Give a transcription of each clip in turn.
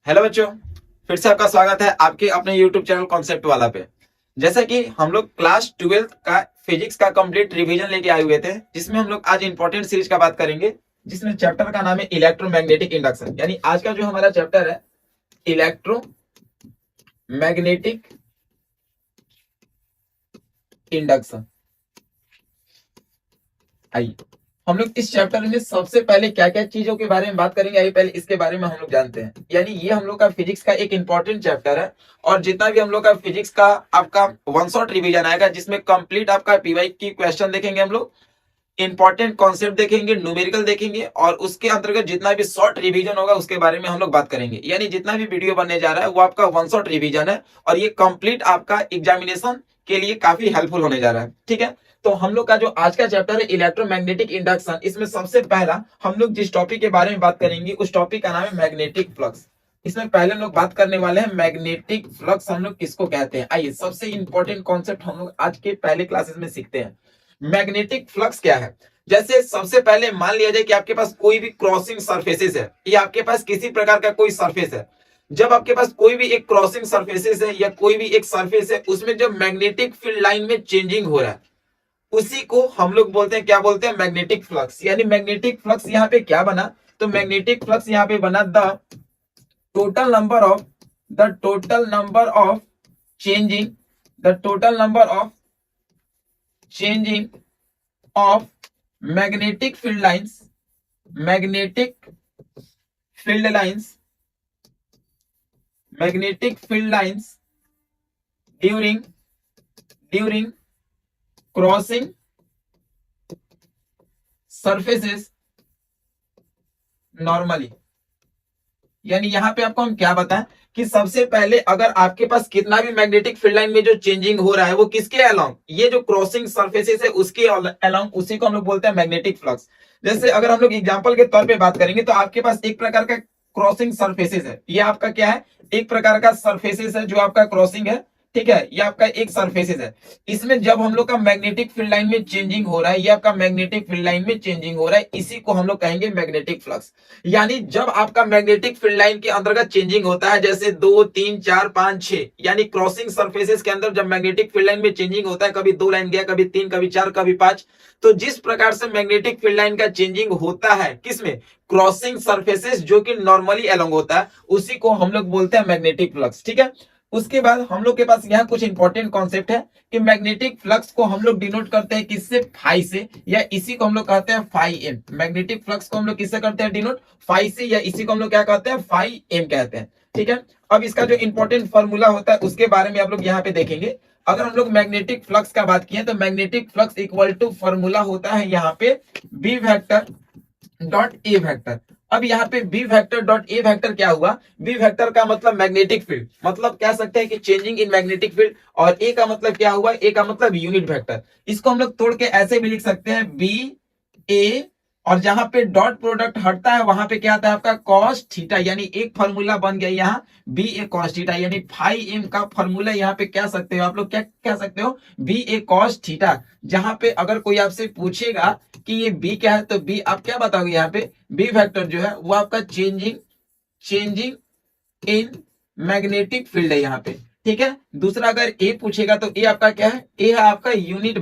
Hello बच्चों, फिर से आपका स्वागत है आपके अपने YouTube चैनल कॉन्सेप्ट वाला पे। जैसा कि हम लोग क्लास 12th का फिजिक्स का कंप्लीट रिवीजन लेके आए हुए थे, जिसमें हम लोग आज इंपॉर्टेंट सीरीज का बात करेंगे, जिसमें चैप्टर का नाम है इलेक्ट्रोमैग्नेटिक इंडक्शन। यानी आज का जो हमारा चैप्टर है इलेक्ट्रोमैग्नेटिक इंडक्शन। आइए हम लोग इस चैप्टर में सबसे पहले क्या क्या चीजों के बारे में बात करेंगे, आइए पहले इसके बारे में हम लोग जानते हैं। यानी ये हम लोग का फिजिक्स का एक इंपॉर्टेंट चैप्टर है, और जितना भी हम लोग का फिजिक्स का आपका वन शॉट रिवीजन आएगा, जिसमें कंप्लीट आपका पीवाई की क्वेश्चन देखेंगे, हम लोग इंपॉर्टेंट कॉन्सेप्ट देखेंगे, न्यूमेरिकल देखेंगे, और उसके अंतर्गत जितना भी शॉर्ट रिवीजन होगा उसके बारे में हम लोग बात करेंगे। यानी जितना भी वीडियो बनने जा रहा है वो आपका वन शॉट रिवीजन है, और ये कंप्लीट आपका एग्जामिनेशन के लिए काफी हेल्पफुल होने जा रहा है। ठीक है, तो हम लोग का जो आज का चैप्टर है इलेक्ट्रोमैग्नेटिक इंडक्शन, इसमें सबसे पहला हम लोग जिस टॉपिक के बारे में बात करेंगे उस टॉपिक का नाम है मैग्नेटिक फ्लक्स। इसमें पहले हम लोग बात करने वाले हैं मैग्नेटिक फ्लक्स हम लोग किसको कहते हैं। आइए सबसे इंपॉर्टेंट कॉन्सेप्ट हम लोग आज के पहले क्लासेस में सीखते हैं। मैग्नेटिक फ्लक्स क्या है। जैसे सबसे पहले मान लिया जाए कि आपके पास कोई भी क्रॉसिंग सरफेसेस है, या आपके पास किसी प्रकार का कोई सरफेस है। जब आपके पास कोई भी एक क्रॉसिंग सरफेसेस है या कोई भी एक सरफेस है, उसमें जब मैग्नेटिक फील्ड लाइन में चेंजिंग हो रहा है, उसी को हम लोग बोलते हैं, क्या बोलते हैं, मैग्नेटिक फ्लक्स। यानी मैग्नेटिक फ्लक्स यहाँ पे क्या बना, तो मैग्नेटिक फ्लक्स यहाँ पे बना total number of the total number of changing the total number of changing of magnetic field lines magnetic field lines magnetic field lines during crossing surfaces normally. यानी यहां पे आपको हम क्या बताएं कि सबसे पहले अगर आपके पास कितना भी मैग्नेटिक फील्ड लाइन में जो चेंजिंग हो रहा है वो किसके अलोंग, ये जो क्रॉसिंग सरफेसेस है उसके अलोंग, उसी को हम लोग बोलते हैं मैग्नेटिक फ्लक्स। जैसे अगर हम लोग एग्जांपल के तौर पे बात करेंगे, तो आपके पास एक प्रकार का क्रॉसिंग सरफेसेस है, ये आपका क्या है, एक प्रकार का सरफेसेस है जो आपका क्रॉसिंग है। ठीक है, ये आपका एक सरफेसेस है। इसमें जब हम लोग का मैग्नेटिक फील्ड लाइन में चेंजिंग हो रहा है, ये आपका मैग्नेटिक फील्ड लाइन में चेंजिंग हो रहा है, इसी को हम लोग कहेंगे मैग्नेटिक फ्लक्स। यानी जब आपका मैग्नेटिक फील्ड लाइन के अंतर्गत चेंजिंग होता है, जैसे 2 3 4 5 6, यानी क्रॉसिंग सरफेसेस के अंदर जब मैग्नेटिक फील्ड लाइन में चेंजिंग होता है, कभी 2 लाइन गया, कभी 3, कभी 4, कभी 5, तो जिस प्रकार से मैग्नेटिक फील्ड लाइन का चेंजिंग होता है किसमें, क्रॉसिंग सरफेसेस जो कि नॉर्मली अलोंग होता है, उसी को हम लोग बोलते हैं मैग्नेटिक फ्लक्स। ठीक है, उसके बाद हम लोग के पास यहाँ कुछ इंपॉर्टेंट कॉन्सेप्ट है कि मैग्नेटिक फ्लक्स को हम लोग डिनोट करते हैं किससे, फाई से, या इसी को हम लोग कहते हैं फाई एम। मैग्नेटिक फ्लक्स को हम लोग किससे करते हैं डिनोट, फाई से, या इसी को हम लोग क्या कहते हैं, फाई एम कहते हैं। ठीक है, अब इसका जो इंपॉर्टेंट फॉर्मूला होता है उसके बारे में आप लोग यहाँ पे देखेंगे। अगर हम लोग मैग्नेटिक फ्लक्स का बात किए तो magnetic flux equal to formula होता है यहाँ पे B vector dot A vector. अब यहाँ पे B vector dot A vector क्या हुआ, बी वेक्टर का मतलब मैग्नेटिक फील्ड, मतलब कह सकते हैं कि चेंजिंग इन मैग्नेटिक फील्ड, और ए का मतलब क्या हुआ, ए का मतलब यूनिट वेक्टर। इसको हम लोग तोड़ के ऐसे भी लिख सकते हैं बी ए, और जहां पे डॉट प्रोडक्ट हटता है वहां पे क्या आता है आपका कॉस थीटा। यानी एक फॉर्मूला बन गया यहाँ बी ए कॉस थीटा, यानी फाई एम का फॉर्मूला यहाँ पे कह सकते हो आप लोग, क्या कह सकते हो, बी ए कॉस थीटा। जहां पे अगर कोई आपसे पूछेगा कि ये बी क्या है, तो बी आप क्या बताओगे, यहाँ पे बी वेक्टर जो है वो आपका चेंजिंग इन मैग्नेटिक फील्ड है यहाँ पे। ठीक है, दूसरा अगर ए पूछेगा तो ए आपका क्या है, ए है आपका यूनिट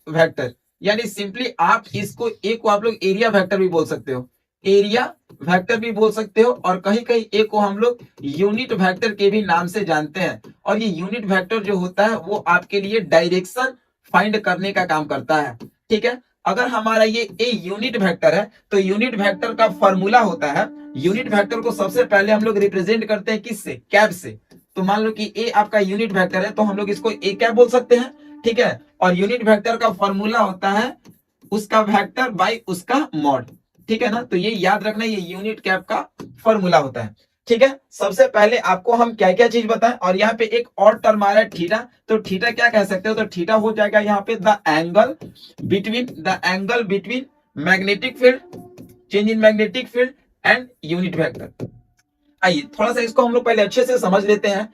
वेक्टर। यानी सिंपली आप इसको ए को आप लोग एरिया वेक्टर भी बोल सकते हो, एरिया वेक्टर भी बोल सकते हो, और कहीं कहीं ए को हम लोग यूनिट वेक्टर के भी नाम से जानते हैं। और ये यूनिट वेक्टर जो होता है वो आपके लिए डायरेक्शन फाइंड करने का काम करता है। ठीक है, अगर हमारा ये ए यूनिट वेक्टर है तो यूनिट वेक्टर का फॉर्मूला होता है, यूनिट वेक्टर को सबसे पहले हम लोग रिप्रेजेंट करते हैं किससे, कैप से। तो मान लो कि ए आपका यूनिट वेक्टर है तो हम लोग इसको ए कैप बोल सकते हैं। ठीक है, और यूनिट वेक्टर का फॉर्मूला होता है उसका वेक्टर बाय उसका मॉड। ठीक है ना, तो ये याद रखना, ये यूनिट कैप का फॉर्मूला होता है। ठीक है, सबसे पहले आपको हम क्या क्या चीज बताएं, और यहाँ पे एक और टर्म आ रहा है थीटा, तो थीटा क्या कह सकते हो, तो थीटा हो जाएगा यहाँ पे the angle between magnetic field, change in magnetic field and unit vector. आइए थोड़ा सा इसको हम लोग पहले अच्छे से समझ लेते हैं।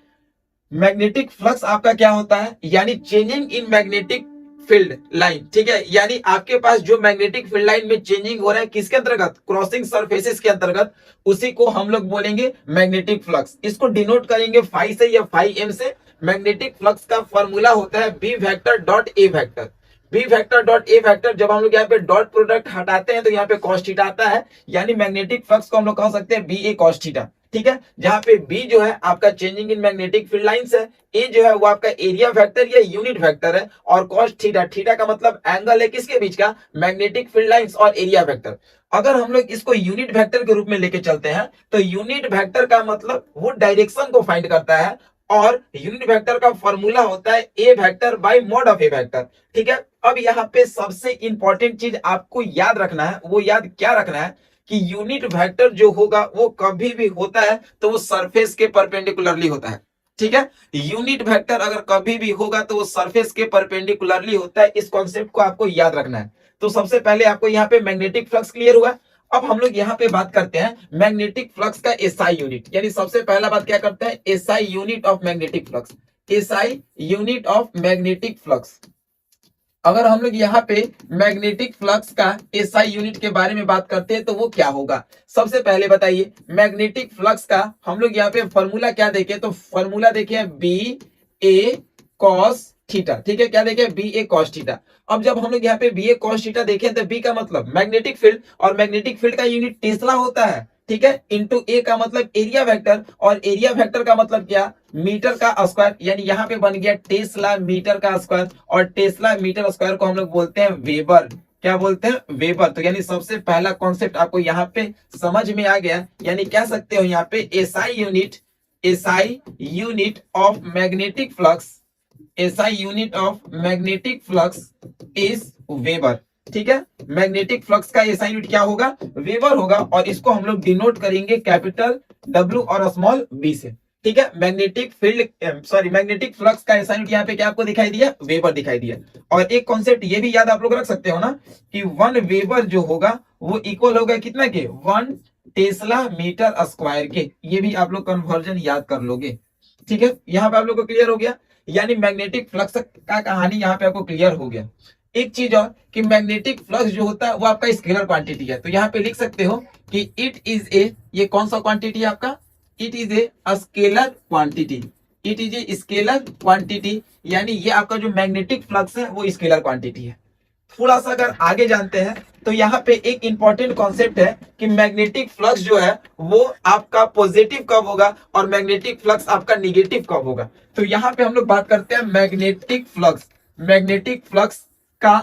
मैग्नेटिक फ्लक्स आपका क्या होता है, यानी changing in magnetic field line, ठीक है। यानी आपके पास जो मैग्नेटिक फील्ड लाइन में चेंजिंग हो रहा है किसके अंतर्गत, क्रॉसिंग सरफेसेस के अंतर्गत, उसी को हम लोग बोलेंगे मैग्नेटिक फ्लक्स। इसको डिनोट करेंगे फाई से या फाई एम से। मैग्नेटिक फ्लक्स का फॉर्मूला होता है B vector dot A vector. B vector dot A vector, जब हम लोग यहाँ पे डॉट प्रोडक्ट हटाते हैं तो यहाँ पे कॉस थीटा आता है, यानी मैग्नेटिक फ्लक्स को हम लोग कह सकते हैं बी ए कॉस थीटा, ठीक है। जहां पे बी जो है आपका changing in magnetic field lines है, ए जो है वो आपका एरिया वेक्टर या यूनिट वेक्टर है, और कॉस थीटा, थीटा का मतलब एंगल है किसके बीच का, मैग्नेटिक फील्ड लाइंस और एरिया वेक्टर। अगर हम लोग इसको यूनिट वेक्टर के रूप में लेके चलते हैं तो यूनिट वेक्टर का मतलब वो डायरेक्शन को फाइंड करता है, और यूनिट वेक्टर का फॉर्मूला होता है A vector by mod of A vector, ठीक है। अब यहाँ पे सबसे इंपॉर्टेंट चीज आपको याद रखना है, वो याद क्या रखना है कि यूनिट वेक्टर जो होगा वो कभी भी होता है तो वो सरफेस के परपेंडिकुलरली होता है, ठीक है। यूनिट वेक्टर अगर कभी भी होगा तो वो सरफेस के परपेंडिकुलरली होता है। इस कॉन्सेप्ट को आपको याद रखना है। तो सबसे पहले आपको यहाँ पे मैग्नेटिक फ्लक्स क्लियर हुआ। अब हम लोग यहाँ पे बात करते हैं मैग्नेटिक फ्लक्स का एसआई यूनिट, यानी सबसे पहला बात क्या करते हैं, SI unit of magnetic flux. SI unit of magnetic flux, अगर हम लोग यहाँ पे मैग्नेटिक फ्लक्स का एसआई यूनिट के बारे में बात करते हैं तो वो क्या होगा। सबसे पहले बताइए मैग्नेटिक फ्लक्स का हम लोग यहाँ पे फॉर्मूला क्या देखें, तो फॉर्मूला देखिए बी ए कॉस थीटा, ठीक है। क्या देखें, बी ए कॉस थीटा। अब जब हम लोग यहाँ पे बी ए कॉस थीटा देखें तो बी का मतलब मैग्नेटिक फील्ड, और मैग्नेटिक फील्ड का यूनिट टेस्ला होता है, ठीक है, इंटू ए का मतलब एरिया वेक्टर, और एरिया वेक्टर का मतलब क्या, मीटर का स्क्वायर, यानी यहाँ पे बन गया टेस्ला मीटर का स्क्वायर, और टेस्ला मीटर स्क्वायर को हम लोग बोलते हैं वेबर। क्या बोलते हैं, वेबर। तो यानी सबसे पहला कॉन्सेप्ट आपको यहाँ पे समझ में आ गया, यानी कह सकते हो यहाँ पे SI unit of magnetic flux, SI unit of magnetic flux is weber, ठीक है। मैग्नेटिक फ्लक्स का एसआई यूनिट क्या होगा, वेबर होगा, और इसको हम लोग डिनोट करेंगे कैपिटल डब्ल्यू और स्मॉल बी से, ठीक है। मैग्नेटिक फील्ड मैग्नेटिक फ्लक्स का एसआई यूनिट यहाँ पे क्या आपको दिखाई दिया, वेबर दिखाई दिया। और एक कॉन्सेप्ट ये भी याद आप लोग रख सकते हो ना कि 1 वेबर जो होगा वो इक्वल होगा कितना के, 1 टेस्ला मीटर स्क्वायर के। ये भी आप लोग कन्वर्जन याद कर लोगे, ठीक है। यहाँ पे आप लोग को क्लियर हो गया, यानी मैग्नेटिक फ्लक्स का कहानी यहाँ पे आपको क्लियर हो गया। एक चीज और कि मैग्नेटिक फ्लक्स जो होता है वो आपका स्केलर क्वांटिटी है, तो यहाँ पे लिख सकते हो कि इट इज ए, ये कौन सा क्वांटिटी है आपका, it is a scalar quantity, it is a scalar quantity, यानी ये आपका जो मैग्नेटिक फ्लक्स है वो स्केलर क्वांटिटी है। थोड़ा सा अगर आगे जानते हैं तो यहाँ पे एक इंपॉर्टेंट कॉन्सेप्ट है कि मैग्नेटिक फ्लक्स जो है वो आपका पॉजिटिव कब होगा और मैग्नेटिक फ्लक्स आपका निगेटिव कब होगा। तो यहाँ पे हम लोग बात करते हैं मैग्नेटिक फ्लक्स का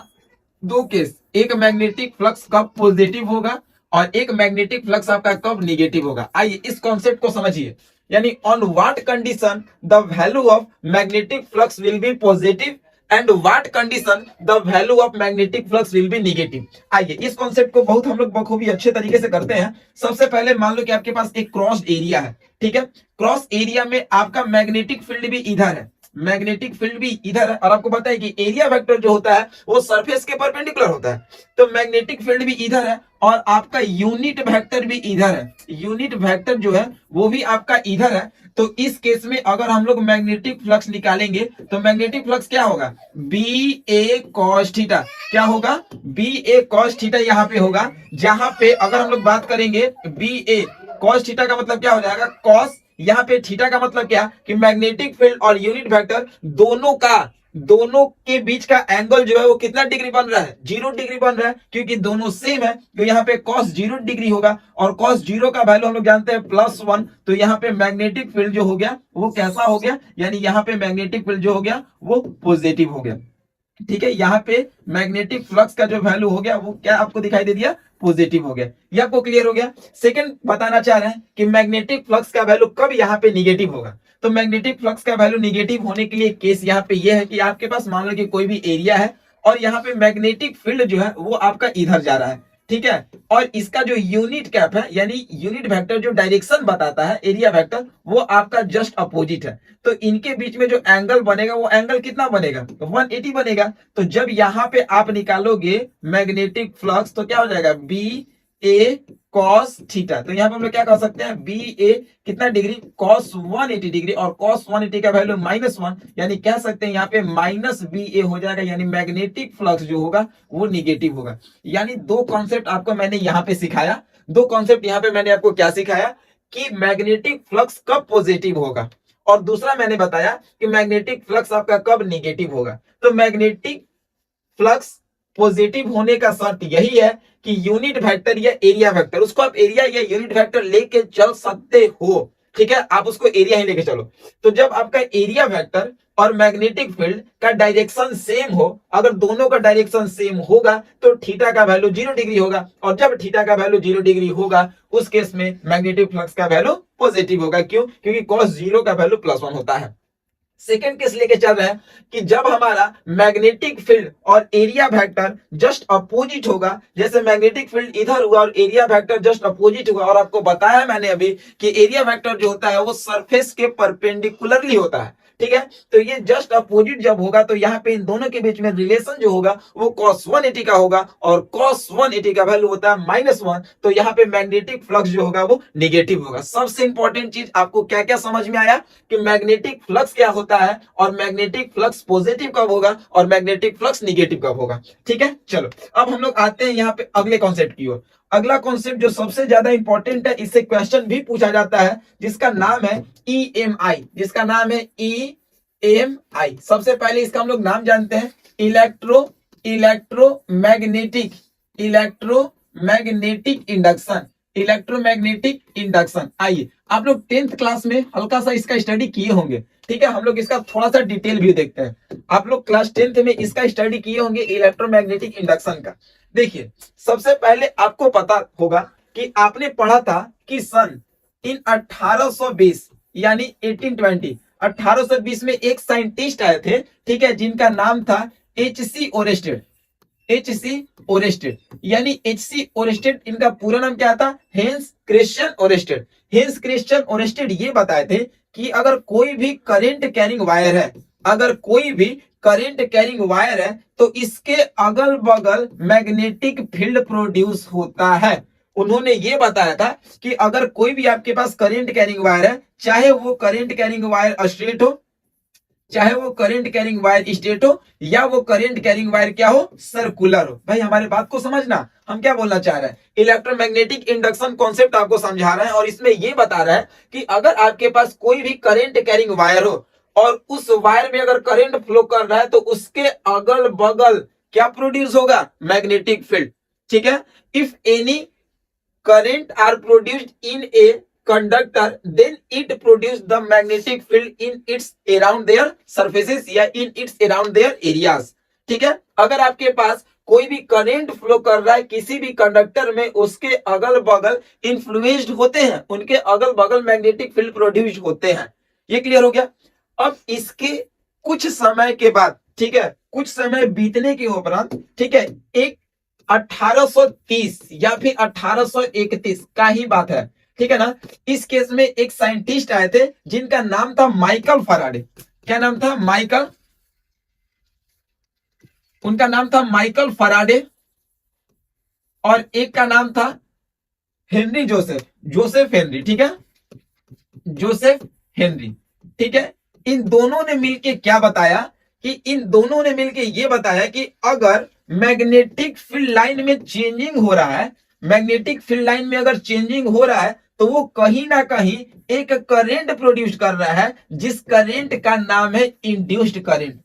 दो केस, एक मैग्नेटिक फ्लक्स कब पॉजिटिव होगा और एक मैग्नेटिक फ्लक्स आपका कब निगेटिव होगा। आइए इस कॉन्सेप्ट को समझिए, यानी on what condition the value of magnetic flux will be positive and what condition the value of magnetic flux will be negative. आइए इस कॉन्सेप्ट को बहुत हम लोग बखूबी अच्छे तरीके से करते हैं। सबसे पहले मान लो कि आपके पास एक क्रॉस एरिया है, ठीक है। क्रॉस एरिया में आपका मैग्नेटिक फील्ड भी इधर है, मैग्नेटिक फील्ड भी इधर है, और आपको पता है कि एरिया वेक्टर जो होता है वो सरफेस के परपेंडिकुलर होता है। तो मैग्नेटिक फील्ड भी इधर है और आपका यूनिट वेक्टर भी इधर है, यूनिट वेक्टर जो है वो भी आपका इधर है। तो इस केस में अगर हम लोग मैग्नेटिक फ्लक्स निकालेंगे तो मैग्नेटिक फ्लक्स क्या होगा, बी ए कॉस थीटा। क्या होगा, बी ए कॉस थीटा यहाँ पे होगा, जहां पे अगर हम लोग बात करेंगे बी ए कॉस थीटा का मतलब क्या हो जाएगा, कॉस, यहाँ पे थीटा का मतलब क्या कि मैग्नेटिक फील्ड और यूनिट वेक्टर दोनों के बीच का एंगल जो है वो कितना डिग्री बन रहा है, 0 डिग्री बन रहा है, क्योंकि दोनों सेम है। तो यहाँ पे cos 0 डिग्री होगा, और cos 0 का वैल्यू हम लोग जानते हैं +1। तो यहाँ पे मैग्नेटिक फील्ड जो हो गया वो कैसा हो गया, यानी यहाँ पे मैग्नेटिक फील्ड जो हो गया वो पॉजिटिव हो गया, ठीक है। यहाँ पे मैग्नेटिक फ्लक्स का जो वैल्यू हो गया वो क्या आपको दिखाई दे दिया, पॉजिटिव हो गया। ये आपको क्लियर हो गया। सेकंड बताना चाह रहे हैं कि मैग्नेटिक फ्लक्स का वैल्यू कब यहाँ पे निगेटिव होगा। तो मैग्नेटिक फ्लक्स का वैल्यू निगेटिव होने के लिए केस यहाँ पे ये है कि आपके पास मान लो कि कोई भी एरिया है और यहाँ पे मैग्नेटिक फील्ड जो है वो आपका इधर जा रहा है, ठीक है, और इसका जो यूनिट कैप है यानी यूनिट वेक्टर जो डायरेक्शन बताता है एरिया वेक्टर वो आपका जस्ट अपोजिट है। तो इनके बीच में जो एंगल बनेगा वो एंगल कितना बनेगा, 180 बनेगा। तो जब यहाँ पे आप निकालोगे मैग्नेटिक फ्लक्स तो क्या हो जाएगा, बी ए कॉस थीटा। तो यहाँ पे हम लोग क्या कर सकते हैं, बी ए कितना डिग्री, कॉस 180 डिग्री, और कॉस 180 का वैल्यू -1, यानी कह सकते हैं यहाँ पे माइनस बी ए हो जाएगा, यानी मैग्नेटिक फ्लक्स जो होगा वो निगेटिव होगा। यानी दो कॉन्सेप्ट आपको मैंने यहाँ पे सिखाया, दो कॉन्सेप्ट यहाँ पे मैंने आपको क्या सिखाया कि मैग्नेटिक फ्लक्स कब पॉजिटिव होगा, और दूसरा मैंने बताया कि मैग्नेटिक फ्लक्स आपका कब निगेटिव होगा। तो मैग्नेटिक फ्लक्स पॉजिटिव होने का शर्त यही है कि यूनिट वेक्टर या एरिया वेक्टर, उसको आप एरिया या यूनिट वेक्टर लेके चल सकते हो, ठीक है, आप उसको एरिया ही लेके चलो। तो जब आपका एरिया वेक्टर और मैग्नेटिक फील्ड का डायरेक्शन सेम हो, अगर दोनों का डायरेक्शन सेम होगा तो थीटा का वैल्यू 0 डिग्री होगा, और जब थीटा का वैल्यू 0 डिग्री होगा उस केस में मैग्नेटिक फ्लक्स का वैल्यू पॉजिटिव होगा। क्यों? क्योंकि cos 0 का वैल्यू +1 होता है। सेकेंड केस लेके चल रहे हैं कि जब हमारा मैग्नेटिक फील्ड और एरिया वेक्टर जस्ट अपोजिट होगा, जैसे मैग्नेटिक फील्ड इधर हुआ और एरिया वेक्टर जस्ट अपोजिट हुआ, और आपको बताया मैंने अभी कि एरिया वेक्टर जो होता है वो सरफेस के परपेंडिकुलरली होता है, ठीक है। तो ये जस्ट अपोजिट जब होगा तो यहाँ पे इन दोनों के बीच में रिलेशन जो होगा वो cos 180 का होगा, और cos 180 का वैल्यू होता है -1, तो यहाँ पे मैग्नेटिक फ्लक्स जो होगा वो निगेटिव होगा। सबसे इंपॉर्टेंट चीज आपको क्या क्या समझ में आया कि मैग्नेटिक फ्लक्स क्या होता है, और मैग्नेटिक फ्लक्स पॉजिटिव कब होगा और मैग्नेटिक फ्लक्स निगेटिव कब होगा, ठीक है। चलो अब हम लोग आते हैं यहाँ पे अगले कॉन्सेप्ट की ओर। अगला कॉन्सेप्ट जो सबसे ज्यादा इंपॉर्टेंट है, इससे क्वेश्चन भी पूछा जाता है, जिसका नाम है EMI, जिसका नाम है EMI। सबसे पहले इसका हम लोग नाम जानते हैं, इलेक्ट्रोमैग्नेटिक इंडक्शन, इलेक्ट्रोमैग्नेटिक इंडक्शन। आइए, आप लोग 10th क्लास में हल्का सा इसका स्टडी किए होंगे, ठीक है। हम लोग इसका थोड़ा सा डिटेल भी देखते हैं। आप लोग क्लास 10th में इसका स्टडी किए होंगे इलेक्ट्रोमैग्नेटिक इंडक्शन का। देखिए, सबसे पहले आपको पता होगा कि आपने पढ़ा था कि सन इन 1820 यानी 1820, 1820 में एक साइंटिस्ट आए थे, ठीक है, जिनका नाम था H.C. ओरेस्टेड। H.C. ओरेस्टेड यानी H.C. ओरेस्टेड, इनका पूरा नाम क्या था, hence Christian Oersted. Hence Christian Oersted ये बताए थे कि अगर कोई भी करंट कैरिंग वायर है, अगर कोई भी करंट कैरिंग वायर है तो इसके अगल बगल मैग्नेटिक फील्ड प्रोड्यूस होता है। उन्होंने ये बताया था कि अगर कोई भी आपके पास करंट कैरिंग वायर है, चाहे वो करंट कैरिंग वायर स्ट्रेट हो, चाहे वो करंट कैरिंग वायर स्ट्रेट हो, या वो करंट कैरिंग वायर क्या हो, सर्कुलर हो। भाई हमारे बात को समझना, हम क्या बोलना चाह रहे हैं, इलेक्ट्रोमैग्नेटिक इंडक्शन कॉन्सेप्ट आपको समझा रहे हैं, और इसमें ये बता रहा है कि अगर आपके पास कोई भी करंट कैरिंग वायर हो और उस वायर में अगर करंट फ्लो कर रहा है तो उसके अगल बगल क्या प्रोड्यूस होगा, मैग्नेटिक फील्ड, ठीक है। If any current are produced in a conductor, then it produce the magnetic field in its around their surfaces या in its around their areas, ठीक है। अगर आपके पास कोई भी करंट फ्लो कर रहा है किसी भी कंडक्टर में, उसके अगल बगल इन्फ्लुएंस्ड होते हैं, उनके अगल बगल मैग्नेटिक फील्ड प्रोड्यूस होते हैं। ये क्लियर हो गया। अब इसके कुछ समय के बाद, ठीक है, कुछ समय बीतने के उपरांत, ठीक है, एक 1830 या फिर 1831 का ही बात है, ठीक है ना। इस केस में एक साइंटिस्ट आए थे जिनका नाम था माइकल फैराडे। क्या नाम था, माइकल, उनका नाम था माइकल फैराडे, और एक का नाम था हेनरी जोसेफ, जोसेफ हेनरी, ठीक है, जोसेफ हेनरी, ठीक है। इन दोनों ने मिलके क्या बताया कि इन दोनों ने मिलके ये बताया कि अगर मैग्नेटिक फील्ड लाइन में चेंजिंग हो रहा है, मैग्नेटिक फील्ड लाइन में अगर चेंजिंग हो रहा है तो वो कहीं ना कहीं एक करंट प्रोड्यूस कर रहा है, जिस करंट का नाम है इंड्यूस्ड करंट।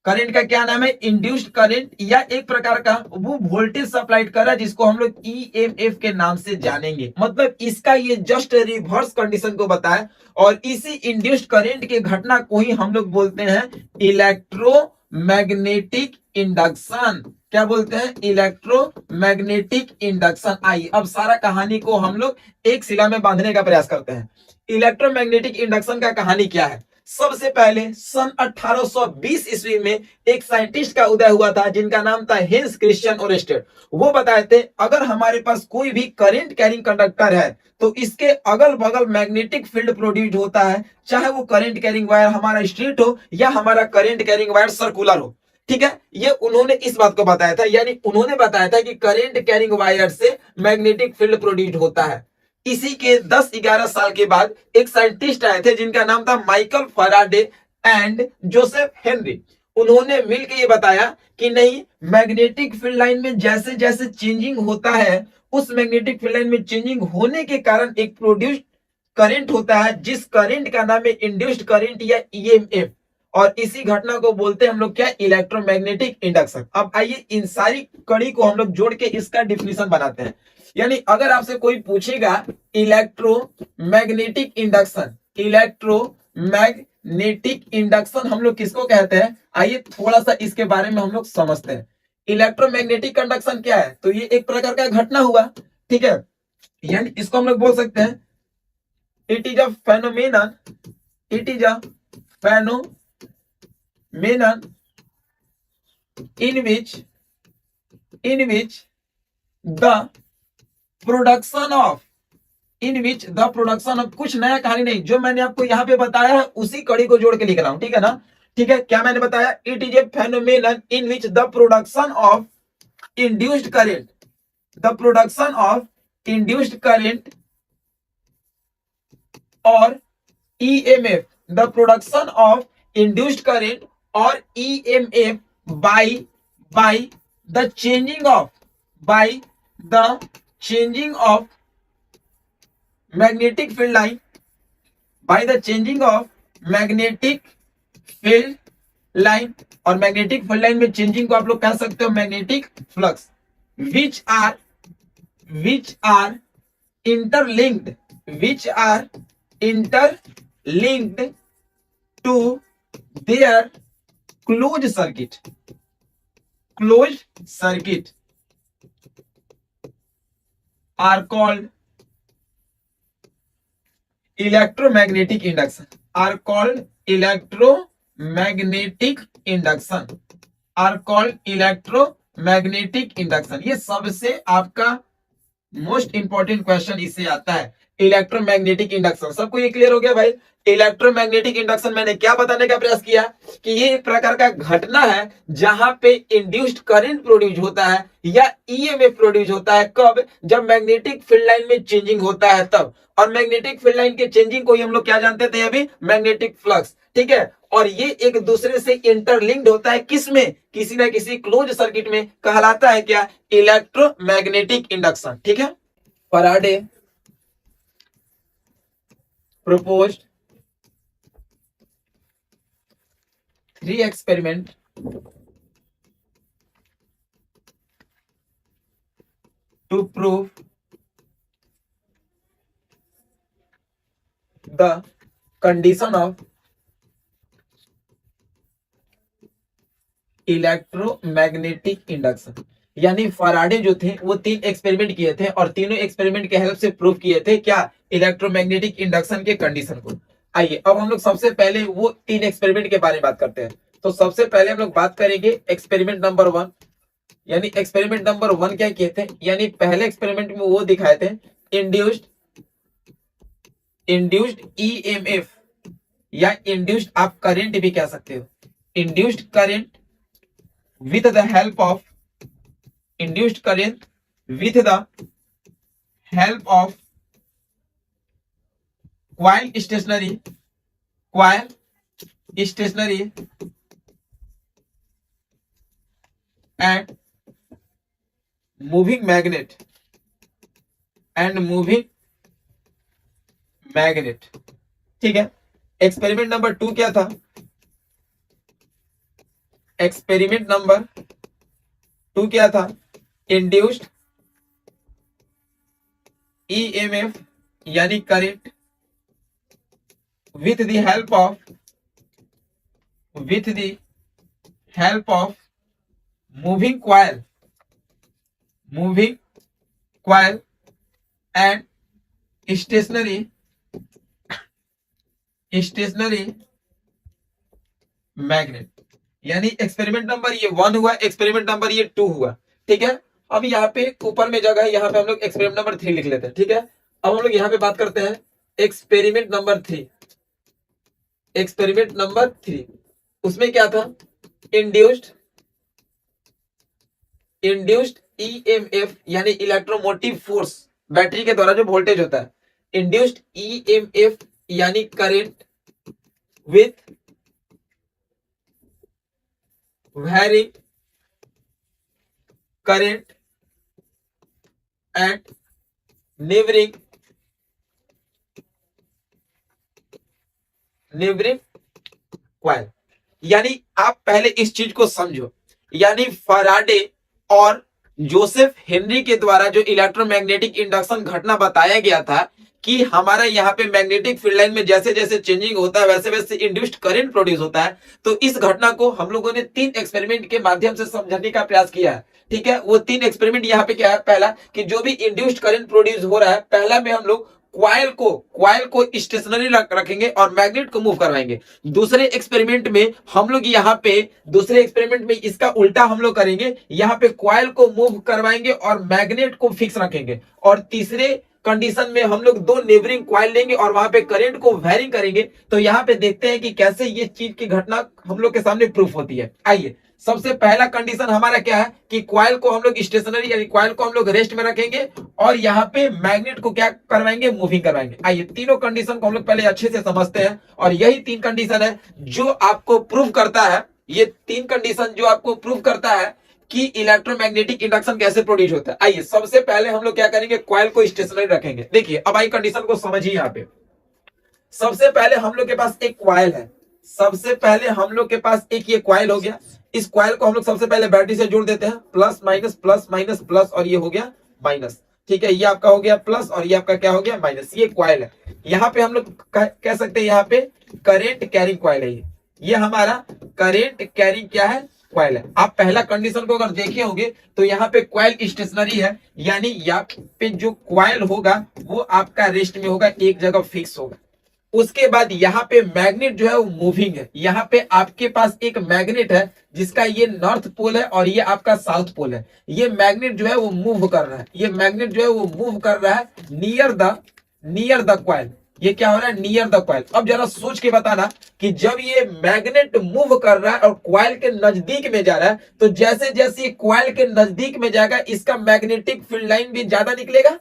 करंट का क्या नाम है, इंड्यूस्ड करंट, या एक प्रकार का वो वोल्टेज सप्लाइड कर रहा है जिसको हम लोग EMF के नाम से जानेंगे। मतलब इसका ये जस्ट रिवर्स कंडीशन को बताया, और इसी इंड्यूस्ड करंट के घटना को ही हम लोग बोलते हैं इलेक्ट्रोमैग्नेटिक इंडक्शन। क्या बोलते हैं, इलेक्ट्रोमैग्नेटिक इंडक्शन। आइए अब सारा कहानी को हम लोग एक शिला में बांधने का प्रयास करते हैं। इलेक्ट्रोमैग्नेटिक इंडक्शन का कहानी क्या है। सबसे पहले सन 1820 ईस्वी में एक साइंटिस्ट का उदय हुआ था जिनका नाम था हेंस क्रिश्चियन ओरेस्टेड। वो बताए थे अगर हमारे पास कोई भी करंट कैरिंग कंडक्टर है तो इसके अगल बगल मैग्नेटिक फील्ड प्रोड्यूस होता है, चाहे वो करंट कैरिंग वायर हमारा स्ट्रेट हो या हमारा करंट कैरिंग वायर सर्कुलर हो। ठीक है, ये उन्होंने इस बात को बताया था, यानी उन्होंने बताया था कि करंट कैरिंग वायर से मैग्नेटिक फील्ड प्रोड्यूस होता है। इसी के 10-11 साल के बाद एक साइंटिस्ट आए थे जिनका नाम था Michael Faraday and Joseph Henry. उन्होंने मिलकर ये बताया कि नहीं, मैग्नेटिक फील्ड लाइन में जैसे जैसे चेंजिंग होता है, उस मैग्नेटिक फील्ड लाइन में चेंजिंग होने के कारण एक प्रोड्यूस्ड करंट होता है, जिस करंट का नाम है इंड्यूस्ड करंट या ईएमएफ, और इसी घटना को बोलते हैं हम लोग क्या, इलेक्ट्रोमैग्नेटिक इंडक्शन। अब आइए इन सारी कड़ी को हम लोग जोड़ के इसका डिफिनेशन बनाते हैं। यानी अगर आपसे कोई पूछेगा इलेक्ट्रोमैग्नेटिक इंडक्शन, इलेक्ट्रोमैग्नेटिक इंडक्शन हम लोग किसको कहते हैं, आइए थोड़ा सा इसके बारे में हम लोग समझते हैं। इलेक्ट्रोमैग्नेटिक कंडक्शन क्या है, तो ये एक प्रकार का घटना हुआ, ठीक है, यानी इसको हम लोग बोल सकते हैं it is a phenomenon, it is a phenomenon in which the production of कुछ नया कहानी नहीं, जो मैंने आपको यहाँ पे बताया है उसी कड़ी को जोड़ के लिख रहा हूं, ठीक है ना। ठीक है, क्या मैंने बताया, it is a phenomenon in which the production of induced current, the production of induced current और EMF, the production of induced current और EMF by the changing of magnetic field line, by the changing of magnetic field line, और magnetic field line में changing को आप लोग कह सकते हो magnetic flux, which are interlinked to their closed circuit are called electromagnetic induction, ये सबसे आपका मोस्ट इंपॉर्टेंट क्वेश्चन इससे आता है, इलेक्ट्रोमैग्नेटिक इंडक्शन। सबको ये क्लियर हो गया भाई। इलेक्ट्रोमैग्नेटिक इंडक्शन मैंने क्या बताने का प्रयास किया कि ये एक प्रकार का घटना है जहां पे इंड्यूस्ड करंट प्रोड्यूस होता है या ईएमएफ प्रोड्यूस होता है, कब, जब मैग्नेटिक फील्ड लाइन में चेंजिंग होता है तब। और मैग्नेटिक फील्ड लाइन के चेंजिंग को ही हम लोग क्या जानते थे अभी, मैग्नेटिक फ्लक्स, ठीक है। और ये एक दूसरे से इंटरलिंक्ड होता है, किसमें, किसी ना किसी क्लोज सर्किट में, कहलाता है क्या, इलेक्ट्रोमैग्नेटिक इंडक्शन, ठीक है। Faraday proposed 3 experiment to prove the condition of electromagnetic induction. यानी फैराडे जो थे वो 3 एक्सपेरिमेंट किए थे और तीनों एक्सपेरिमेंट के हेल्प से प्रूव किए थे क्या, इलेक्ट्रोमैग्नेटिक इंडक्शन के कंडीशन को। आइए अब हम लोग सबसे पहले वो 3 एक्सपेरिमेंट के बारे में बात करते हैं। तो सबसे पहले हम लोग बात करेंगे एक्सपेरिमेंट नंबर 1। यानी एक्सपेरिमेंट नंबर 1 क्या किए थे, यानी पहले एक्सपेरिमेंट में वो दिखाए थे इंड्यूस्ड ईएमएफ या इंड्यूस्ड आप करंट भी कह सकते हो, induced current with the help of induced current with the help of coil stationary and moving magnet ठीक है। एक्सपेरिमेंट नंबर 2 क्या था, एक्सपेरिमेंट नंबर 2 क्या था, इंड्यूस्ड ईएमएफ यानी current with the help of moving coil and stationary magnet. यानी experiment number ये 1 हुआ, एक्सपेरिमेंट नंबर ये 2 हुआ, ठीक है। अब यहाँ पे ऊपर में जगह है, यहाँ पे हम लोग एक्सपेरिमेंट नंबर 3 लिख लेते हैं, ठीक है। अब हम लोग यहाँ पे बात करते हैं एक्सपेरिमेंट नंबर 3। एक्सपेरिमेंट नंबर 3 उसमें क्या था, इंड्यूस्ड इंड्यूस्ड ईएमएफ यानी इलेक्ट्रोमोटिव फोर्स, बैटरी के द्वारा जो वोल्टेज होता है, इंड्यूस्ड ईएमएफ यानी current with varying current at neighbouring coil. यानी आप पहले इस चीज को समझो, यानी फैराडे और जोसेफ हेनरी के द्वारा जो इलेक्ट्रोमैग्नेटिक इंडक्शन घटना बताया गया था कि हमारा यहाँ पे मैग्नेटिक फील्ड लाइन में जैसे जैसे चेंजिंग होता है वैसे वैसे इंड्यूस्ड करंट प्रोड्यूस होता है। तो इस घटना को हम लोगों ने 3 एक्सपेरिमेंट के माध्यम से समझने का प्रयास किया है। ठीक है, वो 3 एक्सपेरिमेंट यहाँ पे क्या है, पहला कि जो भी इंड्यूस्ड करंट प्रोड्यूस हो रहा है, पहला में हम लोग क्वाइल को स्टेशनरी रखेंगे और मैग्नेट को मूव करवाएंगे। दूसरे एक्सपेरिमेंट में हम लोग दूसरे एक्सपेरिमेंट में इसका उल्टा हम लोग करेंगे, यहाँ पे क्वाइल को मूव करवाएंगे और मैग्नेट को फिक्स रखेंगे। और तीसरे कंडीशन में हम लोग 2 नेबरिंग क्वाइल लेंगे और वहां पे करंट को वेरिंग करेंगे। तो यहाँ पे देखते हैं कि कैसे ये चीज की घटना हम लोग के सामने प्रूफ होती है। आइए, सबसे पहला कंडीशन हमारा क्या है कि क्वाइल को हम लोग स्टेशनरी यानी क्वाइल को हम लोग रेस्ट में रखेंगे और यहाँ पे मैग्नेट को क्या करवाएंगे, मूविंग करवाएंगे। आइए, तीनों कंडीशन को हम लोग पहले अच्छे से समझते हैं और यही 3 कंडीशन है जो आपको प्रूव करता है, ये 3 कंडीशन जो आपको प्रूव करता है कि इलेक्ट्रोमैग्नेटिक इंडक्शन कैसे प्रोड्यूस होता है। आइए, सबसे पहले हम लोग क्या करेंगे, क्वाइल को स्टेशनरी रखेंगे। देखिए, अब आई कंडीशन को समझिए। यहाँ पे सबसे पहले हम लोग के पास एक क्वाइल है, सबसे पहले हम लोग के पास एक ये क्वाइल हो गया। इस क्वाइल को हम लोग सबसे पहले बैटरी से जोड़ देते हैं, plus minus plus minus plus, और ये हो गया माइनस। ठीक है, ये आपका हो गया प्लस और ये आपका क्या हो गया माइनस। ये क्वाइल है, यहाँ पे हम लोग कह सकते हैं यहाँ पे करंट कैरिंग क्वाइल है। ये हमारा करंट कैरिंग क्या है, क्वाइल है। आप पहला कंडीशन को अगर देखे होंगे तो यहाँ पे क्वाइल स्टेशनरी है, यानी यहाँ पे जो क्वाइल होगा वो आपका रेस्ट में होगा, एक जगह फिक्स होगा। उसके बाद यहाँ पे मैग्नेट जो है वो मूविंग है। यहाँ पे आपके पास एक मैग्नेट है जिसका ये नॉर्थ पोल है और ये आपका साउथ पोल है। ये मैग्नेट जो है वो मूव कर रहा है, ये मैग्नेट जो है वो मूव कर रहा है नियर द क्वाइल। ये क्या हो रहा है, नियर द क्वाइल। अब जरा सोच के बताना कि जब ये मैग्नेट मूव कर रहा है और क्वाइल के नजदीक में जा रहा है, तो जैसे जैसे ये क्वाइल के नजदीक में जाएगा इसका मैग्नेटिक फील्ड लाइन भी ज्यादा निकलेगा,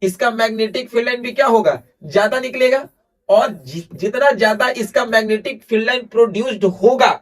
इसका मैग्नेटिक फील्ड लाइन भी क्या होगा, ज्यादा निकलेगा। और जितना ज्यादा इसका मैग्नेटिक फील्ड लाइन प्रोड्यूस्ड होगा,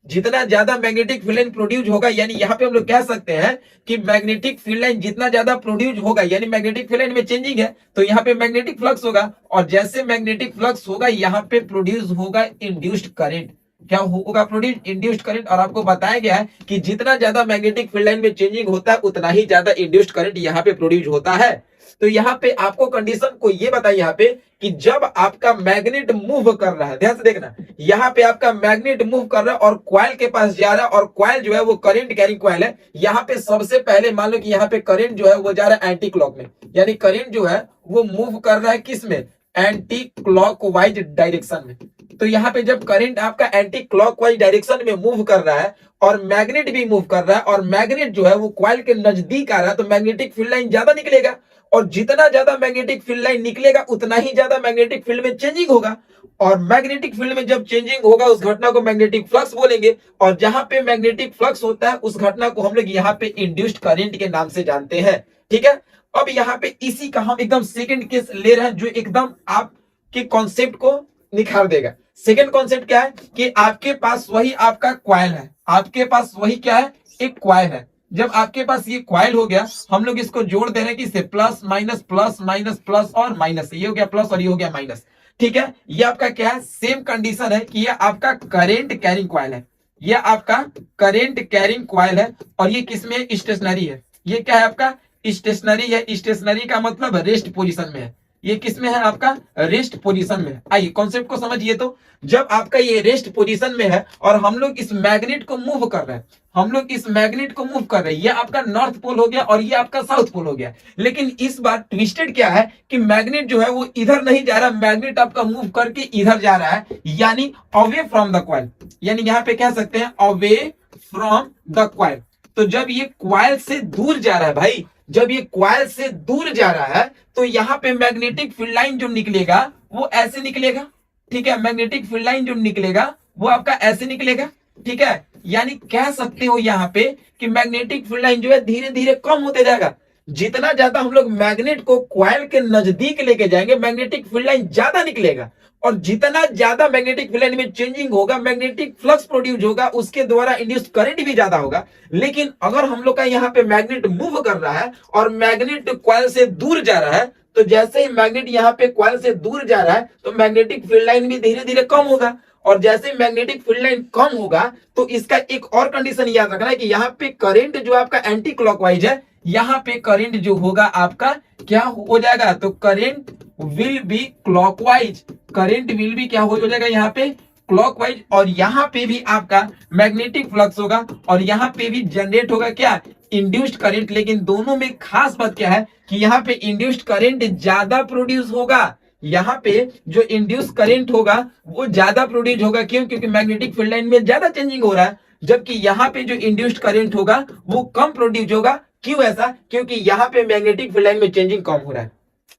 जितना ज्यादा मैग्नेटिक फील्ड लाइन प्रोड्यूस होगा, यानी यहाँ पे हम लोग कह सकते हैं कि मैग्नेटिक फील्ड लाइन जितना ज्यादा प्रोड्यूस होगा, यानी मैग्नेटिक फील्ड लाइन में चेंजिंग है तो यहाँ पे मैग्नेटिक फ्लक्स होगा, और जैसे मैग्नेटिक फ्लक्स होगा यहाँ पे प्रोड्यूस होगा इंड्यूस्ड करंट। क्या होगा, प्रोड्यूस इंड्यूस्ड करंट। और आपको बताया गया है कि जितना ज्यादा मैग्नेटिक फील्ड लाइन में चेंजिंग होता है उतना ही ज्यादा इंड्यूस्ड करंट यहाँ पे प्रोड्यूस होता है। तो यहाँ पे आपको कंडीशन को ये बताइए यहाँ पे कि जब आपका मैग्नेट मूव कर रहा है, ध्यान से देखना, यहाँ पे आपका मैग्नेट मूव कर रहा है और क्वाइल के पास जा रहा है, और क्वाइल जो है वो करंट कैरिंग क्वाइल है। यहाँ पे सबसे पहले मान लो कि यहाँ पे करंट जो है वो जा रहा है एंटी क्लॉक में, यानी करंट जो है वो मूव कर रहा है किस में, एंटी क्लॉकवाइज डायरेक्शन में। तो यहाँ पे जब करंट आपका एंटी क्लॉकवाइज डायरेक्शन में मूव कर रहा है और मैग्नेट भी मूव कर रहा है, और मैग्नेट जो है वो क्वाइल के नजदीक आ रहा है, तो मैग्नेटिक फील्ड लाइन ज्यादा निकलेगा, और जितना ज्यादा मैग्नेटिक फील्ड लाइन निकलेगा उतना ही ज्यादा मैग्नेटिक फील्ड में चेंजिंग होगा, और मैग्नेटिक फील्ड में जब चेंजिंग होगा उस घटना को मैग्नेटिक फ्लक्स बोलेंगे, और जहां पे मैग्नेटिक फ्लक्स होता है उस घटना को हम लोग यहाँ पे इंड्यूस्ड करंट के नाम से जानते हैं। ठीक है, अब यहाँ पे इसी का हम एकदम सेकंड केस ले रहे हैं जो एकदम आपके कॉन्सेप्ट को निखार देगा। सेकंड कॉन्सेप्ट क्या है कि आपके पास वही आपका क्वाइल है, आपके पास वही क्या है, एक क्वाइल है। जब आपके पास ये क्वाइल हो गया, हम लोग इसको जोड़ दे रहे हैं किससे, plus minus plus minus plus और माइनस, ये हो गया प्लस और ये हो गया माइनस। ठीक है, ये आपका क्या है, सेम कंडीशन है कि ये आपका करंट कैरिंग क्वाइल है, ये आपका करंट कैरिंग क्वाइल है, और ये किसमें, स्टेशनरी है। ये क्या है आपका, स्टेशनरी है। स्टेशनरी का मतलब रेस्ट पोजीशन में है, ये किसमें है, आपका रेस्ट पोजीशन में है। आइए कॉन्सेप्ट को समझिए। तो जब आपका ये रेस्ट पोजीशन में है और हम लोग इस मैग्नेट को मूव कर रहे हैं, हम लोग इस मैग्नेट को मूव कर रहे हैं, ये आपका नॉर्थ पोल हो गया और ये आपका साउथ पोल हो गया। लेकिन इस बार ट्विस्टेड क्या है कि मैग्नेट जो है वो इधर नहीं जा रहा, मैग्नेट आपका मूव करके इधर जा रहा है, यानी अवे फ्रॉम द क्वाइल, यानी यहाँ पे कह सकते हैं अवे फ्रॉम द क्वाइल। तो जब ये क्वाइल से दूर जा रहा है भाई, जब ये क्वाइल से दूर जा रहा है तो यहाँ पे मैग्नेटिक फील्ड लाइन जो निकलेगा वो ऐसे निकलेगा। ठीक है, मैग्नेटिक फील्ड लाइन जो निकलेगा वो आपका ऐसे निकलेगा। ठीक है, यानी कह सकते हो यहाँ पे कि मैग्नेटिक फील्ड लाइन जो है धीरे धीरे कम होते जाएगा। जितना ज्यादा हम लोग मैग्नेट को क्वाइल के नजदीक लेके जाएंगे, मैग्नेटिक फील्ड लाइन ज्यादा निकलेगा, और जितना ज्यादा मैग्नेटिक फील्ड लाइन में चेंजिंग होगा, मैग्नेटिक फ्लक्स प्रोड्यूस होगा, उसके द्वारा इंड्यूस्ड करंट भी ज्यादा होगा। लेकिन अगर हम लोग का यहाँ पे मैग्नेट मूव कर रहा है और मैग्नेट क्वाइल से दूर जा रहा है, तो जैसे ही मैग्नेट यहाँ पे क्वाइल से दूर जा रहा है तो मैग्नेटिक फील्ड लाइन भी धीरे धीरे कम होगा, और जैसे मैग्नेटिक फील्ड लाइन कम होगा तो इसका एक और कंडीशन याद रखना है कि यहाँ पे करंट जो आपका एंटी क्लॉकवाइज है, यहाँ पे करंट जो होगा आपका क्या हो जाएगा, तो current will be clockwise, current will be क्या हो जाएगा यहाँ पे क्लॉकवाइज, और यहाँ पे भी आपका मैग्नेटिक फ्लक्स होगा, और यहाँ पे भी जनरेट होगा क्या, इंड्यूस्ड करंट। लेकिन दोनों में खास बात क्या है कि यहाँ पे इंड्यूस्ड करंट ज्यादा प्रोड्यूस होगा, यहाँ पे जो इंड्यूस करंट होगा वो ज्यादा प्रोड्यूस होगा। क्यों? क्योंकि मैग्नेटिक फील्ड लाइन में ज्यादा चेंजिंग हो रहा है, जबकि यहाँ पे जो इंड्यूस्ड करंट होगा वो कम प्रोड्यूस होगा। क्यों ऐसा? क्योंकि यहाँ पे मैग्नेटिक फील्ड लाइन में चेंजिंग कम हो रहा है।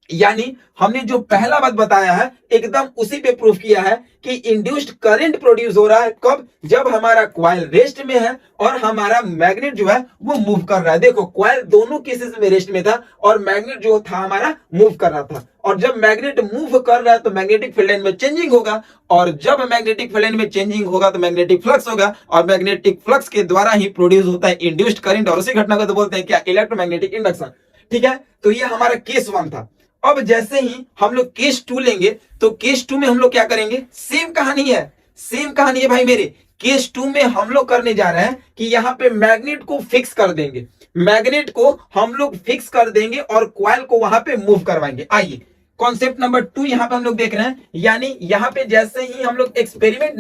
यानी हमने जो पहला बात बताया है एकदम उसी पे प्रूफ किया है कि इंड्यूस्ड करंट प्रोड्यूस हो रहा है कब, जब हमारा क्वाइल रेस्ट में है और हमारा मैग्नेट जो है वो मूव कर रहा है। देखो क्वाइल दोनों केसेस में रेस्ट में था और मैग्नेट जो था हमारा मूव कर रहा था, और जब मैग्नेट मूव कर रहा है तो मैग्नेटिक फील्ड लाइन में चेंजिंग होगा, और जब मैग्नेटिक फील्ड लाइन में चेंजिंग होगा तो मैग्नेटिक फ्लक्स होगा, और मैग्नेटिक फ्लक्स के द्वारा ही प्रोड्यूस होता है इंड्यूस्ड करंट, और उसी घटना को तो बोलते हैं क्या, इलेक्ट्रोमैग्नेटिक इंडक्शन। ठीक है, तो ये हमारा केस 1 था। अब जैसे ही हम लोग केस 2 लेंगे तो केस 2 में हम लोग क्या करेंगे, सेम कहानी है, सेम कहानी है भाई मेरे। केस 2 में हम लोग करने जा रहे हैं कि यहाँ पे मैग्नेट को फिक्स कर देंगे, मैग्नेट को हम लोग फिक्स कर देंगे और क्वाइल को वहां पे मूव करवाएंगे। आइए कॉन्सेप्ट नंबर 2 यहाँ पे हम लोग देख रहे हैं, यानी यहाँ पे जैसे ही हम लोग एक्सपेरिमेंट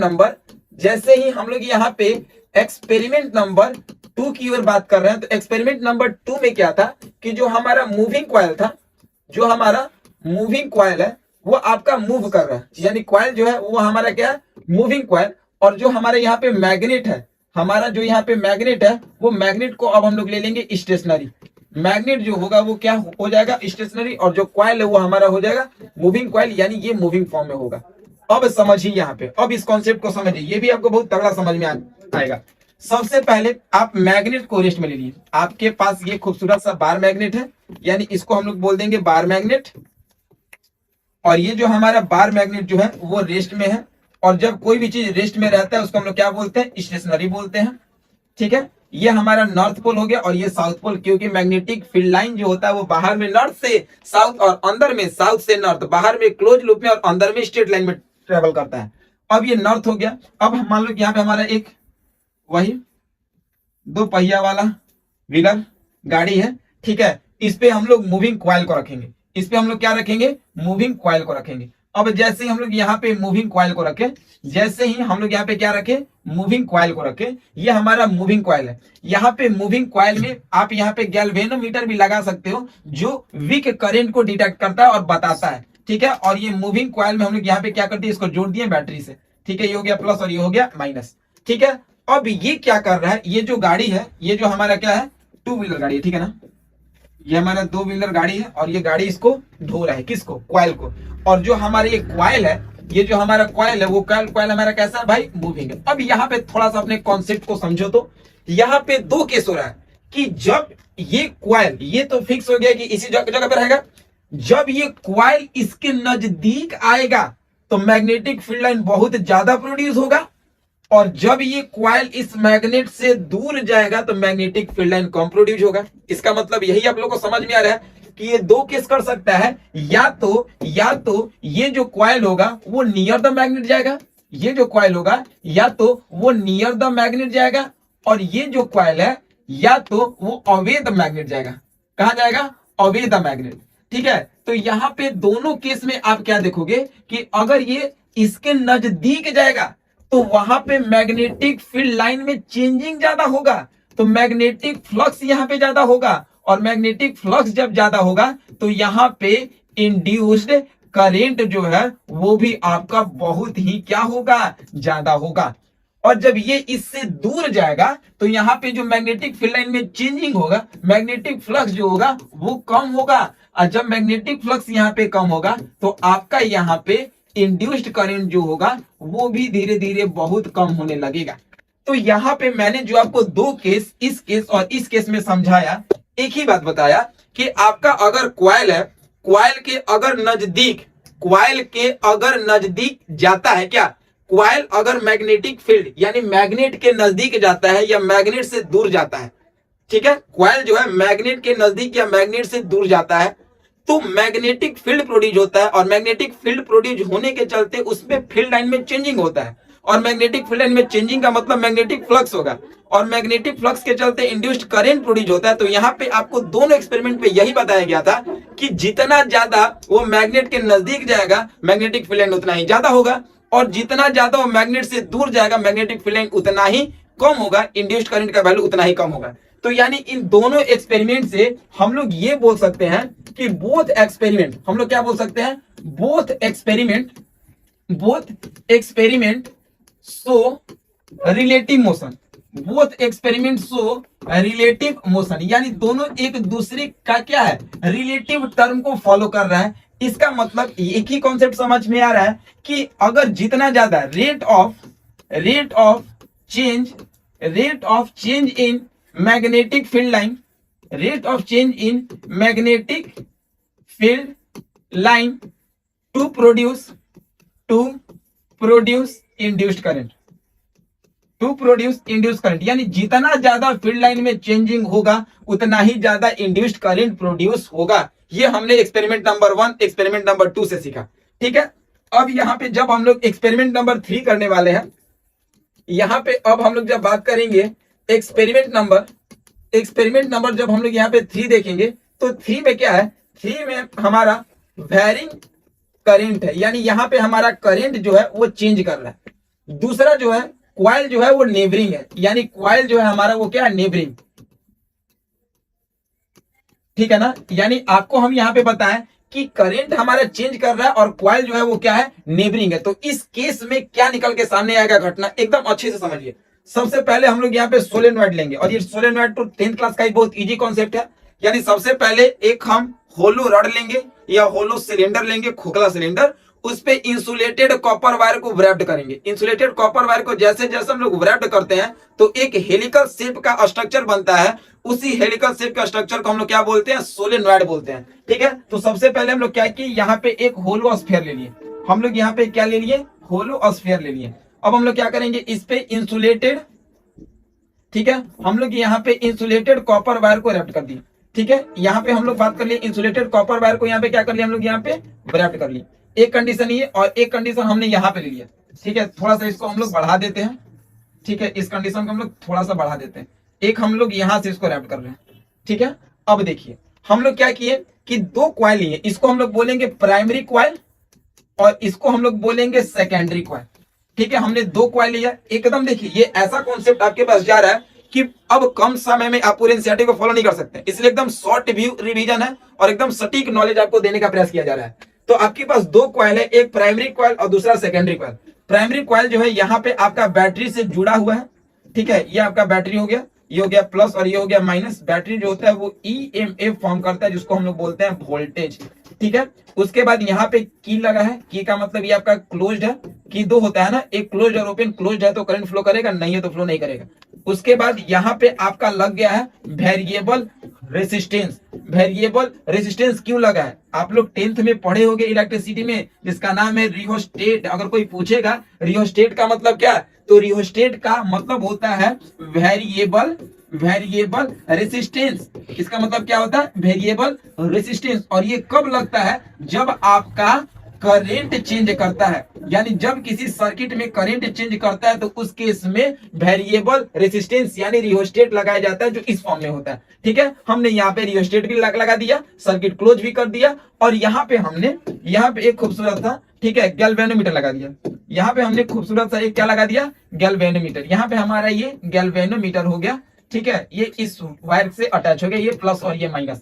नंबर 2 की ओर बात कर रहे हैं, तो एक्सपेरिमेंट नंबर 2 में क्या था कि जो हमारा मूविंग क्वाइल था, जो हमारा मूविंग क्वाइल है वो आपका मूव कर रहा है, यानी क्वाइल जो है वो हमारा क्या है, मूविंग क्वाइल, और जो हमारे यहाँ पे मैग्नेट है, हमारा जो यहाँ पे मैग्नेट है वो मैग्नेट को अब हम लोग ले लेंगे स्टेशनरी, मैग्नेट जो होगा वो क्या हो जाएगा, स्टेशनरी, और जो क्वाइल है वो हमारा हो जाएगा मूविंग क्वाइल, यानी ये मूविंग फॉर्म में होगा। अब समझिए यहाँ पे, अब इस कॉन्सेप्ट को समझिए, ये भी आपको बहुत तगड़ा समझ में आएगा। सबसे पहले आप मैग्नेट को रेस्ट में ले लीजिए, आपके पास ये खूबसूरत सा बार मैग्नेट है, यानी इसको हम लोग बोल देंगे बार मैग्नेट, और ये जो हमारा बार मैग्नेट जो है वो रेस्ट में है, और जब कोई भी चीज रेस्ट में रहता है उसको हम लोग क्या बोलते हैं, स्टेशनरी बोलते हैं। ठीक है, ये हमारा नॉर्थ पोल हो गया और ये साउथ पोल, क्योंकि मैग्नेटिक फील्ड लाइन जो होता है वो बाहर में नॉर्थ से साउथ और अंदर में साउथ से नॉर्थ, बाहर में क्लोज लूप में और अंदर में स्ट्रेट लाइन में ट्रेवल करता है। अब ये नॉर्थ हो गया। अब मान लो यहाँ पे हमारा एक वही 2 पहिया वाला व्हीलर गाड़ी है, ठीक है, इस पे हम लोग मूविंग क्वाइल को रखेंगे, इस पे हम लोग क्या रखेंगे, मूविंग क्वाइल को रखेंगे। अब जैसे ही हम लोग यहाँ पे मूविंग क्वाइल को रखें, जैसे ही हम लोग यहाँ पे क्या रखें, मूविंग क्वाइल को रखें, ये हमारा मूविंग क्वाइल है। यहाँ पे मूविंग क्वाइल में आप यहाँ पे गैल्वेनोमीटर भी लगा सकते हो जो वीक करंट को डिटेक्ट करता है और बताता है। ठीक है, और ये मूविंग क्वाइल में हम लोग यहाँ पे क्या करते हैं, इसको जोड़ दिए बैटरी से। ठीक है, ये हो गया प्लस और ये हो गया माइनस। ठीक है, अब ये क्या कर रहा है, ये जो गाड़ी है, ये जो हमारा क्या है, 2 व्हीलर गाड़ी है, ठीक है ना, ये हमारा 2 व्हीलर गाड़ी है, और ये गाड़ी इसको ढो रहा है, किसको, क्वाइल को। और जो हमारे ये क्वाइल है, ये जो हमारा क्वाइल है वो क्वाइल हमारा कैसा है भाई, मूविंग है। अब यहाँ पे थोड़ा सा अपने कॉन्सेप्ट को समझो, तो यहाँ पे 2 केस हो रहा है कि जब ये क्वाइल, ये तो फिक्स हो गया कि इसी जगह पे रहेगा, जब ये क्वाइल इसके नजदीक आएगा तो मैग्नेटिक फील्ड लाइन बहुत ज्यादा प्रोड्यूस होगा, और जब ये क्वाइल इस मैग्नेट से दूर जाएगा तो मैग्नेटिक फील्ड लाइन कम प्रोड्यूस होगा। इसका मतलब यही आप लोगों को समझ में आ रहा है कि ये 2 केस कर सकता है, या तो ये जो क्वाइल होगा वो नियर द मैग्नेट जाएगा, ये जो क्वाइल होगा या तो वो नियर द मैग्नेट जाएगा, और ये जो क्वाइल है या तो वो अवे द मैग्नेट जाएगा। कहां जाएगा, अवे द मैग्नेट। ठीक है, तो यहाँ पे दोनों केस में आप क्या देखोगे कि अगर ये इसके नजदीक जाएगा तो वहां पे मैग्नेटिक फील्ड लाइन में चेंजिंग ज्यादा होगा, तो मैग्नेटिक फ्लक्स यहाँ पे ज्यादा होगा, और मैग्नेटिक फ्लक्स जब ज्यादा होगा तो यहाँ पे इंड्यूस्ड करंट जो है वो भी आपका बहुत ही क्या होगा, ज्यादा होगा। और जब ये इससे दूर जाएगा तो यहाँ पे जो मैग्नेटिक फील्ड लाइन में चेंजिंग होगा, मैग्नेटिक फ्लक्स जो होगा वो कम होगा, और जब मैग्नेटिक फ्लक्स यहाँ पे कम होगा तो आपका यहाँ पे इंड्यूस्ड करंट जो होगा वो भी धीरे धीरे बहुत कम होने लगेगा। तो यहाँ पे मैंने जो आपको दो केस, इस केस और इस केस में समझाया, एक ही बात बताया कि आपका अगर क्वाइल है, क्वाइल के अगर नजदीक जाता है, क्या क्वाइल अगर मैग्नेटिक फील्ड यानी मैग्नेट के नजदीक जाता है या मैग्नेट से दूर जाता है, ठीक है, क्वाइल जो है मैग्नेट के नजदीक या मैग्नेट से दूर जाता है, तो मैग्नेटिक फील्ड प्रोड्यूस होता है, और मैग्नेटिक फील्ड प्रोड्यूस होने के चलते उसमें फील्ड लाइन में चेंजिंग होता है, और मैग्नेटिक फील्ड लाइन में चेंजिंग का मतलब मैग्नेटिक फ्लक्स होगा, और मैग्नेटिक फ्लक्स के चलते इंड्यूस्ड करंट प्रोड्यूस होता है। तो यहाँ पे आपको दोनों एक्सपेरिमेंट पे यही बताया गया था कि जितना ज्यादा वो मैग्नेट के नजदीक जाएगा मैग्नेटिक फील्ड लाइन उतना ही ज्यादा होगा, और जितना ज्यादा वो मैग्नेट से दूर जाएगा मैग्नेटिक फील्ड लाइन उतना ही कम होगा, इंड्यूस्ड करंट का वैल्यू उतना ही कम होगा। तो यानी इन दोनों एक्सपेरिमेंट से हम लोग ये बोल सकते हैं कि बोथ एक्सपेरिमेंट, हम लोग क्या बोल सकते हैं, both experiment so relative motion, both experiment so relative motion, यानी दोनों एक दूसरे का क्या है, रिलेटिव टर्म को फॉलो कर रहा है। इसका मतलब एक ही कॉन्सेप्ट समझ में आ रहा है कि अगर जितना ज्यादा rate of change in magnetic field line, rate of change in magnetic field line to produce induced current, यानी जितना ज्यादा फील्ड लाइन में चेंजिंग होगा उतना ही ज्यादा इंड्यूस्ड करंट प्रोड्यूस होगा। ये हमने एक्सपेरिमेंट नंबर 1 एक्सपेरिमेंट नंबर 2 से सीखा, ठीक है। अब यहाँ पे जब हम लोग एक्सपेरिमेंट नंबर 3 करने वाले हैं, यहाँ पे अब हम लोग जब बात करेंगे एक्सपेरिमेंट नंबर जब हम लोग यहाँ पे 3 देखेंगे, तो 3 में क्या है, 3 में हमारा वेरिंग करंट है, यानी यहाँ पे हमारा करंट जो है वो चेंज कर रहा है। दूसरा जो है क्वाइल जो है वो नेबरिंग है, यानी क्वाइल जो है हमारा वो क्या है, नेबरिंग, ठीक है ना। यानी आपको हम यहाँ पे बताएं कि करंट हमारा चेंज कर रहा है और क्वाइल जो है वो क्या है, नेबरिंग है। तो इस केस में क्या निकल के सामने आएगा घटना, एकदम अच्छे से समझिए। सबसे पहले हम लोग यहाँ पे सोलेनॉइड लेंगे, और ये सोलेनॉइड तो 10th क्लास का ही बहुत इजी कॉन्सेप्ट है। यानी सबसे पहले एक हम होलो रड लेंगे या होलो सिलेंडर लेंगे, खोखला सिलेंडर, उस पे इंसुलेटेड कॉपर वायर को व्रैप्ड करेंगे। इंसुलेटेड कॉपर वायर को जैसे जैसे हम लोग व्रैप्ड करते हैं तो एक हेलिकल शेप का स्ट्रक्चर बनता है, उसी हेलिकल शेप का स्ट्रक्चर को हम लोग क्या बोलते हैं, सोलेनॉइड बोलते हैं, ठीक है। तो सबसे पहले हम लोग क्या किए, यहाँ पे एक होलो स्फीयर ले लिए, हम लोग यहाँ पे क्या ले लिए, होलो स्फीयर ले लिए। अब हम लोग क्या करेंगे, इस पे इंसुलेटेड, ठीक है, हम लोग यहाँ पे इंसुलेटेड कॉपर वायर को रैप्ट कर दिए, ठीक है। यहाँ पे हम लोग बात कर लिए इंसुलेटेड कॉपर वायर को यहाँ पे क्या कर लिया, हम लोग यहाँ पे रैप्ट कर लिए। एक कंडीशन ये, और एक कंडीशन हमने यहाँ पे ले लिया, ठीक है। थोड़ा सा इसको हम लोग बढ़ा देते हैं, ठीक है, इस कंडीशन को हम लोग थोड़ा सा बढ़ा देते हैं। एक हम लोग यहाँ से इसको रैप्ट कर रहे हैं, ठीक है। अब देखिए हम लोग क्या किए कि दो क्वाइल लिए, इसको हम लोग बोलेंगे प्राइमरी क्वाइल और इसको हम लोग बोलेंगे सेकेंडरी क्वाइल, ठीक है। हमने दो क्वाइल लिया एकदम। देखिए ये ऐसा कॉन्सेप्ट आपके पास जा रहा है कि अब कम समय में आप पूरे एनसीईआरटी को फॉलो नहीं कर सकते, इसलिए एकदम शॉर्ट रिवीजन है और एकदम सटीक नॉलेज आपको देने का प्रयास किया जा रहा है। तो आपके पास दो क्वाइल है, एक प्राइमरी क्वाइल और दूसरा सेकेंडरी क्वाइल। प्राइमरी क्वाइल जो है यहाँ पे आपका बैटरी से जुड़ा हुआ है, ठीक है, ये आपका बैटरी हो गया, ये हो गया प्लस और ये हो गया माइनस। बैटरी जो होता है वो ईएमएफ फॉर्म करता है जिसको हम लोग बोलते हैं वोल्टेज, ठीक है। उसके बाद यहाँ पे की लगा है, की का मतलब ये आपका क्लोज्ड है, की दो होता है ना, एक क्लोज्ड और ओपन। क्लोज्ड है तो करंट फ्लो करेगा, नहीं है तो फ्लो नहीं करेगा। उसके बाद यहाँ पे आपका लग गया है वेरिएबल रेसिस्टेंस। वेरिएबल रेसिस्टेंस क्यों लगा है, आप लोग 10th में पढ़े होंगे इलेक्ट्रिसिटी में, जिसका नाम है रियोस्टेट। अगर कोई पूछेगा रियोस्टेट का मतलब क्या है, तो रियोस्टेट का मतलब होता है वेरिएबल रेसिस्टेंस। इसका मतलब क्या होता है, वेरिएबल रेसिस्टेंस। और ये कब लगता है, जब आपका करंट चेंज करता है, यानी जब किसी सर्किट में करंट चेंज करता है तो उस केस में वेरिएबल रेसिस्टेंस यानी रियोस्टेट लगाया जाता है, जो इस फॉर्म में होता है, ठीक है। हमने यहाँ पे रियोस्टेट भी लगा दिया, सर्किट क्लोज भी कर दिया, और यहाँ पे हमने यहाँ पे एक खूबसूरत था, ठीक है, गैल्वेनोमीटर लगा दिया। यहाँ पे हमने खूबसूरत सा एक क्या लगा दिया, गैल्वेनोमीटर। यहाँ पे हमारा ये गैल्वेनोमीटर हो गया, ठीक है, ये इस वायर से अटैच हो गया, ये प्लस और ये माइनस।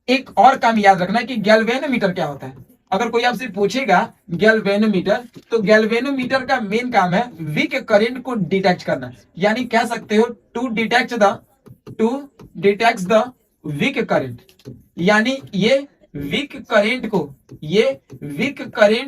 एक और काम याद रखना कि गैल्वेनोमीटर क्या होता है। अगर कोई आपसे पूछेगा गैल्वेनोमीटर, तो गैल्वेनोमीटर का मेन काम है वीक करंट को डिटेक्ट करना, यानी कह सकते हो to detect the weak current. यानी ये वीक करंट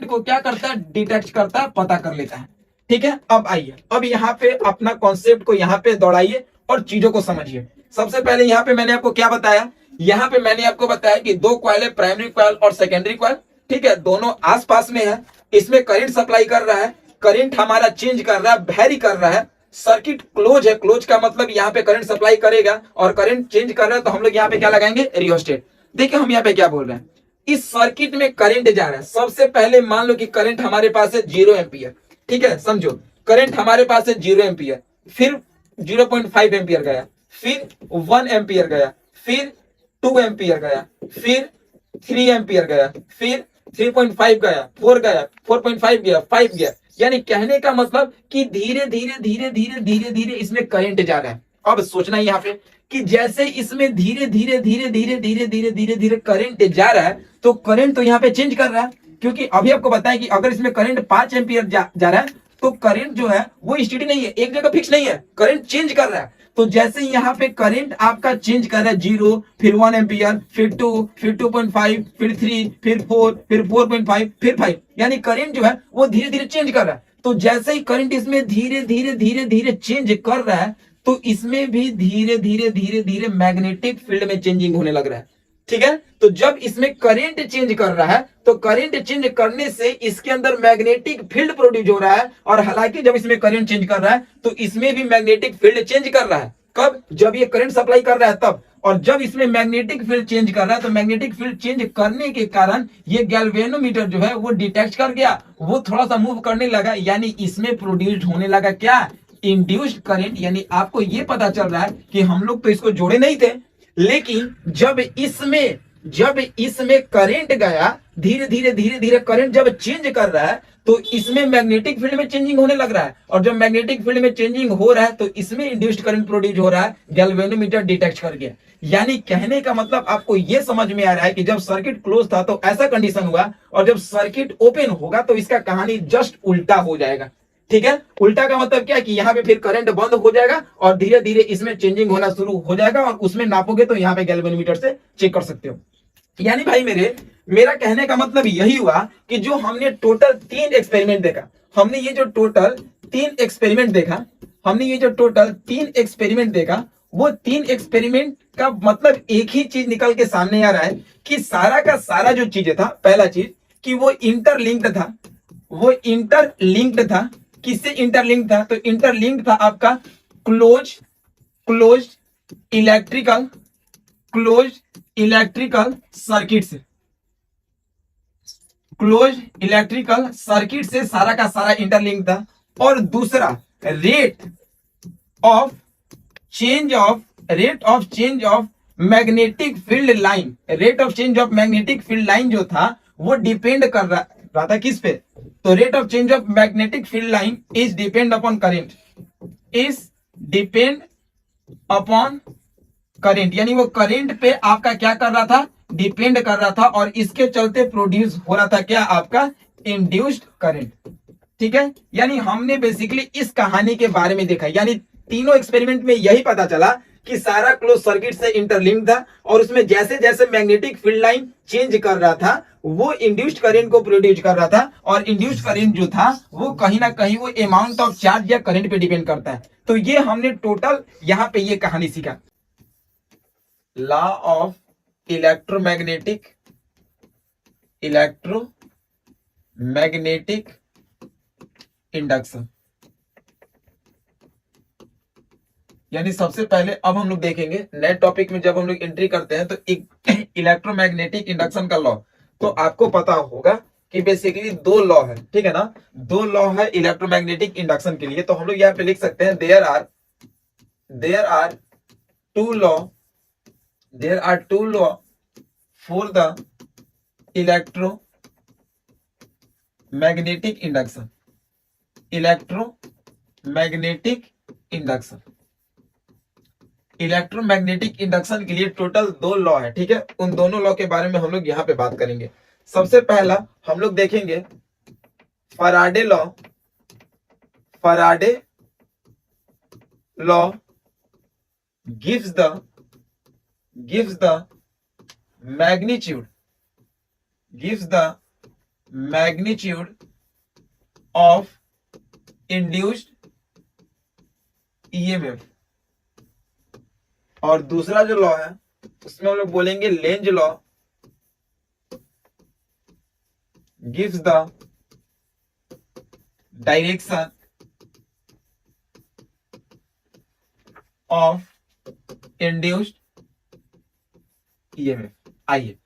को क्या करता है, डिटेक्ट करता है, पता कर लेता है, ठीक है, अब आइए, अब यहाँ पे अपना कॉन्सेप्ट को यहाँ पे दौड़ाइए और चीजों को समझिए। सबसे पहले यहाँ पे मैंने आपको क्या बताया, यहाँ पे मैंने आपको बताया कि दो कॉइल है, प्राइमरी कॉइल और सेकेंडरी कॉइल। ठीक है, दोनों आसपास में है, इसमें करंट सप्लाई कर रहा है, करंट हमारा चेंज कर रहा है, वैरी कर रहा है। सर्किट क्लोज है, क्लोज का मतलब यहाँ पे करंट सप्लाई करेगा और करंट चेंज कर रहा है, तो हम लोग यहाँ पे क्या लगाएंगे, रियोस्टेट। देखिए हम यहाँ पे क्या बोल रहे हैं, इस सर्किट में करंट जा रहा है। सबसे पहले मान लो कि करंट हमारे पास है 0 एम्पियर। ठीक है, समझो करंट हमारे पास है 0 एम्पियर, फिर 0.5 एम्पियर गया, फिर 1 एम्पियर गया, फिर 2 एम्पियर गया, फिर 3 एम्पियर गया, फिर 3.5 गया, 4 गया, 4.5 गया, 5 गया। यानी कहने का मतलब कि धीरे धीरे धीरे धीरे धीरे धीरे इसमें करंट जा रहा है। अब सोचना यहाँ पे कि जैसे इसमें धीरे धीरे धीरे धीरे धीरे धीरे धीरे धीरे करंट जा रहा है, तो करंट तो यहाँ पे चेंज कर रहा है, क्योंकि अभी आपको बताया कि अगर इसमें करंट 5 एम्पियर जा रहा है, तो करंट जो है वो स्टेडी नहीं है, एक जगह फिक्स नहीं है, करंट चेंज कर रहा है। तो जैसे यहाँ पे करंट आपका चेंज कर रहा है, 0, फिर 1 एम्पियर, फिर 2, फिर 2.5, फिर 3, फिर 4, फिर 4.5, फिर 5, यानी करंट जो है वो धीरे धीरे चेंज कर रहा है। तो जैसे ही करंट इसमें धीरे धीरे धीरे धीरे चेंज कर रहा है, तो इसमें भी धीरे धीरे धीरे धीरे मैग्नेटिक फील्ड में चेंजिंग होने लग रहा है। ठीक है, तो जब इसमें करंट चेंज कर रहा है, तो करंट चेंज करने से इसके अंदर मैग्नेटिक फील्ड प्रोड्यूस हो रहा है। और हालांकि जब इसमें करंट चेंज कर रहा है, तो इसमें भी मैग्नेटिक फील्ड चेंज कर रहा है। कब, जब ये करंट सप्लाई कर रहा है तब। और जब इसमें मैग्नेटिक फील्ड चेंज कर रहा है, तो मैग्नेटिक फील्ड चेंज करने के कारण ये गैल्वेनोमीटर जो है वो डिटेक्ट कर गया, वो थोड़ा सा मूव करने लगा, यानी इसमें प्रोड्यूस होने लगा क्या, इंड्यूस्ड करंट। यानी आपको ये पता चल रहा है कि हम लोग तो इसको जोड़े नहीं थे, लेकिन जब इसमें करंट गया, धीरे धीरे धीरे धीरे करंट जब चेंज कर रहा है, तो इसमें मैग्नेटिक फील्ड में चेंजिंग होने लग रहा है। और जब मैग्नेटिक फील्ड में चेंजिंग हो रहा है, तो इसमें इंड्यूस्ड करंट प्रोड्यूस हो रहा है, गैल्वेनोमीटर डिटेक्ट कर गया। यानी कहने का मतलब आपको यह समझ में आ रहा है कि जब सर्किट क्लोज था तो ऐसा कंडीशन हुआ, और जब सर्किट ओपन होगा तो इसका कहानी जस्ट उल्टा हो जाएगा। ठीक है, उल्टा का मतलब क्या है कि यहाँ पे फिर करंट बंद हो जाएगा और धीरे धीरे इसमें चेंजिंग होना शुरू हो जाएगा, और उसमें नापोगे तो यहाँ पे गैल्वेनोमीटर से चेक कर सकते हो। यानी भाई मेरा कहने का मतलब यही हुआ कि जो हमने टोटल 3 एक्सपेरिमेंट देखा, हमने ये जो टोटल 3 एक्सपेरिमेंट देखा, वो 3 एक्सपेरिमेंट का मतलब एक ही चीज निकल के सामने आ रहा है कि सारा का सारा जो चीजें था, पहला चीज कि वो इंटरलिंक्ड था। किससे इंटरलिंक्ड था, तो इंटरलिंक्ड था आपका क्लोज इलेक्ट्रिकल सर्किट से, क्लोज इलेक्ट्रिकल सर्किट से सारा का सारा इंटरलिंक था। और दूसरा rate of change of magnetic field line, rate of change of magnetic field line जो था वो डिपेंड कर रहा था किस पे, तो rate of change of magnetic field line is depend upon current, यानी वो करंट पे आपका क्या कर रहा था, डिपेंड कर रहा था, और इसके चलते प्रोड्यूस हो रहा था क्या, आपका इंड्यूस्ड करंट। ठीक है, यानी हमने बेसिकली इस कहानी के बारे में देखा, यानी तीनों एक्सपेरिमेंट में यही पता चला कि सारा क्लोज सर्किट से इंटरलिंक्ड था, और उसमें जैसे जैसे मैग्नेटिक फील्ड लाइन चेंज कर रहा था, वो इंड्यूस्ड करंट को प्रोड्यूस कर रहा था, और इंड्यूस्ड करंट जो था वो कहीं ना कहीं वो अमाउंट ऑफ चार्ज या करंट पे डिपेंड करता है। तो ये हमने टोटल यहाँ पे ये कहानी सीखा, लॉ ऑफ इलेक्ट्रोमैग्नेटिक इंडक्शन। यानी सबसे पहले अब हम लोग देखेंगे नए टॉपिक में, जब हम लोग एंट्री करते हैं तो एक इलेक्ट्रोमैग्नेटिक इंडक्शन का लॉ, तो आपको पता होगा कि बेसिकली 2 लॉ है। ठीक है ना, 2 लॉ है इलेक्ट्रोमैग्नेटिक इंडक्शन के लिए। तो हम लोग यहाँ पे लिख सकते हैं there are two law for the electromagnetic induction के लिए टोटल 2 लॉ है। ठीक है, उन दोनों लॉ के बारे में हम लोग यहाँ पे बात करेंगे। सबसे पहला हम लोग देखेंगे Faraday law gives the magnitude of induced EMF. और दूसरा जो लॉ है उसमें हम लोग बोलेंगे Lenz law gives the direction of induced EMF. आइए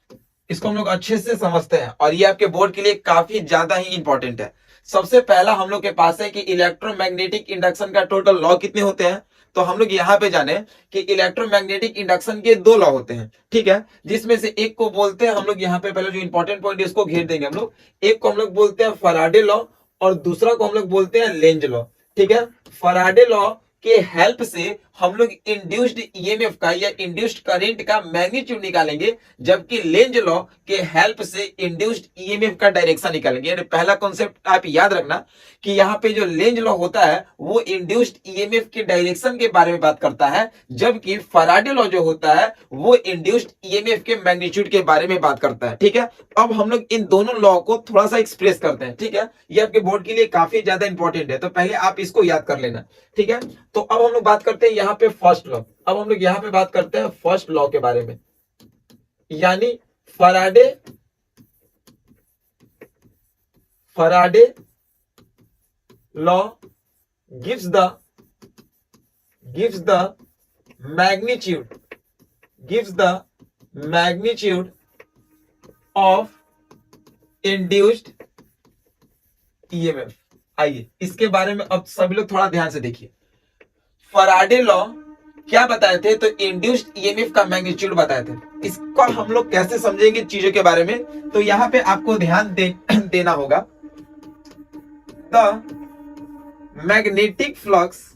इसको हम लोग अच्छे से समझते हैं और ये आपके बोर्ड के लिए काफी ज्यादा ही इंपॉर्टेंट है। सबसे पहला हम लोग के पास है कि इलेक्ट्रोमैग्नेटिक इंडक्शन का टोटल लॉ कितने होते हैं। तो हम लोग यहाँ पे जाने कि इलेक्ट्रोमैग्नेटिक इंडक्शन के दो लॉ होते हैं, ठीक है, जिसमें से एक को बोलते हैं हम लोग यहाँ पे पहले जो इंपॉर्टेंट पॉइंट है उसको घेर देंगे हम लोग। एक को हम लोग बोलते हैं फैराडे लॉ और दूसरा को हम लोग बोलते हैं लेंज लॉ, ठीक है। फैराडे लॉ के हेल्प से हम लोग इंड्यूस्ड ईएमएफ का या इंड्यूस्ड करंट का मैग्नीट्यूड निकालेंगे, जबकि लेंज लॉ के हेल्प से इंड्यूस्ड ईएमएफ का डायरेक्शन निकालेंगे। यानी पहला कॉन्सेप्ट आप याद रखना कि यहाँ पे जो लेंज लॉ होता है वो इंड्यूस्ड ईएमएफ के डायरेक्शन के बारे में बात करता है, जबकि फैराडे लॉ जो होता है वो इंड्यूस्ड ईएमएफ के मैग्नीट्यूड के बारे में बात करता है, ठीक है। अब हम लोग इन दोनों लॉ को थोड़ा सा एक्सप्रेस करते हैं, ठीक है। ये आपके बोर्ड के लिए काफी ज्यादा इंपॉर्टेंट है, तो पहले आप इसको याद कर लेना, ठीक है। तो अब हम लोग बात करते हैं यहाँ पे फर्स्ट लॉ। अब हम लोग यहाँ पे बात करते हैं फर्स्ट लॉ के बारे में, यानी Faraday law gives the magnitude of induced EMF. आइए इसके बारे में अब सभी लोग थोड़ा ध्यान से देखिए। फैराडे लॉ क्या बताए थे, तो इंड्यूस्ड ईएमएफ का मैग्नीट्यूड बताए थे। इसको हम लोग कैसे समझेंगे चीजों के बारे में, तो यहां पे आपको ध्यान देना होगा। The magnetic flux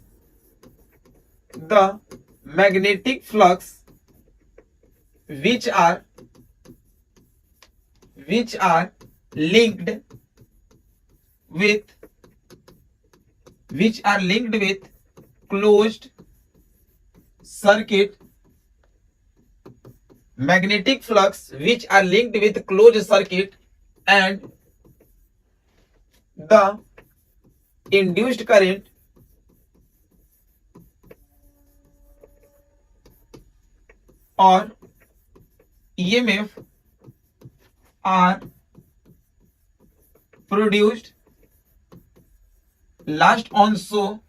which are linked with closed circuit, magnetic flux which are linked with closed circuit and the induced current or EMF are produced last on show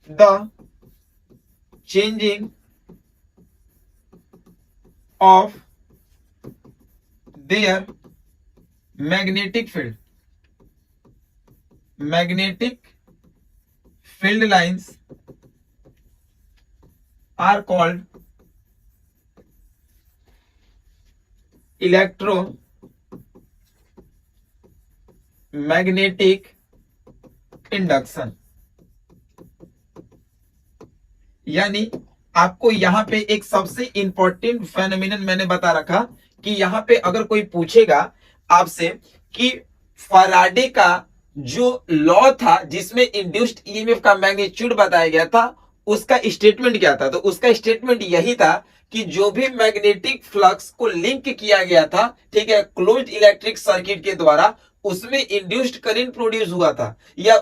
the changing of their magnetic field lines are called electromagnetic induction. यानी आपको यहां पे एक सबसे important phenomenon मैंने बता रखा कि यहां पे अगर कोई पूछेगा आपसे कि फैराडे का जो लॉ था जिसमें इंड्यूस्ड ईएमएफ का मैग्नीट्यूड बताया गया था उसका स्टेटमेंट क्या था, तो उसका स्टेटमेंट यही था कि जो भी मैग्नेटिक फ्लक्स को लिंक किया गया था, ठीक है, क्लोज्ड इलेक्ट्रिक सर्किट के द्वारा, उसमें इंड्यूस्ड करंट प्रोड्यूस हुआ था या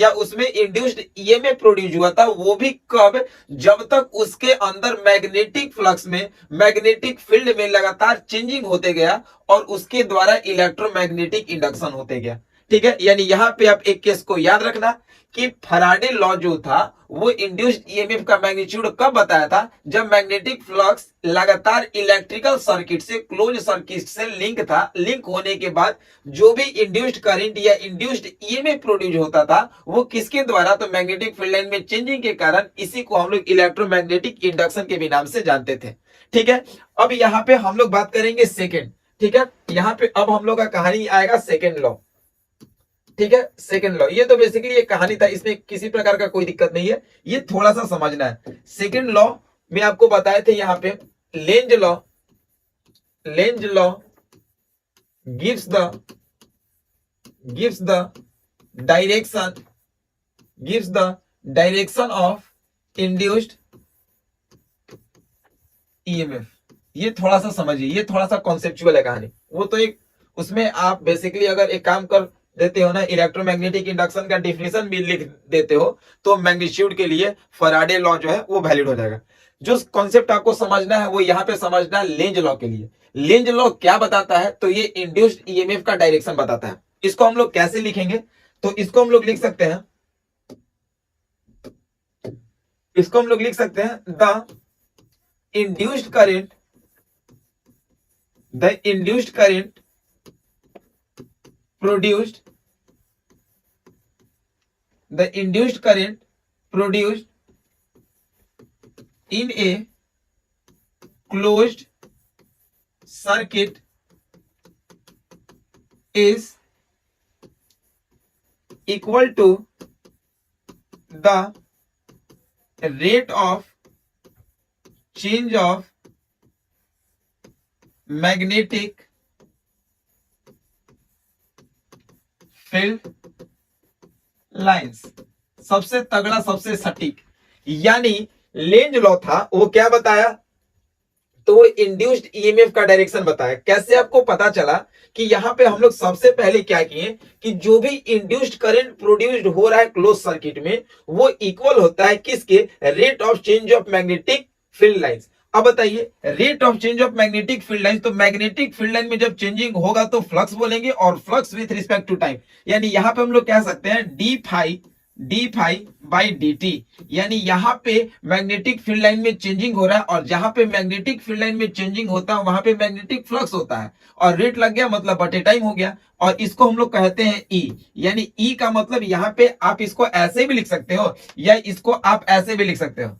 उसमें इंड्यूस्ड ईएमएफ प्रोड्यूस हुआ था, वो भी कब, जब तक उसके अंदर मैग्नेटिक फ्लक्स में, मैग्नेटिक फील्ड में लगातार चेंजिंग होते गया और उसके द्वारा इलेक्ट्रोमैग्नेटिक इंडक्शन होते गया, ठीक है। यानी यहां पे आप एक केस को याद रखना कि फैराडे लॉ जो था वो इंड्यूस्ड ईएमएफ का मैग्नीट्यूड कब बताया था, जब मैग्नेटिक फ्लक्स लगातार इलेक्ट्रिकल सर्किट से, क्लोज सर्किट से लिंक होने के बाद जो भी इंड्यूस्ड करंट या इंड्यूस्ड ईएमएफ प्रोड्यूस होता था वो किसके द्वारा, तो मैग्नेटिक फील्ड लाइन में चेंजिंग के कारण। इसी को हम लोग इलेक्ट्रोमैग्नेटिक इंडक्शन के भी नाम से जानते थे, ठीक है। अब यहाँ पे हम लोग बात करेंगे सेकेंड, ठीक है। यहाँ पे अब हम लोग का कहानी आएगा सेकेंड लॉ, ठीक है। सेकेंड लॉ, ये तो बेसिकली एक कहानी था, इसमें किसी प्रकार का कोई दिक्कत नहीं है, ये थोड़ा सा समझना है। सेकेंड लॉ में आपको बताए थे यहाँ पे Lenz law gives the direction of induced EMF. ये थोड़ा सा समझिए, ये थोड़ा सा कॉन्सेप्चुअल है कहानी, वो तो एक, उसमें आप बेसिकली अगर एक काम कर देते हो ना, इलेक्ट्रोमैग्नेटिक इंडक्शन का डिफिनेशन भी लिख देते हो, तो मैग्नीट्यूड के लिए फैराडे लॉ जो है वो वैलिड हो जाएगा। जो कॉन्सेप्ट आपको समझना है वो यहाँ पे समझना है लेंज लॉ के लिए। लेंज लॉ क्या बताता है, तो ये इंड्यूस्ड ईएमएफ का डायरेक्शन बताता है। इसको हम लोग कैसे लिखेंगे, तो इसको हम लोग लिख सकते हैं, इसको हम लोग लिख सकते हैं the induced current, the induced current produced, the induced current produced in a closed circuit is equal to the rate of change of magnetic field lines. सबसे तगड़ा, सबसे सटीक, यानी लेंज लॉ था वो क्या बताया, तो वो इंड्यूस्ड ईएमएफ का डायरेक्शन बताया। कैसे आपको पता चला, कि यहां पे हम लोग सबसे पहले क्या किए कि जो भी इंड्यूस्ड करंट प्रोड्यूस्ड हो रहा है क्लोज सर्किट में, वो इक्वल होता है किसके, rate of change of magnetic field lines. अब बताइए, rate of change of magnetic field line, तो मैग्नेटिक फील्ड लाइन में जब चेंजिंग होगा तो फ्लक्स बोलेंगे, और flux with respect to time, यानी यहां पे हम लोग कह सकते हैं d phi by d t, यानी यहां पे मैग्नेटिक फील्ड लाइन में चेंजिंग हो रहा है, और जहां पे मैग्नेटिक फील्ड लाइन में चेंजिंग होता है वहां पे मैग्नेटिक फ्लक्स होता है, और रेट लग गया मतलब बटे टाइम हो गया। और इसको हम लोग कहते हैं ई, यानी ई का मतलब यहां पे आप इसको ऐसे भी लिख सकते हो, या इसको आप ऐसे भी लिख सकते हो,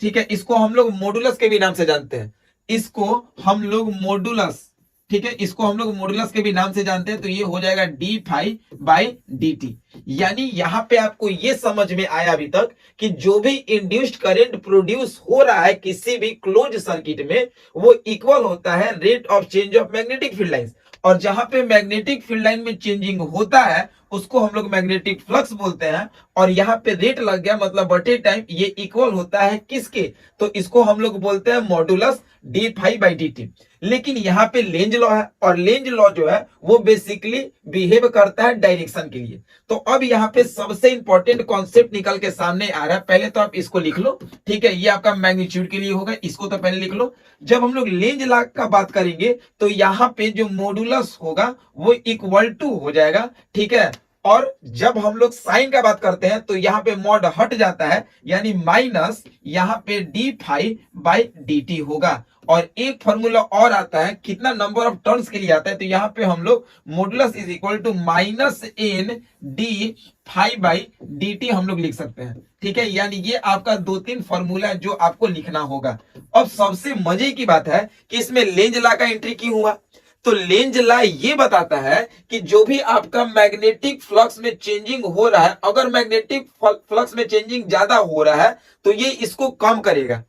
ठीक है। इसको हम लोग मॉडुलस के भी नाम से जानते हैं, इसको हम लोग मॉडुलस, ठीक है, इसको हम लोग मॉडुलस के भी नाम से जानते हैं। तो ये हो जाएगा d phi by d t. यानी यहां पे आपको ये समझ में आया अभी तक कि जो भी इंड्यूस्ड करंट प्रोड्यूस हो रहा है किसी भी क्लोज सर्किट में, वो इक्वल होता है rate of change of magnetic field lines, और जहां पे मैग्नेटिक फील्ड लाइन में चेंजिंग होता है उसको हम लोग मैग्नेटिक फ्लक्स बोलते हैं, और यहाँ पे रेट लग गया मतलब बटे टाइम, ये इक्वल होता है किसके, तो इसको हम लोग बोलते हैं modulus d phi by d t. लेकिन यहाँ पे लेंज लॉ है, और लेंज लॉ जो है वो बेसिकली बिहेव करता है डायरेक्शन के लिए। तो अब यहाँ पे सबसे इंपॉर्टेंट कॉन्सेप्ट निकल के सामने आ रहा है, पहले तो आप इसको लिख लो, ठीक है, ये आपका मैग्नीट्यूड के लिए होगा, इसको तो पहले लिख लो। जब हम लोग लेंज लॉ का बात करेंगे तो यहाँ पे जो मॉडुलस होगा वो इक्वल टू हो जाएगा, ठीक है। और जब हम लोग साइन का बात करते हैं तो यहाँ पे मॉड हट जाता है, यानी माइनस यहाँ पे d phi by d t होगा। और एक फॉर्मूला और आता है, कितना नंबर ऑफ टर्न्स के लिए आता है, तो यहाँ पे हम लोग modulus is equal to minus N d phi by d t हम लोग लिख सकते हैं, ठीक है। यानी ये आपका 2-3 फॉर्मूला है जो आपको लिखना होगा। अब सबसे मजे की बात है कि इसमें लेंज लॉ का एंट्री क्यों हुआ, तो लेंज लॉ ये बताता है कि जो भी आपका मैग्नेटिक फ्लक्स में चेंजिंग हो रहा है, अगर मैग्नेटिक फ्लक्स में चेंजिंग ज्यादा हो रहा है तो ये इसको कम करेगा।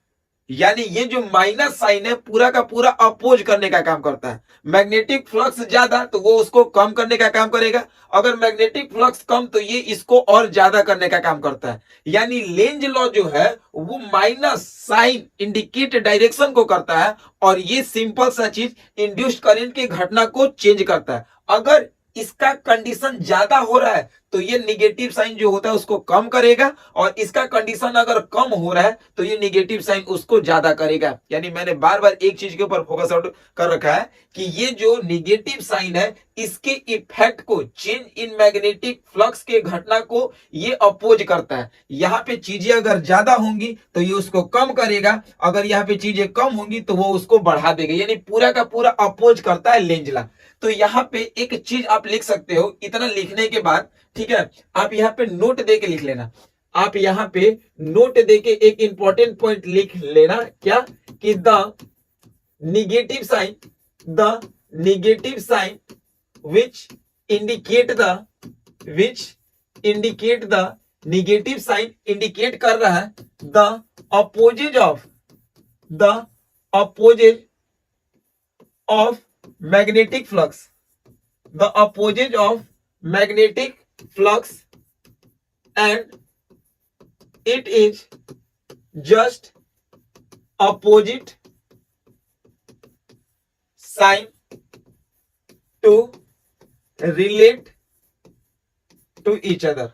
यानी ये जो माइनस साइन है पूरा का पूरा अपोज करने का काम करता है। मैग्नेटिक फ्लक्स ज्यादा तो वो उसको कम करने का काम करेगा, अगर मैग्नेटिक फ्लक्स कम तो ये इसको और ज्यादा करने का काम करता है। यानी लेंज लॉ जो है वो माइनस साइन इंडिकेट डायरेक्शन को करता है, और ये सिंपल सा चीज इंड्यूस्ड करंट की घटना को चेंज करता है। अगर इसका कंडीशन ज्यादा हो रहा है तो ये निगेटिव साइन जो होता है उसको कम करेगा, और इसका कंडीशन अगर कम हो रहा है तो ये निगेटिव साइन उसको ज्यादा करेगा। यानी मैंने बार बार एक चीज के ऊपर फोकस आउट कर रखा है कि ये जो निगेटिव साइन है इसके इफेक्ट को, चेंज इन मैग्नेटिक फ्लक्स के घटना को ये अपोज करता है। यहाँ पे चीजें अगर ज्यादा होंगी तो ये उसको कम करेगा, अगर यहाँ पे चीजें कम होंगी तो वो उसको बढ़ा देगा, यानी पूरा का पूरा अपोज करता है लेंज लॉ। तो यहाँ पे एक चीज आप लिख सकते हो, इतना लिखने के बाद, ठीक है, आप यहाँ पे नोट दे के लिख लेना। आप यहाँ पे नोट दे के एक इंपॉर्टेंट पॉइंट लिख लेना, क्या, कि the negative sign which indicate the negative sign indicate कर रहा है the opposite of magnetic flux, the opposite of magnetic flux, and it is just opposite sign to relate to each other.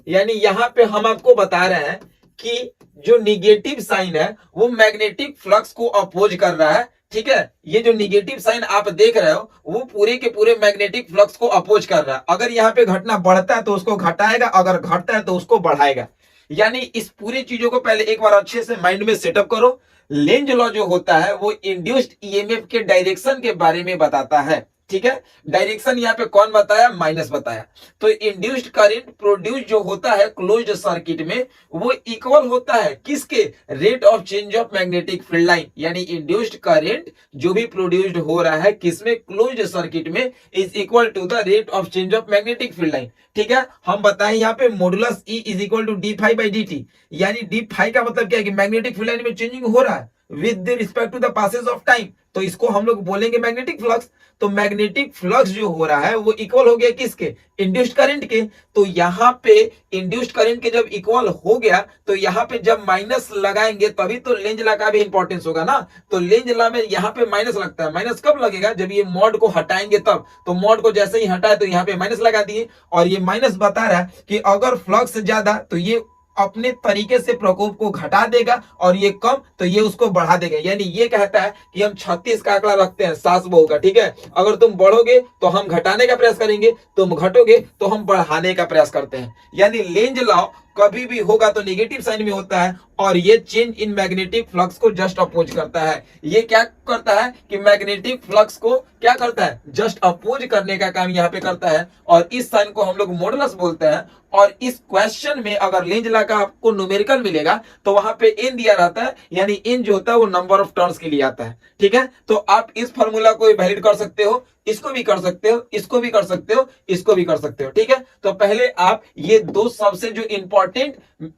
यानी यहाँ पे हम आपको बता रहे हैं कि जो निगेटिव साइन है वो मैग्नेटिक फ्लक्स को अपोज कर रहा है। ठीक है, ये जो निगेटिव साइन आप देख रहे हो वो पूरे के पूरे मैग्नेटिक फ्लक्स को अपोज कर रहा है। अगर यहाँ पे घटना बढ़ता है तो उसको घटाएगा, अगर घटता है तो उसको बढ़ाएगा। यानी इस पूरी चीजों को पहले एक बार अच्छे से माइंड में सेटअप करो। लेंज लॉ जो होता है वो इंड्यूस्ड ईएमएफ के डायरेक्शन के बारे में बताता है। ठीक है, डायरेक्शन यहाँ पे कौन बताया, माइनस बताया। तो इंड्यूस्ड करंट प्रोड्यूस जो होता है क्लोज्ड सर्किट में वो इक्वल होता है किसके, rate of change of magnetic field line. यानी इंड्यूस्ड करंट जो भी प्रोड्यूस्ड हो रहा है किसमें, क्लोज्ड सर्किट में, is equal to the rate of change of magnetic field line. ठीक है, हम बताएं यहाँ पे modulus E is equal to d phi by d t. यानी डी फाई का मतलब क्या है कि मैग्नेटिक फील्ड लाइन में चेंजिंग हो रहा है with respect to the Passage of time, तो इसको हम लोग बोलेंगे मैग्नेटिक फ्लक्स। तो मैग्नेटिक फ्लक्स जो हो रहा है वो इक्वल हो गया किसके, इंड्यूस्ड करंट के। तो यहाँ पे इंड्यूस्ड करंट के जब इक्वल हो गया तो यहाँ पे जब माइनस लगाएंगे तभी तो लेंज लॉ का भी इंपॉर्टेंस होगा ना। तो लेंज लॉ में यहाँ पे माइनस लगता है। माइनस कब लगेगा, जब ये मॉड को हटाएंगे तब। तो मॉड को जैसे ही हटाए तो यहाँ पे माइनस लगा दिए, और ये माइनस बता रहा है कि अगर फ्लक्स ज्यादा तो ये अपने तरीके से प्रकोप को घटा देगा, और ये कम तो ये उसको बढ़ा देगा। यानी ये कहता है कि हम 36 का आंकड़ा रखते हैं सास बहू का। ठीक है, अगर तुम बढ़ोगे तो हम घटाने का प्रयास करेंगे, तुम घटोगे तो हम बढ़ाने का प्रयास करते हैं। यानी लेंज लॉ कभी भी होगा तो नेगेटिव साइन में होता है, और ये चेंज इन मैग्नेटिक फ्लक्स को जस्ट अपोज करता है। ये क्या करता है कि मैग्नेटिक फ्लक्स को क्या करता है, जस्ट अपोज करने का काम यहाँ पे करता है, और इस साइन को हम लोग मॉडुलस बोलते हैं। और इस क्वेश्चन में अगर लेंज लॉ का आपको न्यूमेरिकल मिलेगा तो वहां पे एन दिया रहता है, यानी एन जो होता है वो नंबर ऑफ टर्न्स के लिए आता है। ठीक है, तो आप इस फॉर्मूला को वैलिड कर सकते हो, इसको भी कर सकते हो, इसको भी कर सकते हो, इसको भी कर सकते हो। ठीक है, तो पहले आप ये दो सबसे जो इंपॉर्टेंट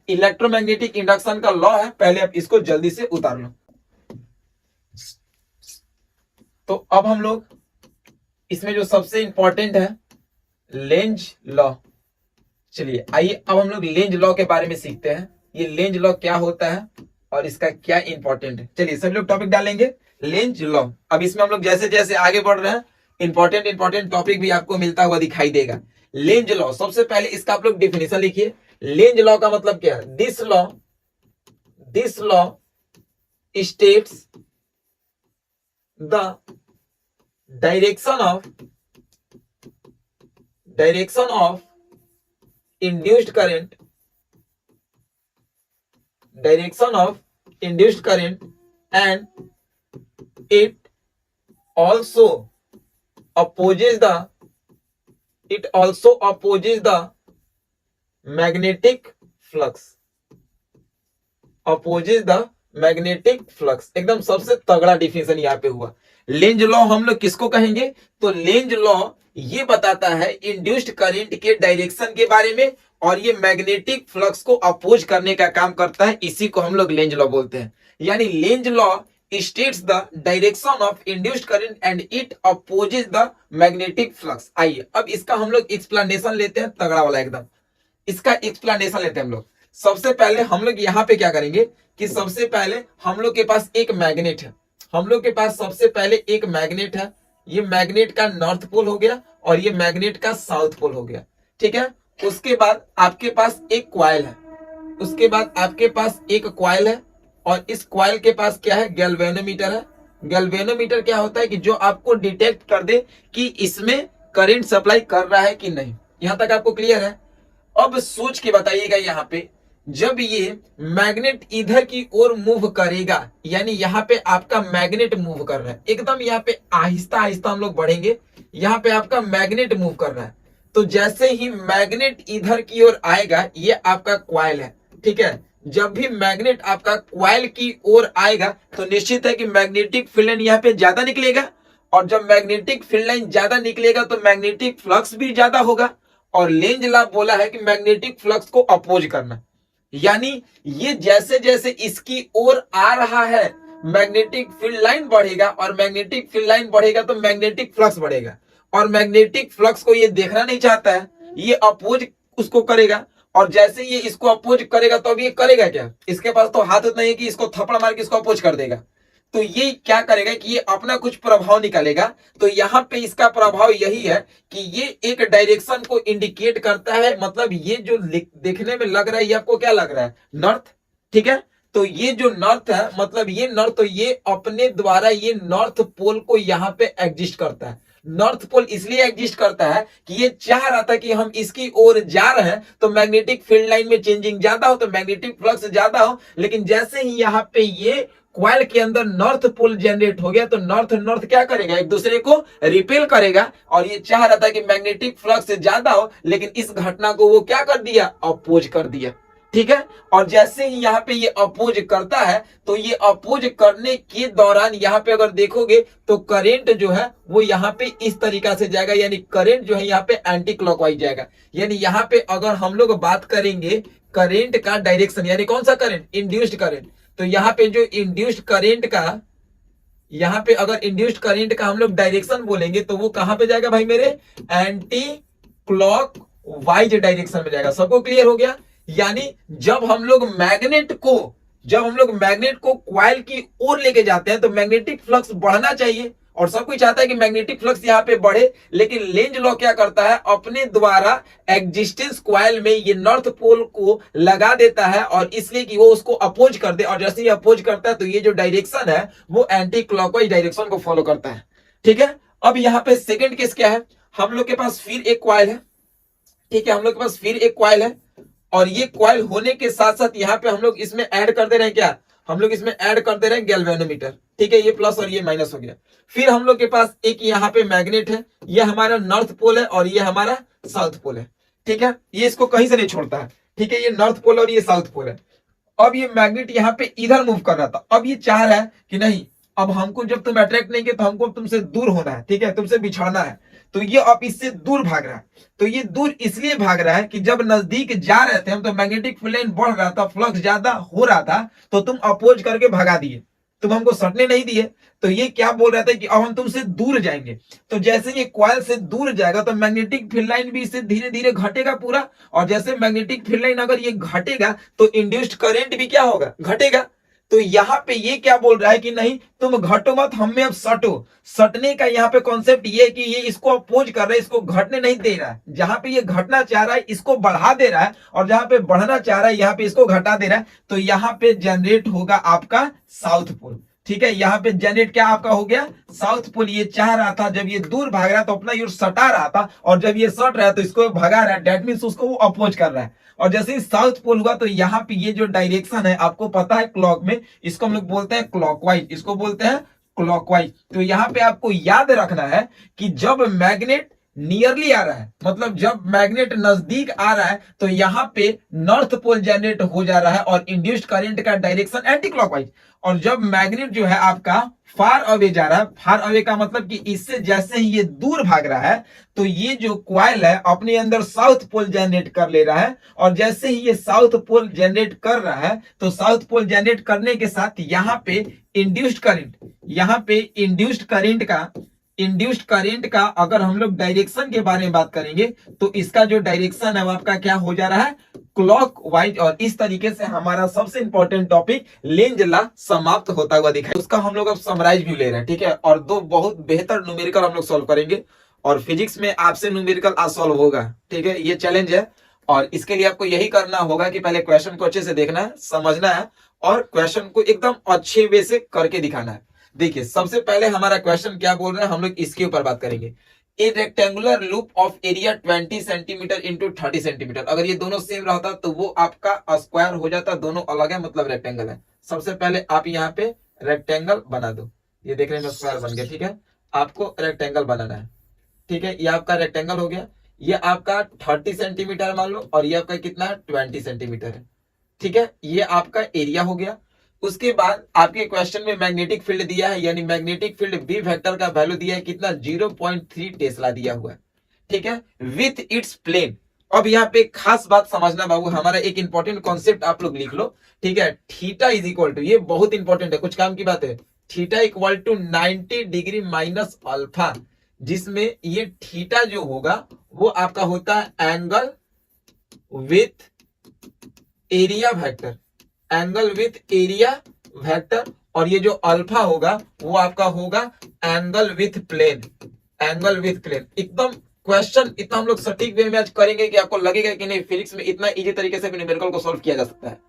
इलेक्ट्रोमैग्नेटिक इंडक्शन का लॉ है, पहले आप इसको जल्दी से उतार लो। तो अब हम लोग इसमें जो सबसे इंपॉर्टेंट है लेंज लॉ, चलिए आइए अब हम लोग लेंज लॉ के बारे में सीखते हैं। ये लेंज लॉ क्या होता है और इसका क्या इंपॉर्टेंट है। चलिए सब लोग टॉपिक डालेंगे लेंज लॉ। अब इसमें हम लोग जैसे जैसे आगे बढ़ रहे हैं इंपॉर्टेंट टॉपिक भी आपको मिलता हुआ दिखाई देगा। लेंज लॉ, सबसे पहले इसका आप लोग डिफिनेशन लिखिए। लेंज लॉ का मतलब क्या है, this law states the direction of induced current and it also opposes the magnetic flux। एकदम सबसे तगड़ा डिफिनेशन यहाँ पे हुआ। लेंज लॉ हम लोग किसको कहेंगे, तो लेंज लॉ ये बताता है इंड्यूस्ड करंट के डायरेक्शन के बारे में, और ये मैग्नेटिक फ्लक्स को अपोज करने का काम करता है। इसी को हम लोग लेंज लॉ बोलते हैं। यानी Lenz law states the direction of induced current and it opposes the magnetic flux. आइए अब इसका हम लोग एक्सप्लेनेशन लेते हैं, तगड़ा वाला एकदम। इसका एक्सप्लेनेशन लेते हैं हम लोग। सबसे पहले हम लोग यहाँ पे क्या करेंगे कि सबसे पहले हम लोग के पास एक मैग्नेट है। सबसे पहले एक मैग्नेट है। ये मैग्नेट का नॉर्थ पोल हो गया और ये मैग्नेट का साउथ पोल हो गया। ठीक है, उसके बाद आपके पास एक कॉइल है। और इस कॉइल के पास क्या है, गैल्वेनोमीटर है। गैल्वेनोमीटर क्या होता है कि जो आपको डिटेक्ट कर दे कि इसमें करंट सप्लाई कर रहा है कि नहीं। यहां तक आपको क्लियर है। अब सोच के बताइएगा, यहाँ पे जब ये मैग्नेट इधर की ओर मूव करेगा, यानी यहाँ पे आपका मैग्नेट मूव कर रहा है, एकदम यहाँ पे आहिस्ता आहिस्ता हम लोग बढ़ेंगे। यहाँ पे आपका मैग्नेट मूव कर रहा है, तो जैसे ही मैग्नेट इधर की ओर आएगा, ये आपका कॉइल है। ठीक है, जब भी मैग्नेट आपका कॉइल की ओर आएगा तो निश्चित है कि मैग्नेटिक फील्ड लाइन यहाँ पे ज्यादा निकलेगा, और जब मैग्नेटिक फील्ड लाइन ज्यादा निकलेगा तो मैग्नेटिक फ्लक्स भी ज्यादा होगा। और लेंज लॉ बोला है कि मैग्नेटिक फ्लक्स को अपोज करना, यानी ये जैसे जैसे इसकी ओर आ रहा है मैग्नेटिक फील्ड लाइन बढ़ेगा, और मैग्नेटिक फील्ड लाइन बढ़ेगा तो मैग्नेटिक फ्लक्स बढ़ेगा। और मैग्नेटिक फ्लक्स को ये देखना नहीं चाहता है, ये अपोज उसको करेगा। और जैसे ये इसको अपोज करेगा तो अब ये करेगा क्या, इसके पास तो हाथ उतना ही है कि इसको थप्पड़ मार के इसको अपोज कर देगा। तो ये क्या करेगा कि ये अपना कुछ प्रभाव निकालेगा। तो यहाँ पे इसका प्रभाव यही है कि ये एक डायरेक्शन को इंडिकेट करता है, मतलब ये जो देखने में लग रहा है, ये आपको क्या लग रहा है, नॉर्थ, ठीक है। तो ये जो नॉर्थ है, मतलब ये नॉर्थ, तो ये अपने द्वारा ये नॉर्थ पोल को यहाँ पे एग्जिस्ट करता है। नॉर्थ पोल इसलिए एग्जिस्ट करता है कि ये चाह रहा था कि हम इसकी ओर जा रहे हैं तो मैग्नेटिक फील्ड लाइन में चेंजिंग ज्यादा हो, तो मैग्नेटिक फ्लक्स ज्यादा हो, लेकिन जैसे ही यहाँ पे ये क्वाइल के अंदर नॉर्थ पोल जनरेट हो गया तो नॉर्थ नॉर्थ क्या करेगा, एक दूसरे को रिपेल करेगा, और ये चाह रहा था कि मैग्नेटिक फ्लक्स ज्यादा हो, लेकिन इस घटना को वो क्या कर दिया, अपोज कर दिया, ठीक है। और जैसे ही यहाँ पे ये अपोज करता है तो ये अपोज करने के दौरान यहाँ पे अगर देखोगे तो करंट जो है वो यहाँ पे इस तरीका से जाएगा, यानी करंट जो है यहाँ पे एंटी क्लॉकवाइज जाएगा। यानी यहाँ पे अगर हम लोग बात करेंगे करंट का डायरेक्शन, यानी कौन सा करंट, इंड्यूस्ड करंट, तो यहाँ पे जो इंड्यूस्ड करंट का, यहाँ पे अगर इंड्यूस्ड करंट का हम लोग डायरेक्शन बोलेंगे तो वो कहां पे जाएगा भाई मेरे, एंटी क्लॉक वाइज डायरेक्शन में जाएगा। सबको क्लियर हो गया। यानी जब हम लोग मैग्नेट को क्वाइल की ओर लेके जाते हैं तो मैग्नेटिक फ्लक्स बढ़ना चाहिए, और सब कोई चाहता है कि मैग्नेटिक फ्लक्स यहाँ पे बढ़े, लेकिन लेंज लॉ क्या करता है, अपने द्वारा एग्जिस्टेंस क्वाइल में ये नॉर्थ पोल को लगा देता है, और इसलिए कि वो उसको अपोज कर दे, और जैसे ही अपोज करता है तो ये जो डायरेक्शन है वो एंटी क्लॉकवाइज डायरेक्शन को फॉलो करता है, ठीक है। अब यहाँ पे सेकेंड केस क्या है, हम लोग के पास फिर एक क्वाइल है, ठीक है, हम लोग के पास फिर एक क्वाइल है, और ये क्वाइल होने के साथ साथ यहाँ पे हम लोग इसमें ऐड कर दे रहे हैं क्या, हम लोग इसमें ऐड कर दे रहे हैं गैल्वेनोमीटर, ठीक है, ये प्लस और ये माइनस हो गया। फिर हम लोग के पास एक यहाँ पे मैग्नेट है, ये हमारा नॉर्थ पोल है और ये हमारा साउथ पोल है, ठीक है, ये इसको कहीं से नहीं छोड़ता है, ठीक है, ये नॉर्थ पोल और ये साउथ पोल है। अब ये मैग्नेट यहाँ पे इधर मूव कर रहा था, अब ये चाह रहा है कि नहीं, अब हमको जब तुम अट्रैक्ट नहीं किए तो हमको तुमसे दूर होना है, ठीक है, तुमसे बिछड़ना है, तो ये अब इससे दूर भाग रहा है। तो ये दूर इसलिए भाग रहा है कि जब नजदीक जा रहे थे हम तो मैग्नेटिक फील्ड लाइन बढ़ रहा था, फ्लक्स ज्यादा हो रहा था, तो तुम अपोज करके भगा दिए, तुम हमको सटने नहीं दिए। तो ये क्या बोल रहा था कि अब हम तुमसे दूर जाएंगे, तो जैसे ये क्वाइल से दूर जाएगा तो मैग्नेटिक फील्ड लाइन भी इससे धीरे धीरे घटेगा पूरा, और जैसे मैग्नेटिक फील्ड लाइन अगर ये घटेगा तो इंड्यूस्ड करंट भी क्या होगा, घटेगा। तो यहाँ पे ये क्या बोल रहा है कि नहीं तुम घटो मत, हम में अब सटो। सटने का यहाँ पे कॉन्सेप्ट ये है कि ये इसको अपोज कर रहा है, इसको घटने नहीं दे रहा है, जहां पे ये घटना चाह रहा है इसको बढ़ा दे रहा है, और जहां पे बढ़ना चाह रहा है यहाँ पे इसको घटा दे रहा है। तो यहाँ पे जनरेट होगा आपका साउथ पोल, ठीक है, यहाँ पे जनरेट क्या आपका हो गया, साउथ पोल। ये चाह रहा था जब ये दूर भाग रहा है तो अपना ये सटा रहा था, और जब ये सट रहा है तो इसको भगा रहा है, डेट मीन्स उसको वो अपोज कर रहा है। और जैसे ही साउथ पोल हुआ तो यहाँ पे ये जो डायरेक्शन है आपको पता है क्लॉक में, इसको हम लोग बोलते हैं क्लॉकवाइज, इसको बोलते हैं क्लॉकवाइज। तो यहाँ पे आपको याद रखना है कि जब मैग्नेट नियरली आ रहा है, मतलब जब मैग्नेट नजदीक आ रहा है तो यहाँ पे नॉर्थ पोल जनरेट हो जा रहा है और इंड्यूस्ड करंट का डायरेक्शन एंटी क्लॉकवाइज। और जब मैग्नेट जो है आपका फार अवे जा रहा है, फार अवे का मतलब कि इससे जैसे ही ये दूर भाग रहा है तो ये जो क्वाइल है अपने अंदर साउथ पोल जनरेट कर ले रहा है, और जैसे ही ये साउथ पोल जनरेट कर रहा है तो साउथ पोल जनरेट करने के साथ यहाँ पे इंड्यूस्ड करंट, यहाँ पे इंड्यूस्ड करंट का अगर हम लोग डायरेक्शन के बारे में बात करेंगे तो इसका जो डायरेक्शन है वो आपका क्या हो जा रहा है, क्लॉकवाइज। और इस तरीके से हमारा सबसे इंपॉर्टेंट टॉपिक लेंज लॉ समाप्त होता हुआ दिखाई, उसका हम लोग अब समराइज भी ले रहे हैं, ठीक है। और दो बहुत बेहतर न्यूमेरिकल हम लोग सॉल्व करेंगे, और फिजिक्स में आपसे न्यूमेरिकल आज सॉल्व होगा, ठीक है, ये चैलेंज है। और इसके लिए आपको यही करना होगा कि पहले क्वेश्चन को अच्छे से देखना है, समझना है, और क्वेश्चन को एकदम अच्छे वे से करके दिखाना है। देखिए सबसे पहले हमारा क्वेश्चन क्या बोल रहा है, हम लोग इसके ऊपर बात करेंगे। ए rectangular loop of area 20 centimetre into 30 centimetre, अगर ये दोनों सेम रहता तो वो आपका स्क्वायर हो जाता, दोनों अलग है मतलब रेक्टेंगल है। सबसे पहले आप यहाँ पे रेक्टेंगल बना दो, ये देख रहे हैं स्क्वायर बन गया, ठीक है, आपको रेक्टेंगल बनाना है, ठीक है, ये आपका रेक्टेंगल हो गया, ये आपका 30 सेंटीमीटर मान लो, और ये आपका कितना है 20 सेंटीमीटर है, ठीक है, ये आपका एरिया हो गया। उसके बाद आपके क्वेश्चन में मैग्नेटिक फील्ड दिया है, यानी मैग्नेटिक फील्ड बी वेक्टर का वैल्यू दिया है कितना, 0.3 टेस्ला दिया हुआ है, ठीक है, विथ इट्स प्लेन। अब यहाँ पे खास बात समझना बाबू, हमारा एक इंपॉर्टेंट कॉन्सेप्ट आप लोग लिख लो, ठीक है, थीटा इज इक्वल टू, ये बहुत इंपॉर्टेंट है, कुछ काम की बात है, theta equal to 90 degree minus alpha, जिसमें ये थीटा जो होगा वो आपका होता है angle with area vector, angle with area vector, और ये जो अल्फा होगा वो आपका होगा angle with plane, angle with plane. एकदम क्वेश्चन इतना हम लोग सटीक वे में आज करेंगे कि आपको लगेगा कि नहीं फिजिक्स में इतना इजी तरीके से न्यूमेरिकल को सॉल्व किया जा सकता है।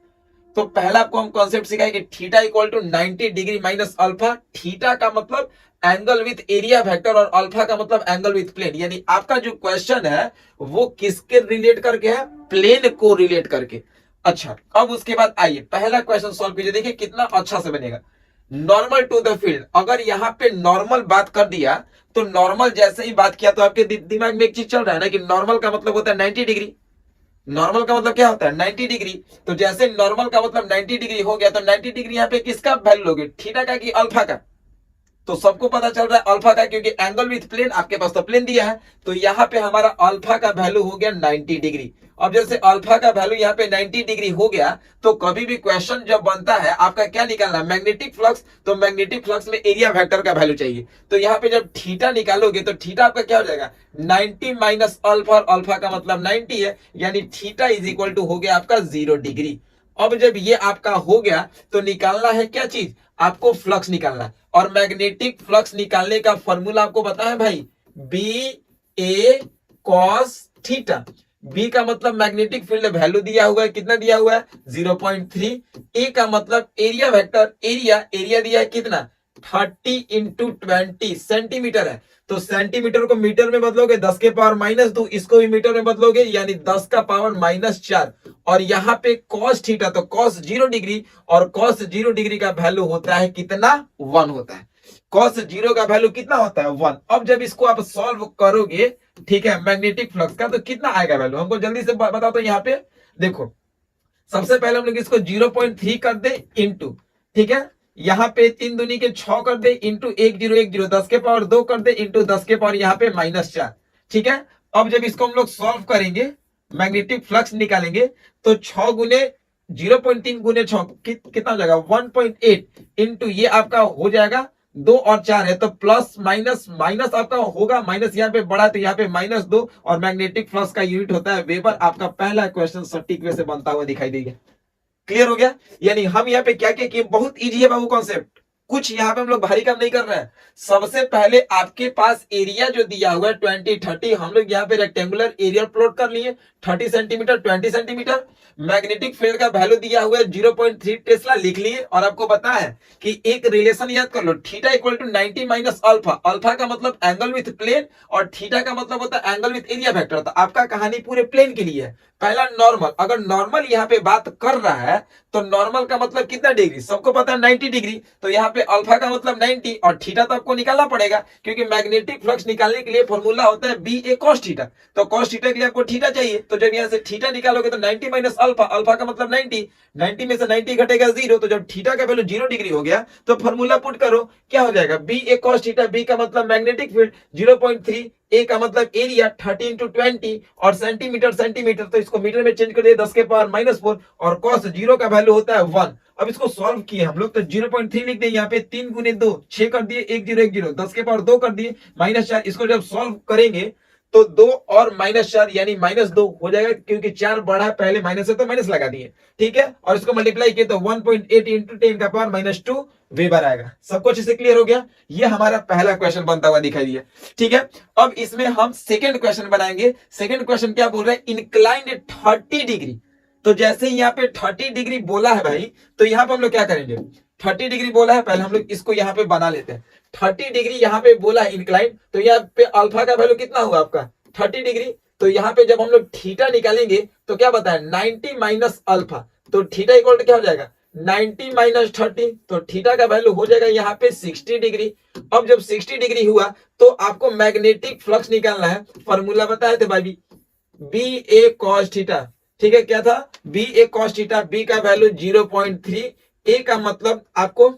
तो पहला आपको हम कॉन्सेप्ट सिखाएंगे theta equal to 90 degree minus alpha. Theta का मतलब एंगल विथ एरिया वेक्टर और अल्फा का मतलब एंगल विथ प्लेन। यानी आपका जो क्वेश्चन है वो किसके रिलेट करके है, प्लेन को रिलेट करके। अच्छा, अब उसके बाद आइए पहला क्वेश्चन सॉल्व कीजिए, देखिए कितना अच्छा से बनेगा। नॉर्मल टू द फील्ड, अगर यहाँ पे नॉर्मल बात कर दिया तो नॉर्मल जैसे ही बात किया तो आपके दिमाग में एक चीज चल रहा है ना कि नॉर्मल का मतलब होता है 90 डिग्री। नॉर्मल का मतलब क्या होता है 90 डिग्री। तो जैसे नॉर्मल का मतलब 90 डिग्री हो गया तो 90 डिग्री यहाँ पे किसका वैल्यू लोगे, थीटा का कि अल्फा का। तो सबको पता चल रहा है अल्फा का, क्योंकि एंगल विथ प्लेन आपके पास तो प्लेन दिया है। तो यहाँ पे हमारा अल्फा का वैल्यू हो गया 90 डिग्री। अब जैसे अल्फा का वैल्यू यहाँ पे 90 डिग्री हो गया तो कभी भी क्वेश्चन जब बनता है आपका क्या निकालना है, मैग्नेटिक फ्लक्स। तो मैग्नेटिक फ्लक्स में एरिया वेक्टर का वैल्यू चाहिए। तो यहाँ पे जब थीटा निकालोगे तो थीटा आपका क्या हो जाएगा 90 माइनस अल्फा, और अल्फा का मतलब 90 है, यानी थीटा इज इक्वल टू हो गया आपका 0 डिग्री। अब जब ये आपका हो गया तो निकालना है क्या चीज, आपको फ्लक्स निकालना है। और मैग्नेटिक फ्लक्स निकालने का फॉर्मूला आपको पता है भाई, बी ए कॉस थीटा। बी का मतलब मैग्नेटिक फील्ड वैल्यू दिया हुआ है, कितना दिया हुआ है 0.3। ए का मतलब एरिया वेक्टर, एरिया दिया है कितना 30 इंटू 20 सेंटीमीटर है। तो सेंटीमीटर को मीटर में बदलोगे 10 के पावर -2, इसको भी मीटर में बदलोगे यानी 10 का पावर -4। और यहाँ पे cos थीटा, तो cos 0 डिग्री, और cos 0 डिग्री का वैल्यू होता है कितना 1 होता है। cos 0 का वैल्यू कितना होता है 1। अब जब इसको आप सॉल्व करोगे, ठीक है, मैग्नेटिक फ्लक्स का, तो कितना आएगा वैल्यू हमको जल्दी से बताओ। तो यहाँ पे देखो सबसे पहले हम लोग इसको 0.3 कर दे इंटू, ठीक है, यहाँ पे 3 दूनी के 6 कर दे इंटू 1010, 10 के पावर 2 कर दे इंटू 10 के पावर यहाँ पे -4। ठीक है, अब जब इसको हम लोग सॉल्व करेंगे, मैग्नेटिक फ्लक्स निकालेंगे, तो 6 गुने 0.3 गुने 6 कितना हो जाएगा 1.8 इंटू ये आपका हो जाएगा 2 और 4 है, तो प्लस माइनस माइनस आपका होगा, माइनस यहाँ पे बढ़ा तो यहाँ पे -2, और मैग्नेटिक फ्लक्स का यूनिट होता है वेबर। आपका पहला क्वेश्चन सटीक वे से बनता हुआ दिखाई देगा। क्लियर हो गया। यानी हम यहाँ पे क्या क्या किए, बहुत इजी है बाबू कॉन्सेप्ट, कुछ यहाँ पे हम लोग भारी काम नहीं कर रहे हैं। सबसे पहले आपके पास एरिया जो दिया हुआ है 20 30, हम लोग यहाँ पे रेक्टेंगुलर एरिया प्लॉट कर लिए 30 सेंटीमीटर 20 सेंटीमीटर। मैग्नेटिक फील्ड का वैल्यू दिया हुआ है 0.3 टेस्ला लिख लिए। और आपको पता है कि एक रिलेशन याद कर लो, theta equal to 90 minus alpha. Alpha का मतलब एंगल विथ प्लेन और थीटा का मतलब होता है एंगल विथ एरिया वेक्टर। तो आपका कहानी पूरे प्लेन के लिए है। पहला नॉर्मल, अगर नॉर्मल यहाँ पे बात कर रहा है तो नॉर्मल का मतलब कितना डिग्री, सबको पता है 90 डिग्री। तो यहाँ पे अल्फा का मतलब 90 और थीटा तो आपको निकालना पड़ेगा, क्योंकि मैग्नेटिक फ्लक्स निकालने के लिए फॉर्मूला होता है बी ए कॉस थीटा। तो कॉस थीटा के लिए आपको थीटा चाहिए। तो जब यहाँ से थीटा निकालोगे तो 90 माइनस अल्फा, अल्फा का मतलब 90, 90 में से 90 घटेगा 0। तो जब थीटा का वैल्यू 0 डिग्री हो गया तो फॉर्मूला पुट करो, क्या हो जाएगा बी ए कॉस थीटा। बी का मतलब मैग्नेटिक फील्ड 0.3, ए का मतलब एरिया 30 इंटू 20 और सेंटीमीटर सेंटीमीटर, तो इसको मीटर में चेंज कर दिए 10 के पावर -4, और कॉस 0 का वैल्यू होता है 1। अब इसको सॉल्व किए हम लोग तो 0.3 लिख दिए, यहाँ पे 3 गुने 2 6 कर दिए, 1010, 10 के पावर 2 कर दिए -4। इसको जब सॉल्व करेंगे तो 2 और -4 यानी -2 हो जाएगा, क्योंकि 4 बढ़ा पहले माइनस है तो माइनस लगा दिए, ठीक है। और इसको मल्टीप्लाई किए तो 1.8 इंटू 10 का पावर -2 वेबर आएगा। सब कुछ इससे क्लियर हो गया। ये हमारा पहला क्वेश्चन बनता हुआ दिखाई दिया, ठीक है। अब इसमें हम सेकंड क्वेश्चन बनाएंगे। सेकंड क्वेश्चन क्या बोल रहा है, इंक्लाइंड 30 डिग्री। तो जैसे ही यहाँ पे 30 डिग्री बोला है भाई, तो यहाँ पे हम लोग क्या करेंगे, 30 डिग्री बोला है, पहले हम लोग इसको यहाँ पे बना लेते हैं। 30 डिग्री यहाँ पे बोला है इंक्लाइंड, तो यहाँ पे अल्फा का वैल्यू कितना हुआ आपका 30 डिग्री। तो यहाँ पे जब हम लोग थीटा निकालेंगे तो क्या बताया 90 माइनस अल्फा, तो थीटा इक्वल टू क्या हो जाएगा 90 माइनस 30, तो थीटा का वैल्यू हो जाएगा यहाँ पे 60 डिग्री। अब जब 60 डिग्री हुआ तो आपको मैग्नेटिक फ्लक्स निकालना है। फॉर्मूला बताए थे भाई बी ए कॉस थीटा, ठीक है, क्या था बी ए कॉस थीटा। बी का वैल्यू 0.3, ए का मतलब आपको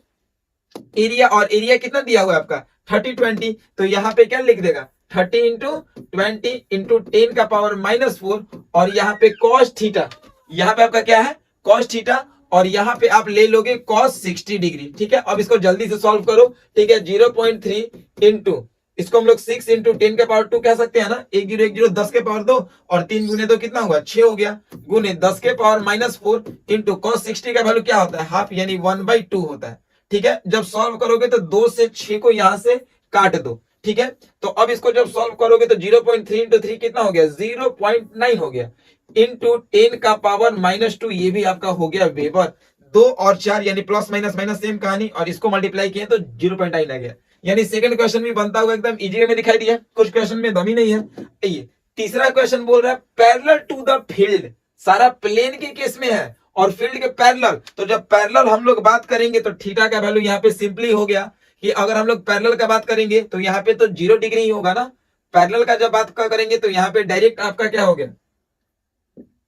एरिया, और एरिया कितना दिया हुआ है आपका 30 20, तो यहाँ पे क्या लिख देगा 30 इंटू 20 इंटू 10 का पावर -4, और यहाँ पे कॉस थीटा, यहाँ पे आपका क्या है कॉस थीटा, और यहाँ पे आप ले लोगे कॉस 60 डिग्री, ठीक है। अब इसको जल्दी से सॉल्व करो, ठीक है। 0.3 इंटू इसको हम लोग 6 इंटू 10 के पावर 2 कह सकते हैं ना, 1010, 10 के पावर 2 और 3 गुने 2 कितना हुआ 6 हो गया, गुने 10 के पावर -4 इंटू कॉस 60 का वैल्यू क्या होता है हाफ, यानी 1/2 होता है, ठीक है। जब सॉल्व करोगे तो 2 से 6 को यहां से काट दो, ठीक है। तो अब इसको जब सॉल्व करोगे तो 0.3 इंटू 3 कितना हो गया, 0.9 हो गया, इंटू 10 का पावर -2, ये भी आपका हो गया वेबर। 2 और 4 यानी प्लस माइनस माइनस सेम कहानी, और इसको मल्टीप्लाई किए तो 0.9 आ गया। यानी सेकंड क्वेश्चन भी बनता हुआ एकदम इजी में दिखाई दिया, कुछ क्वेश्चन में दम ही नहीं है। ये तीसरा क्वेश्चन बोल रहा है पैरेलल टू द फील्ड, सारा प्लेन के केस में है और फील्ड के पैरेलल। तो जब पैरेलल हम लोग बात करेंगे तो थीटा का वैल्यू यहाँ पे सिंपली हो गया कि अगर हम लोग पैरेलल का बात करेंगे तो यहाँ पे तो 0 डिग्री ही होगा ना। पैरेलल का जब बात करेंगे तो यहाँ पे डायरेक्ट आपका क्या हो गया,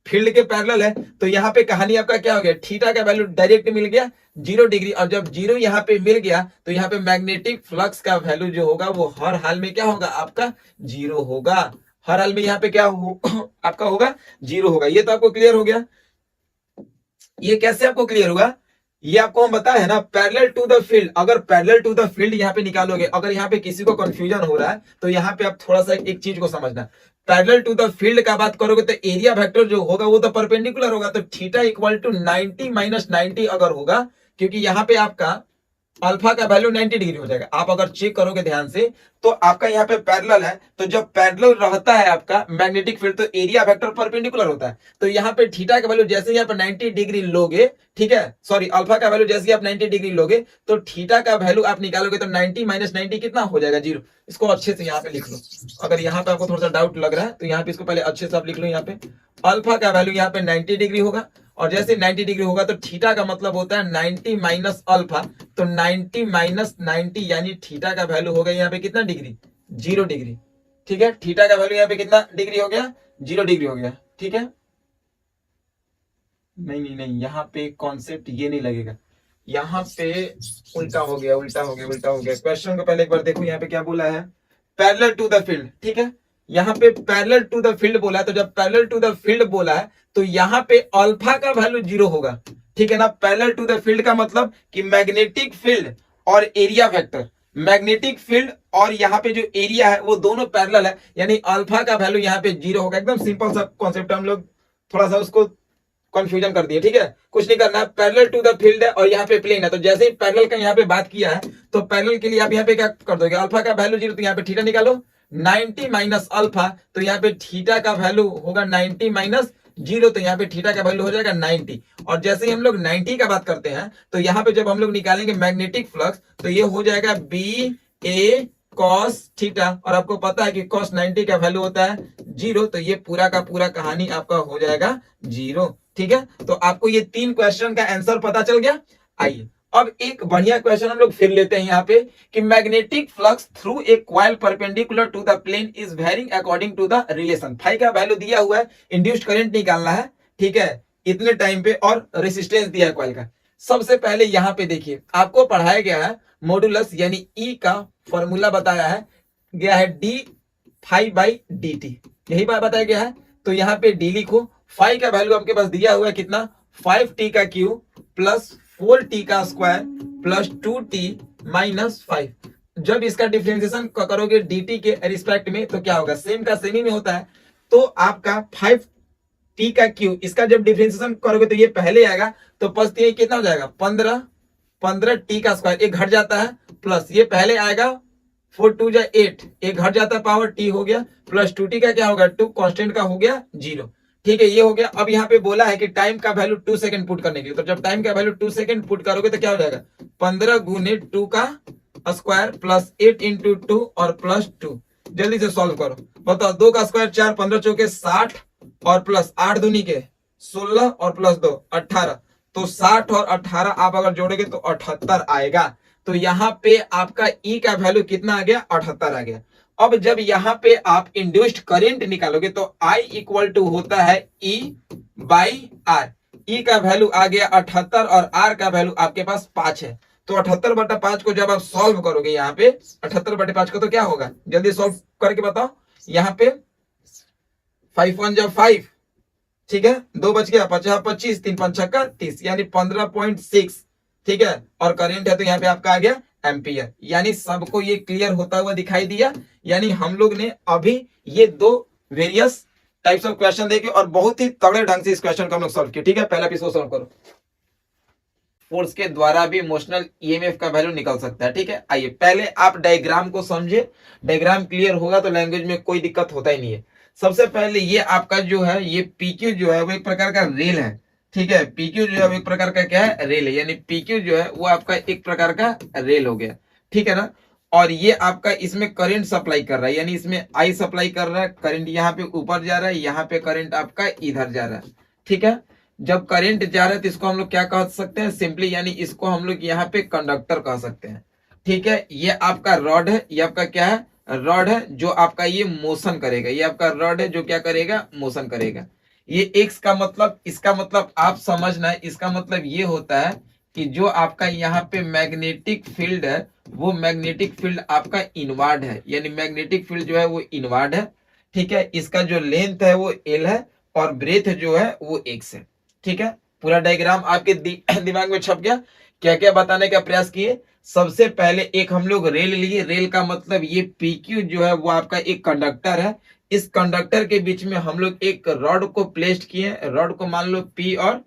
फील्ड के पैरेलल है तो यहाँ पे कहानी आपका क्या हो गया, थीटा का वैल्यू डायरेक्ट मिल गया 0 डिग्री। और जब 0 यहाँ पे मिल गया तो यहाँ पे मैग्नेटिक फ्लक्स का वैल्यू जो होगा वो हर हाल में क्या होगा, आपका 0 होगा। हर हाल में यहाँ पे क्या हो आपका होगा 0 होगा। ये तो आपको क्लियर हो गया। ये कैसे आपको क्लियर होगा, ये आपको हम बताया है ना, पैरेलल टू द फील्ड। अगर पैरेलल टू द फील्ड यहाँ पे निकालोगे, अगर यहाँ पे किसी को कंफ्यूजन हो रहा है तो यहाँ पे आप थोड़ा सा एक चीज को समझना, पैरेलल टू द फील्ड का बात करोगे तो एरिया वेक्टर जो होगा वो तो परपेंडिकुलर होगा। तो थीटा इक्वल टू 90 माइनस 90 अगर होगा, क्योंकि यहाँ पे आपका अल्फा का वैल्यू 90 डिग्री हो जाएगा। आप अगर चेक करोगे ध्यान से तो आपका यहाँ पे पैरेलल है, तो जब पैरेलल रहता है आपका मैग्नेटिक फील्ड तो एरिया वेक्टर परपेंडिकुलर होता है। तो यहाँ पे थीटा का वैल्यू जैसे यहाँ पे 90 डिग्री लोगे, ठीक है, सॉरी अल्फा का वैल्यू जैसे आप 90 डिग्री लोगे तो थीटा का वैल्यू आप निकालोगे तो 90 माइनस 90 कितना हो जाएगा, 0। इसको अच्छे से यहाँ पे लिख लो। अगर यहाँ पे आपको थोड़ा सा डाउट लग रहा है तो यहाँ पे इसको पहले अच्छे से आप लिख लो। यहाँ पे अल्फा का वैल्यू यहाँ पे 90 डिग्री होगा, और जैसे 90 डिग्री होगा तो थीटा का मतलब होता है 90 माइनस अल्फा। तो 90 माइनस 90 यानी थीटा का वैल्यू हो गया यहाँ पे कितना डिग्री, 0 डिग्री, ठीक है। थीटा का वैल्यू यहाँ पे कितना डिग्री हो गया, 0 डिग्री हो गया, ठीक है। नहीं नहीं नहीं, यहाँ पे कॉन्सेप्ट ये नहीं लगेगा, यहाँ पे उल्टा हो गया, उल्टा हो गया, उल्टा हो गया। क्वेश्चन को पहले एक बार देखो, यहाँ पे क्या बोला है, पैरेलल टू द फील्ड, ठीक है। यहाँ पे पैरेलल टू द फील्ड बोला है, तो जब पैरेलल टू द फील्ड बोला है तो यहाँ पे अल्फा का वैल्यू 0 होगा, ठीक है ना। पैरेलल टू द फील्ड का मतलब कि मैग्नेटिक फील्ड और एरिया वेक्टर, मैग्नेटिक फील्ड और यहाँ पे जो एरिया है वो दोनों पैरेलल है, यानी अल्फा का वैल्यू यहाँ पे 0 होगा। एकदम सिंपल सा कॉन्सेप्ट, हम लोग थोड़ा सा उसको कंफ्यूजन कर दिए, ठीक है। कुछ नहीं करना है, पैरेलल टू द फील्ड है और यहाँ पे प्लेन है, तो जैसे ही पैरेलल का यहाँ पे बात किया है तो पैरेलल के लिए आप यहाँ पे क्या कर दोगे, अल्फा का वैल्यू 0 तो यहाँ पे थीटा निकालो, 90 माइनस अल्फा तो यहाँ पे थीटा का वैल्यू होगा 90 माइनस 0, तो यहाँ पे थीटा का वैल्यू हो जाएगा 90। और जैसे ही हम लोग 90 का बात करते हैं तो यहाँ पे जब हम लोग निकालेंगे मैग्नेटिक फ्लक्स तो ये हो जाएगा BA cos थीटा, और आपको पता है कि cos 90 का वैल्यू होता है 0, तो ये पूरा का पूरा कहानी आपका हो जाएगा 0, ठीक है। तो आपको ये 3 क्वेश्चन का आंसर पता चल गया। आइए अब एक बढ़िया क्वेश्चन हम लोग फिर लेते हैं यहाँ पे कि magnetic flux through a coil perpendicular to the plane is varying according to the relation. Phi का वैल्यू दिया हुआ है, इंड्यूस्ड करंट निकालना है, ठीक है, इतने टाइम पे, और रेसिस्टेंस दिया है कॉइल का। सबसे पहले यहाँ पे देखिए आपको पढ़ाया गया है मॉडुलस यानी ई का फॉर्मूला बताया है गया है d phi by d t, यही बात बताया गया है। तो यहाँ पे डी लिखो, फाई का वैल्यू आपके पास दिया हुआ है कितना, 5t का क्यूब प्लस 4t का स्क्वायर प्लस 2t माइनस 5। जब इसका डिफरेंशिएशन करोगे dt के रिस्पेक्ट में तो क्या होगा, सेम का सेम ही में होता है। तो आपका 5t का क्यूब, इसका जब डिफरेंशिएशन करोगे तो ये पहले आएगा, तो प्लस ये कितना हो जाएगा 15t का स्क्वायर, एक घट जाता है, प्लस ये पहले आएगा 4 2 जा 8, एक घट जाता है पावर t हो गया, प्लस 2t का क्या होगा 2 कांस्टेंट का हो गया 0, ठीक है, ये हो गया। अब यहाँ पे बोला है कि टाइम का वैल्यू 2 सेकंड पुट करने के लिए, तो जब टाइम का वैल्यू 2 सेकंड पुट करोगे तो क्या हो जाएगा 15 गुने 2 का स्क्वायर प्लस 8 इंटू 2 और प्लस 2। जल्दी से सॉल्व करो, बताओ 2 का स्क्वायर 4, 15 चौके 60 और प्लस 8 दूनी के 16 और प्लस 2 18, तो 60 और 18 आप अगर जोड़ोगे तो 78 आएगा। तो यहाँ पे आपका ई का वैल्यू कितना आ गया, 78 आ गया। अब जब यहाँ पे आप इंड्यूस्ड करंट निकालोगे तो I इक्वल टू होता है E बाई R। E का वैल्यू आ गया 78 और R का वैल्यू आपके पास 5 है। तो 78/5 को जब आप सॉल्व करोगे यहाँ पे 78/5 को तो क्या होगा, जल्दी सॉल्व करके बताओ। यहाँ पे 5 1 जा 5, ठीक है, 2 बच गया, 50 25, 3 5 6 30, यानी 15.6, ठीक है। और करंट है तो यहाँ पे आपका आ गया एम्पियर। यानी सबको ये क्लियर होता हुआ दिखाई दिया। यानी हम लोग ने अभी ये 2 वेरियस टाइप्स ऑफ क्वेश्चन देखे और बहुत ही तगड़े ढंग से इस क्वेश्चन को हम लोग सॉल्व किए, ठीक है। पहला पीस को सॉल्व करो। फोर्स के द्वारा भी मोशनल ईएमएफ का वैल्यू निकल सकता है। ठीक है, आइए पहले आप डायग्राम को समझे, डायग्राम क्लियर होगा तो लैंग्वेज में कोई दिक्कत होता ही नहीं है। सबसे पहले ये आपका जो है ये पीक्यू जो है वो एक प्रकार का रेल है। ठीक है, पीक्यू जो है वो एक प्रकार का क्या है, रेल है, यानी पीक्यू जो है वो आपका एक प्रकार का रेल हो गया। ठीक है ना, और ये आपका इसमें करंट सप्लाई कर रहा है, यानी इसमें आई सप्लाई कर रहा है, करंट यहाँ पे ऊपर जा रहा है, यहाँ पे करंट आपका इधर जा रहा है। ठीक है, जब करंट जा रहा है तो इसको हम लोग क्या कह सकते हैं, सिंपली, यानी इसको हम लोग यहाँ पे कंडक्टर कह सकते हैं। ठीक है, ये आपका रॉड है, ये आपका क्या है, रॉड है, जो आपका ये मोशन करेगा, ये आपका रॉड है जो क्या करेगा, मोशन करेगा। ये एक्स का मतलब, इसका मतलब आप समझना है, इसका मतलब ये होता है कि जो आपका यहाँ पे मैग्नेटिक फील्ड है वो मैग्नेटिक फील्ड आपका इनवर्ड है, यानी मैग्नेटिक फील्ड जो है वो इनवर्ड है। ठीक है, इसका जो लेंथ है वो एल है और ब्रेथ जो है वो एक्स है। ठीक है, पूरा डायग्राम आपके दिमाग में छप गया। क्या क्या बताने का प्रयास किए, सबसे पहले एक हम लोग रेल लिए, रेल का मतलब ये पीक्यू जो है वो आपका एक कंडक्टर है, इस कंडक्टर के बीच में हम लोग एक रॉड को प्लेस्ड किए, रॉड को मान लो पी और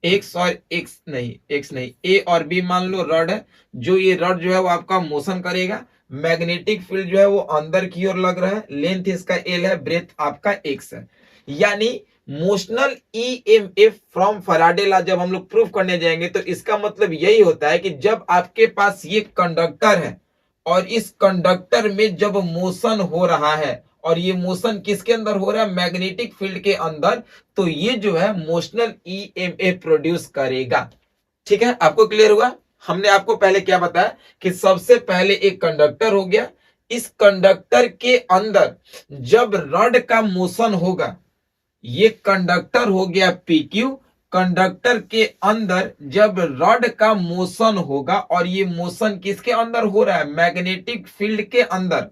एक्स और एक्स नहीं ए और बी मान लो रॉड है, जो ये रॉड जो है वो आपका मोशन करेगा। मैग्नेटिक फील्ड जो है वो अंदर की ओर लग रहा है, लेंथ इसका एल है, ब्रेथ आपका एक्स है। यानी motional EMF from Faraday law जब हम लोग प्रूफ करने जाएंगे तो इसका मतलब यही होता है कि जब आपके पास ये कंडक्टर है और इस कंडक्टर में जब मोशन हो रहा है और ये मोशन किसके अंदर हो रहा है, मैग्नेटिक फील्ड के अंदर, तो ये जो है मोशनल ईएमएफ प्रोड्यूस करेगा। ठीक है, आपको क्लियर हुआ। हमने आपको पहले क्या बताया कि सबसे पहले एक कंडक्टर हो गया, इस कंडक्टर के अंदर जब रॉड का मोशन होगा, ये कंडक्टर हो गया पीक्यू, कंडक्टर के अंदर जब रॉड का मोशन होगा और ये मोशन किसके अंदर हो रहा है, मैग्नेटिक फील्ड के अंदर,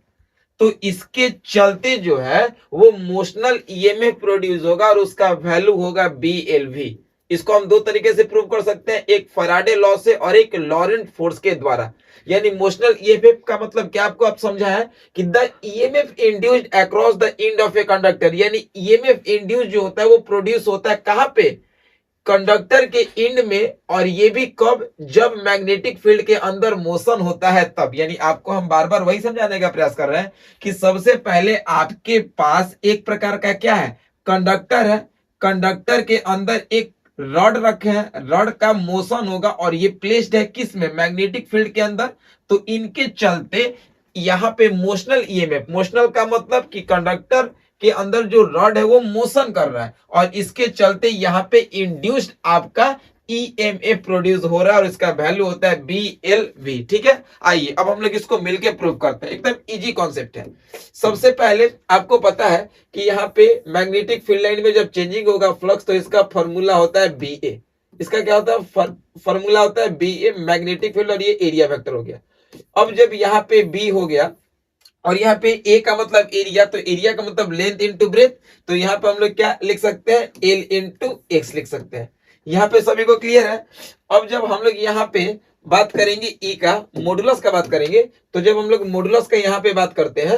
तो इसके चलते जो है वो मोशनल ईएमएफ प्रोड्यूस होगा और उसका वैल्यू होगा BLV। इसको हम दो तरीके से प्रूव कर सकते हैं, एक फैराडे लॉ से और एक लॉरेंट फोर्स के द्वारा। यानी मोशनल ईएमएफ का मतलब क्या आपको आप समझा है कि the EMF induced across the end of a conductor, यानी ईएमएफ इंड्यूस जो होता है वो प्रोड्यूस होता है कहां पे, कंडक्टर के एंड में, और ये भी कब, जब मैग्नेटिक फील्ड के अंदर मोशन होता है तब। यानी आपको हम बार बार वही समझाने का प्रयास कर रहे हैं कि सबसे पहले आपके पास एक प्रकार का क्या है, कंडक्टर है, कंडक्टर के अंदर एक रॉड रखे हैं, रॉड का मोशन होगा और ये प्लेस्ड है किस में, मैग्नेटिक फील्ड के अंदर, तो इनके चलते यहाँ पे मोशनल ईएमएफ, मोशनल का मतलब कि कंडक्टर के अंदर जो रॉड है वो मोशन कर रहा है और इसके चलते यहाँ पे इंड्यूस्ड आपका ईएमएफ प्रोड्यूस हो रहा है और इसका वैल्यू होता है BLV। ठीक है, आइए अब हम लोग इसको मिलके प्रूव करते हैं, एकदम इजी कॉन्सेप्ट है। सबसे पहले आपको पता है कि यहाँ पे मैग्नेटिक फील्ड लाइन में जब चेंजिंग होगा फ्लक्स तो इसका फॉर्मूला होता है BA। इसका क्या होता है, फॉर्मूला होता है BA, मैग्नेटिक फील्ड, और ये एरिया वेक्टर हो गया। अब जब यहाँ पे B हो गया और यहाँ पे ए का मतलब एरिया, तो एरिया का मतलब लेंथ इनटू ब्रेथ, तो यहाँ पे हम लोग क्या लिख सकते हैं, L इनटू एक्स लिख सकते हैं। यहाँ पे सभी को क्लियर है। अब जब हम लोग यहाँ पे बात करेंगे ई का, मॉडुलस का बात करेंगे, तो जब हम लोग मॉडुलस का यहाँ पे बात करते हैं,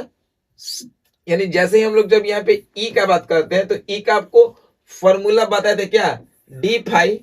यानी जैसे ही हम लोग जब यहाँ पे ई का बात करते हैं तो ई का आपको फॉर्मूला बताए थे क्या, d phi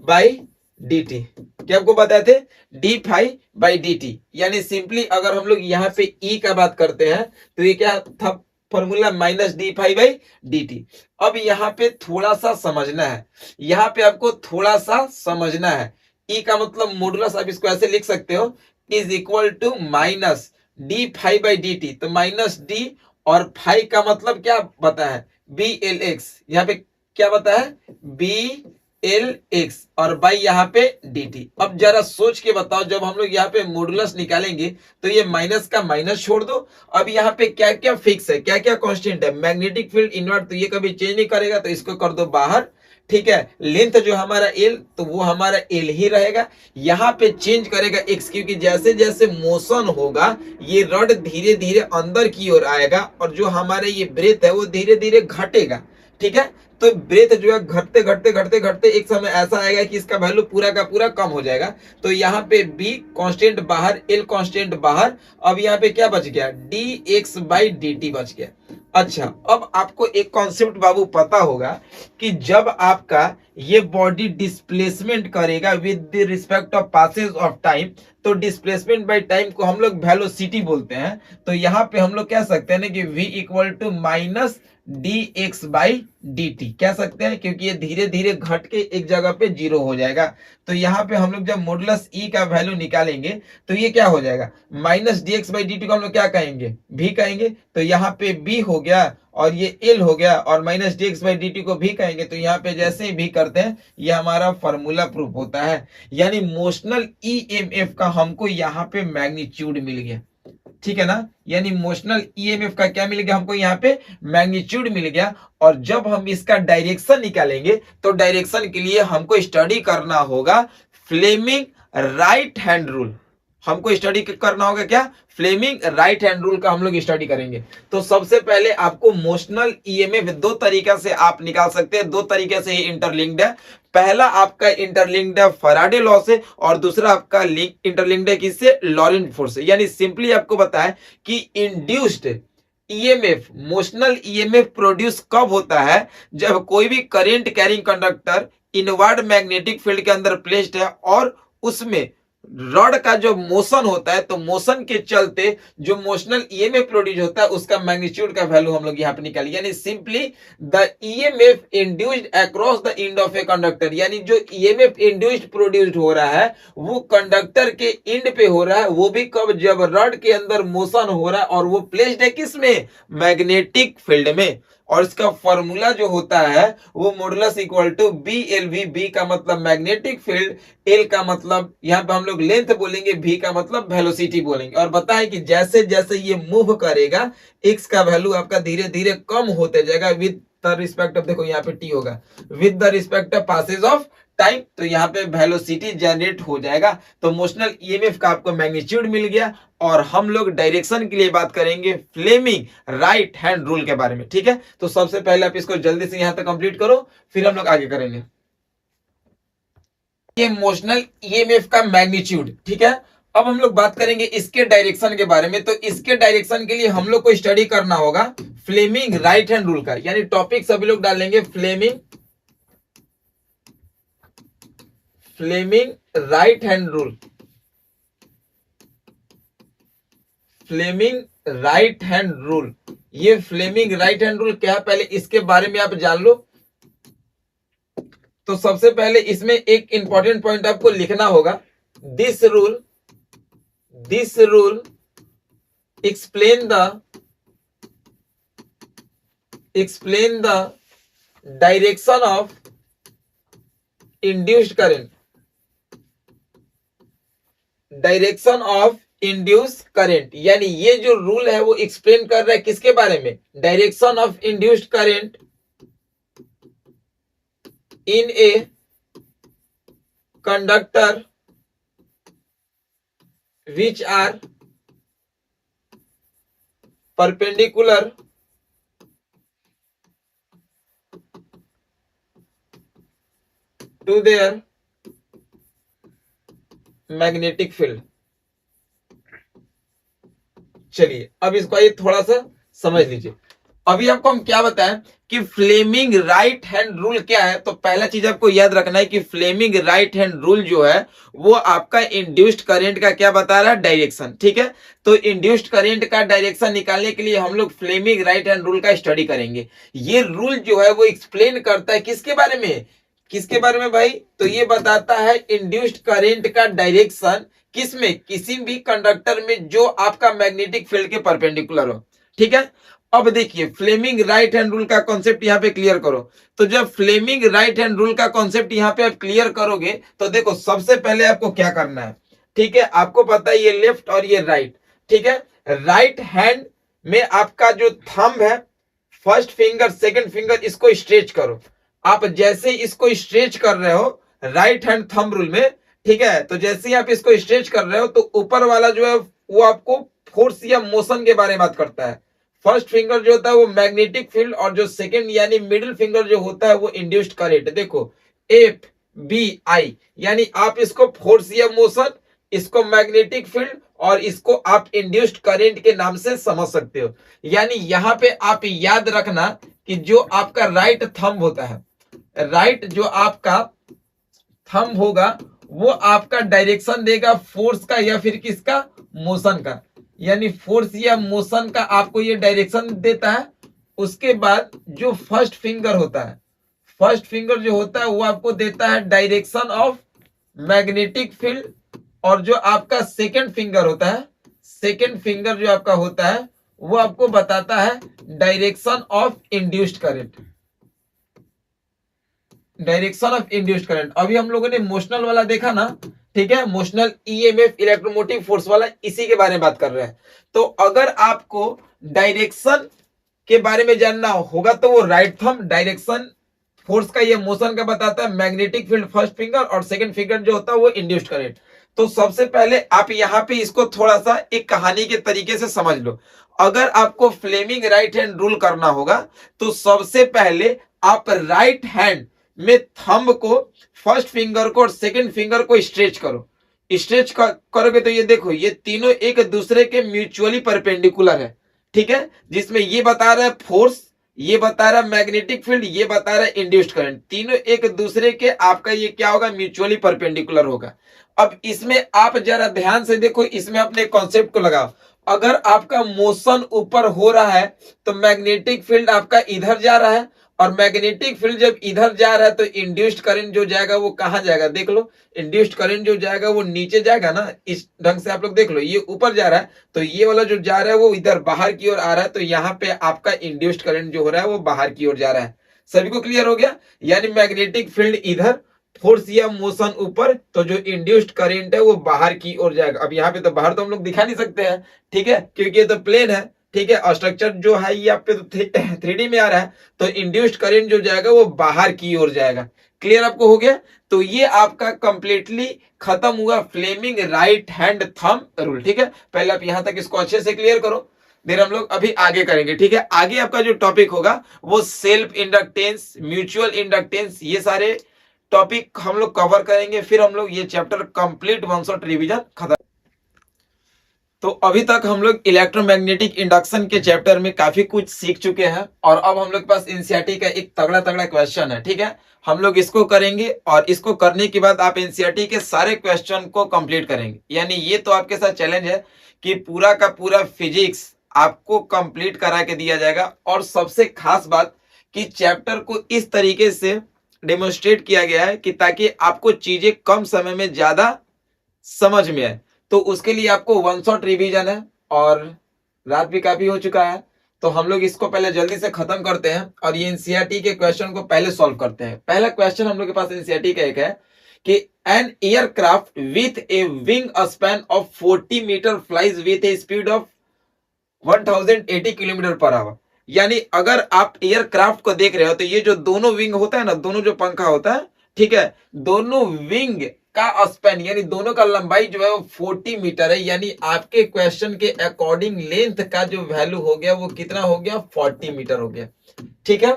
by d t. क्या आपको बताए थे, d phi by d t. यानी सिंपली अगर हम लोग यहाँ पे ई का बात करते हैं तो ये क्या था, formula minus d phi by d t. अब यहाँ पे थोड़ा सा समझना है, यहाँ पे आपको थोड़ा सा समझना है। ई का मतलब मॉडुलस, आप इसको ऐसे लिख सकते हो, is equal to minus d phi by d t. तो माइनस डी और फाई का मतलब क्या बता है, BLX। यहाँ पे क्या बता है, BLX और बाई यहाँ पे DT। अब जरा सोच के बताओ, जब हम लोग यहाँ पे मॉडुलस निकालेंगे तो ये माइनस का माइनस छोड़ दो। अब यहाँ पे क्या क्या फिक्स है, क्या क्या कांस्टेंट है, मैग्नेटिक फील्ड इनवर्ट, तो ये कभी चेंज नहीं करेगा, तो इसको कर दो बाहर। ठीक है, लेंथ जो हमारा L, तो वो हमारा L ही रहेगा। यहाँ पे चेंज करेगा X, क्योंकि जैसे जैसे मोशन होगा ये रॉड धीरे धीरे अंदर की ओर आएगा और जो हमारे ये ब्रेथ है वो धीरे धीरे घटेगा। ठीक है, तो ब्रेथ जो है घटते घटते घटते घटते एक समय ऐसा आएगा कि इसका वैल्यू पूरा का पूरा कम हो जाएगा। तो यहाँ पे B कांस्टेंट बाहर, L कांस्टेंट बाहर। अब यहाँ पे क्या बच गया, dx बाई dt बच गया। अच्छा, अब आपको एक कॉन्सेप्ट बाबू पता होगा कि जब आपका ये बॉडी डिस्प्लेसमेंट करेगा with the respect of passage of time, तो डिस्प्लेसमेंट बाय टाइम को हम लोग वेलोसिटी बोलते हैं। तो यहाँ पे हम लोग कह सकते हैं ना कि v equal to minus d x by d t कह सकते हैं, क्योंकि ये धीरे धीरे घट के एक जगह पे जीरो हो जाएगा। तो यहाँ पे हम लोग जब मॉडुलस ई का वैल्यू निकालेंगे तो ये क्या हो जाएगा, minus d x by d T को हम लोग क्या कहेंगे, भी कहेंगे। तो यहाँ पे बी हो गया और ये एल हो गया, और minus d x by d T को भी कहेंगे। तो यहाँ पे जैसे ही भी करते हैं ये हमारा फॉर्मूला प्रूफ होता है, यानी मोशनल ईएमएफ का हमको यहाँ पे मैग्नीट्यूड मिल गया, ठीक है ना। यानी मोशनल ईएमएफ का क्या मिल गया हमको, यहाँ पे मैग्नीट्यूड मिल गया। और जब हम इसका डायरेक्शन निकालेंगे तो डायरेक्शन के लिए हमको स्टडी करना होगा फ्लेमिंग राइट हैंड रूल। हमको स्टडी करना होगा क्या, फ्लेमिंग राइट हैंड रूल का हम लोग स्टडी करेंगे। तो सबसे पहले आपको मोशनल ईएमएफ दो तरीका से आप निकाल सकते हैं, दो तरीके से ही इंटरलिंक्ड है। पहला आपका इंटरलिंक्ड है फैराडे लॉ से, और दूसरा आपका इंटरलिंक्ड है किससे, लॉरेंट फोर्स से। यानी सिंपली आपको बताया कि induced EMF, motional EMF produce कब होता है, जब कोई भी current carrying conductor inward magnetic field के अंदर प्लेस्ड है और उसमें रॉड का जो मोशन होता है, तो मोशन के चलते जो मोशनल ईएमएफ प्रोड्यूस होता है उसका मैग्नीट्यूड का वैल्यू हम लोग यहाँ पे निकालिए। यानी simply the EMF induced across the end of a conductor, यानी जो ईएमएफ इंड्यूस्ड प्रोड्यूस्ड हो रहा है वो कंडक्टर के एंड पे हो रहा है, वो भी कब, जब रॉड के अंदर मोशन हो रहा है और वो प्लेस्ड है किसमें, मैग्नेटिक फील्ड में। और इसका फॉर्मूला जो होता है वो modulus equal to B L V, B का मतलब मैग्नेटिक फील्ड, एल का मतलब यहाँ पे हम लोग लेंथ बोलेंगे, भी का मतलब वेलोसिटी बोलेंगे। और बताए कि जैसे जैसे ये मूव करेगा एक्स का वैल्यू आपका धीरे धीरे कम होते जाएगा विद द रिस्पेक्ट ऑफ, देखो यहाँ पे टी होगा, with the respect of passage of time. तो यहाँ पे वेलोसिटी जनरेट हो जाएगा। तो मोशनल ईएमएफ का आपको मैग्नीट्यूड मिल गया। और हम लोग डायरेक्शन के लिए बात करेंगे फ्लेमिंग राइट हैंड रूल के बारे में, ठीक है। तो सबसे पहले आप इसको जल्दी से यहां तक कंप्लीट करो, फिर हम लोग आगे करेंगे। ये मोशनल ईएमएफ का मैग्नीट्यूड, ठीक है। अब हम लोग बात करेंगे इसके डायरेक्शन के बारे में। तो इसके डायरेक्शन के लिए हम लोग को स्टडी करना होगा फ्लेमिंग राइट हैंड रूल का, यानी टॉपिक सभी लोग डालेंगे Fleming right hand rule, Fleming right hand rule. ये फ्लेमिंग राइट हैंड रूल क्या है, पहले इसके बारे में आप जान लो। तो सबसे पहले इसमें एक इंपॉर्टेंट पॉइंट आपको लिखना होगा, this rule explain the direction of induced current, direction of induce current. यानी ये जो रूल है वो एक्सप्लेन कर रहा है किसके बारे में, direction of induced current in a conductor which are perpendicular to their magnetic field. चलिए अब इसको ये थोड़ा सा समझ लीजिए। अभी आपको हम क्या बताएं कि फ्लेमिंग राइट हैंड रूल क्या है। तो पहला चीज आपको याद रखना है कि फ्लेमिंग राइट हैंड रूल जो है वो आपका इंड्यूस्ड करंट का क्या बता रहा है, डायरेक्शन, ठीक है। तो इंड्यूस्ड करंट का डायरेक्शन निकालने के लिए हम लोग फ्लेमिंग राइट हैंड रूल का स्टडी करेंगे। ये रूल जो है वो एक्सप्लेन करता है किसके बारे में, किसके बारे में भाई, तो ये बताता है इंड्यूस्ड करंट का डायरेक्शन किसमें, किसी भी कंडक्टर में जो आपका मैग्नेटिक फील्ड के परपेंडिकुलर हो, ठीक है। अब देखिए फ्लेमिंग राइट हैंड रूल का कॉन्सेप्ट यहाँ पे क्लियर करो। तो जब फ्लेमिंग राइट हैंड रूल का कॉन्सेप्ट यहाँ पे आप क्लियर करोगे तो देखो सबसे पहले आपको क्या करना है, ठीक है। आपको पता है ये लेफ्ट और ये राइट, ठीक है। राइट हैंड में आपका जो थंब है, फर्स्ट फिंगर सेकंड फिंगर, इसको स्ट्रेच करो। आप जैसे इसको स्ट्रेच कर रहे हो राइट हैंड थंब रूल में, ठीक है, तो जैसे ही आप इसको स्ट्रेच कर रहे हो तो ऊपर वाला जो है वो आपको फोर्स या मोशन के बारे में बात करता है। फर्स्ट फिंगर जो होता है वो मैग्नेटिक फील्ड, और जो सेकंड यानी मिडिल फिंगर जो होता है वो इंड्यूस्ड करंट। देखो एफ बी आई, यानी आप इसको फोर्स या मोशन, इसको मैग्नेटिक फील्ड और इसको आप इंड्यूस्ड करंट के नाम से समझ सकते हो। यानी यहाँ पे आप याद रखना कि जो आपका राइट थंब होता है, राइट जो आपका थंब होगा वो आपका डायरेक्शन देगा फोर्स का या फिर किसका, मोशन का। यानी फोर्स या मोशन का आपको ये डायरेक्शन देता है। उसके बाद जो फर्स्ट फिंगर होता है, फर्स्ट फिंगर जो होता है वो आपको देता है डायरेक्शन ऑफ मैग्नेटिक फील्ड, और जो आपका सेकंड फिंगर होता है, सेकंड फिंगर जो आपका होता है वो आपको बताता है direction of induced current, direction of induced current. अभी हम लोगों ने मोशनल वाला देखा ना, ठीक है, मोशनल ईएमएफ इलेक्ट्रोमोटिव फोर्स वाला, इसी के बारे में बात कर रहे हैं। तो अगर आपको डायरेक्शन के बारे में जानना होगा तो वो राइट थंब डायरेक्शन फोर्स का, ये मोशन का बताता है, मैग्नेटिक फील्ड फर्स्ट फिंगर, और सेकंड फिंगर जो होता है वो इंड्यूस्ड करंट। तो सबसे पहले आप यहाँ पे इसको थोड़ा सा एक कहानी के तरीके से समझ लो। अगर आपको फ्लेमिंग राइट हैंड रूल करना होगा तो सबसे पहले आप राइट हैंड में थंब को, फर्स्ट फिंगर को और सेकंड फिंगर को स्ट्रेच करो। स्ट्रेच करोगे तो ये देखो, ये तीनों एक दूसरे के म्यूचुअली परपेंडिकुलर है, ठीक है, जिसमें ये बता रहा है फोर्स, ये बता रहा है मैग्नेटिक फील्ड, ये बता रहा है इंड्यूस्ड करंट, तीनों एक दूसरे के आपका ये क्या होगा, म्यूचुअली परपेंडिकुलर होगा। अब इसमें आप जरा ध्यान से देखो, इसमें अपने कॉन्सेप्ट को लगाओ। अगर आपका मोशन ऊपर हो रहा है तो मैग्नेटिक फील्ड आपका इधर जा रहा है, और मैग्नेटिक फील्ड जब इधर जा रहा है तो इंड्यूस्ड करंट जो जाएगा वो कहां जाएगा, देख लो, इंड्यूस्ड करंट जो जाएगा वो नीचे जाएगा ना। इस ढंग से आप लोग देख लो, ये ऊपर जा रहा है तो ये वाला जो जा रहा है वो इधर बाहर की ओर आ रहा है, तो यहाँ पे आपका इंड्यूस्ड करंट जो हो रहा है वो बाहर की ओर जा रहा है। सभी को क्लियर हो गया? यानी मैग्नेटिक फील्ड इधर, फोर्स या मोशन ऊपर, तो जो इंड्यूस्ड करंट है वो बाहर की ओर जाएगा। अब यहाँ पे तो बाहर तो हम लोग दिखा नहीं सकते हैं, ठीक है, क्योंकि ये तो प्लेन है, ठीक है, और स्ट्रक्चर जो है ये आप पे तो 3D में आ रहा है, तो इंड्यूस्ड करंट जो जाएगा वो बाहर की ओर जाएगा। क्लियर आपको हो गया? तो ये आपका कंप्लीटली खत्म हुआ Fleming right hand thumb rule, ठीक है। पहले आप यहां तक इसको अच्छे से क्लियर करो, फिर हम लोग अभी आगे करेंगे, ठीक है। आगे आपका जो टॉपिक होगा वो सेल्फ इंडक्टेंस, म्यूचुअल इंडक्टेंस, ये सारे टॉपिक हम लोग कवर करेंगे, फिर हम लोग ये chapter complete one shot revision खत्म। तो अभी तक हम लोग इलेक्ट्रोमैग्नेटिक इंडक्शन के चैप्टर में काफी कुछ सीख चुके हैं, और अब हम लोग के पास एनसीईआरटी का एक तगड़ा तगड़ा क्वेश्चन है, ठीक है। हम लोग इसको करेंगे और इसको करने के बाद आप एनसीईआरटी के सारे क्वेश्चन को कंप्लीट करेंगे। यानी ये तो आपके साथ चैलेंज है कि पूरा का पूरा फिजिक्स आपको कंप्लीट करा के दिया जाएगा। और सबसे खास बात कि चैप्टर को इस तरीके से डेमोन्स्ट्रेट किया गया है कि ताकि आपको चीजें कम समय में ज्यादा समझ में आए। तो उसके लिए आपको वन शॉट रिवीजन है, और रात भी काफी हो चुका है, तो हम लोग इसको पहले जल्दी से खत्म करते हैं और ये एनसीईआरटी के क्वेश्चन को पहले सॉल्व करते हैं। पहला क्वेश्चन हम लोग के पास एनसीईआरटी का एक है कि an aircraft with a wing span of 40 metre flies with a speed of 1080 kilometre per hour. यानी अगर आप एयरक्राफ्ट को देख रहे हो तो ये जो दोनों विंग होता है ना, दोनों जो पंखा होता है, ठीक है, दोनों विंग का स्पैन यानी दोनों का लंबाई जो है वो 40 मीटर है। यानी आपके क्वेश्चन के अकॉर्डिंग लेंथ का जो वैल्यू हो गया वो कितना हो गया, 40 मीटर हो गया, ठीक है।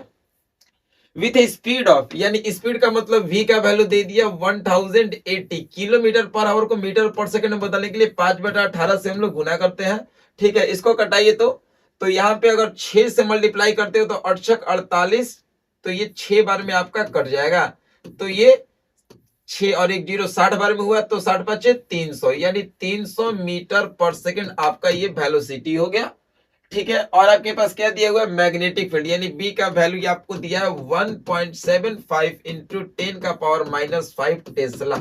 विथ ए स्पीड ऑफ, यानी स्पीड का मतलब v का वैल्यू दे दिया 1080 किलोमीटर पर आवर को मीटर पर सेकंड में बदलने के लिए 5/18 से हम लोग गुना करते हैं, ठीक है। इसको कटाइए तो यहाँ पे अगर 6 से मल्टीप्लाई करते हो तो 8 48, तो ये 6 बार में आपका कट जाएगा, तो ये 6 और 1 0 60 बार में हुआ, तो 60 5 300, यानी 300 मीटर पर सेकंड आपका ये वेलोसिटी हो गया, ठीक है। और आपके पास क्या दिया हुआ है, मैग्नेटिक फील्ड, यानी बी का वैल्यू आपको दिया है 1.75 इंटू 10 का पावर -5 टेस्ला।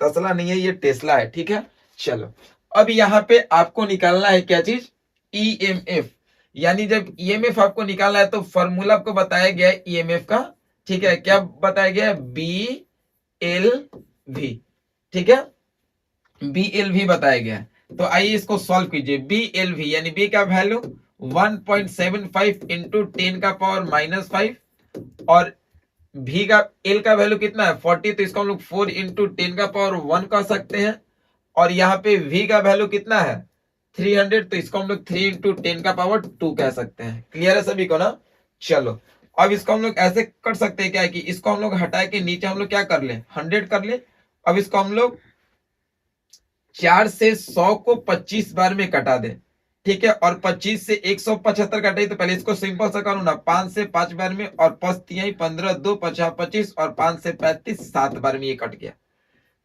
टेस्ला नहीं है, ये टेस्ला है, ठीक है। चलो अब यहाँ पे आपको निकालना है क्या चीज, ईएमएफ। यानी जब ईएमएफ आपको निकालना है तो फॉर्मूला आपको बताया गया है ईएमएफ का, ठीक है। क्या बताया गया है, बी एल भी, ठीक है, बी एल भी बताया गया है। तो आइए इसको सॉल्व कीजिए। बी एल भी यानी बी का वैल्यू 1.75 इंटू 10 का पावर -5, और भी का एल का वैल्यू कितना है 40, तो इसको हम लोग 4 इंटू 10 का पावर 1 कर सकते हैं। और यहाँ पे v का वैल्यू कितना है 300, तो इसको हम लोग 3 इंटू 10 का पावर 2 कह सकते हैं। क्लियर है सभी को ना? चलो अब इसको हम लोग ऐसे कर सकते हैं क्या है कि इसको हम लोग हटा के नीचे हम लोग क्या कर ले 100 कर ले। अब इसको हम लोग 4 से 100 को 25 बार में कटा दे, ठीक है, और 25 से 175 कटे, तो पहले इसको सिंपल सा करूं ना, 5 से 5 बार में, और 5 तिहाई 15, 2 50 25, और 5 से 35 7 बार में ये कट गया।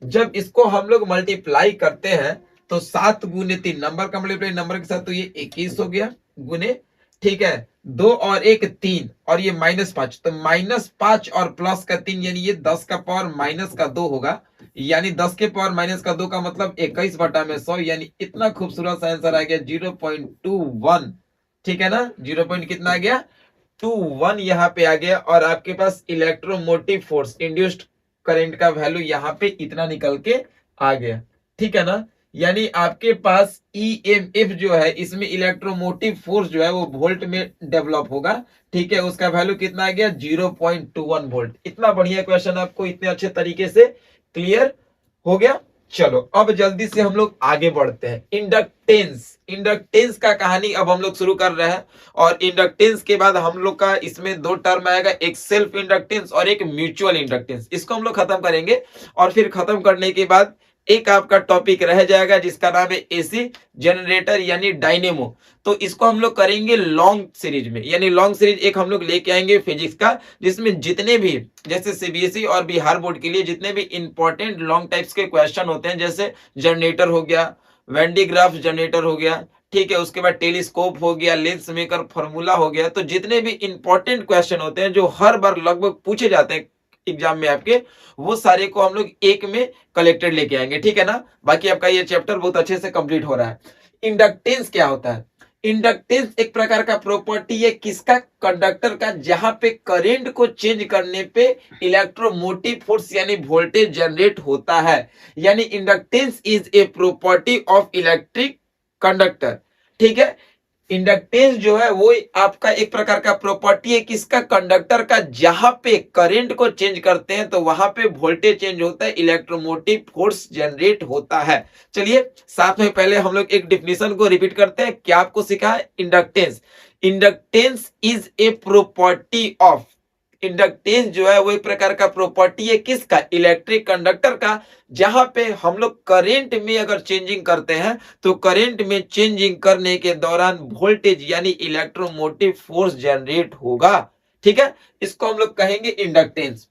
जब इसको हम लोग मल्टीप्लाई करते हैं तो 7 गुने 3 नंबर का मल्टीप्लाई नंबर के साथ, तो ये 21 हो गया गुने, ठीक है, 2 और 1 3, और ये -5, तो -5 और प्लस का 3, यानी ये 10 का पावर माइनस का 2 होगा, यानी 10 के पावर माइनस का 2 का मतलब 21 बटा में 100, यानी इतना खूबसूरत सा आंसर आ गया 0.21, ठीक है ना, 0 पॉइंट कितना आ गया 21 यहाँ पे आ गया, और आपके पास इलेक्ट्रोमोटिव फोर्स इंड्यूस्ड करंट का वैल्यू यहाँ पे इतना निकल के आ गया, ठीक है ना, यानी आपके पास ईएमएफ जो है इसमें इलेक्ट्रोमोटिव फोर्स जो है वो वोल्ट में डेवलप होगा, ठीक है, उसका वैल्यू कितना आ गया 0.21 वोल्ट। इतना बढ़िया क्वेश्चन आपको इतने अच्छे तरीके से क्लियर हो गया। चलो अब जल्दी से हम लोग आगे बढ़ते हैं। इंडक्टेंस, इंडक्टेंस का कहानी अब हम लोग शुरू कर रहे हैं, और इंडक्टेंस के बाद हम लोग का इसमें दो टर्म आएगा, एक सेल्फ इंडक्टेंस और एक म्यूचुअल इंडक्टेंस। इसको हम लोग खत्म करेंगे, और फिर खत्म करने के बाद एक आपका टॉपिक रह जाएगा जिसका नाम है एसी जनरेटर यानी डायनेमो। तो इसको हम लोग करेंगे लॉन्ग सीरीज में, यानी लॉन्ग सीरीज एक हम लोग लेके आएंगे फिजिक्स का, जिसमें जितने भी जैसे सीबीएसई और बिहार बोर्ड के लिए जितने भी इंपॉर्टेंट लॉन्ग टाइप्स के क्वेश्चन होते हैं, जैसे जनरेटर हो गया, वेंडिग्राफ जनरेटर हो गया, ठीक है, उसके बाद टेलीस्कोप हो गया, लेंस मेकर फॉर्मूला हो गया, तो जितने भी इंपॉर्टेंट क्वेश्चन होते हैं जो हर बार लगभग पूछे जाते हैं एग्जाम में आपके, वो सारे को हम लोग एक में कलेक्टेड लेके आएंगे, ठीक है ना। बाकी आपका ये चैप्टर बहुत अच्छे से कंप्लीट हो रहा है। इंडक्टेंस क्या होता है? इंडक्टेंस एक प्रकार का प्रॉपर्टी है किसका? कंडक्टर का, जहां पे करंट को चेंज करने पे इलेक्ट्रोमोटिव फोर्स यानी वोल्टेज जनरेट होता है, यानी inductance is a property of electric conductor, ठीक है। इंडक्टेंस जो है वो आपका एक प्रकार का प्रॉपर्टी है किसका? कंडक्टर का, जहां पे करंट को चेंज करते हैं तो वहां पे वोल्टेज चेंज होता है, इलेक्ट्रोमोटिव फोर्स जनरेट होता है। चलिए साथ में पहले हम लोग एक डिफिनेशन को रिपीट करते हैं। क्या आपको सीखा है? Inductance, inductance is a property of, inductance जो है वो एक प्रकार का प्रॉपर्टी है किसका? इलेक्ट्रिक कंडक्टर का, जहां पे हम लोग करंट में अगर चेंजिंग करते हैं तो करंट में चेंजिंग करने के दौरान वोल्टेज यानी इलेक्ट्रोमोटिव फोर्स जनरेट होगा, ठीक है। इसको हम लोग कहेंगे इंडक्टेंस।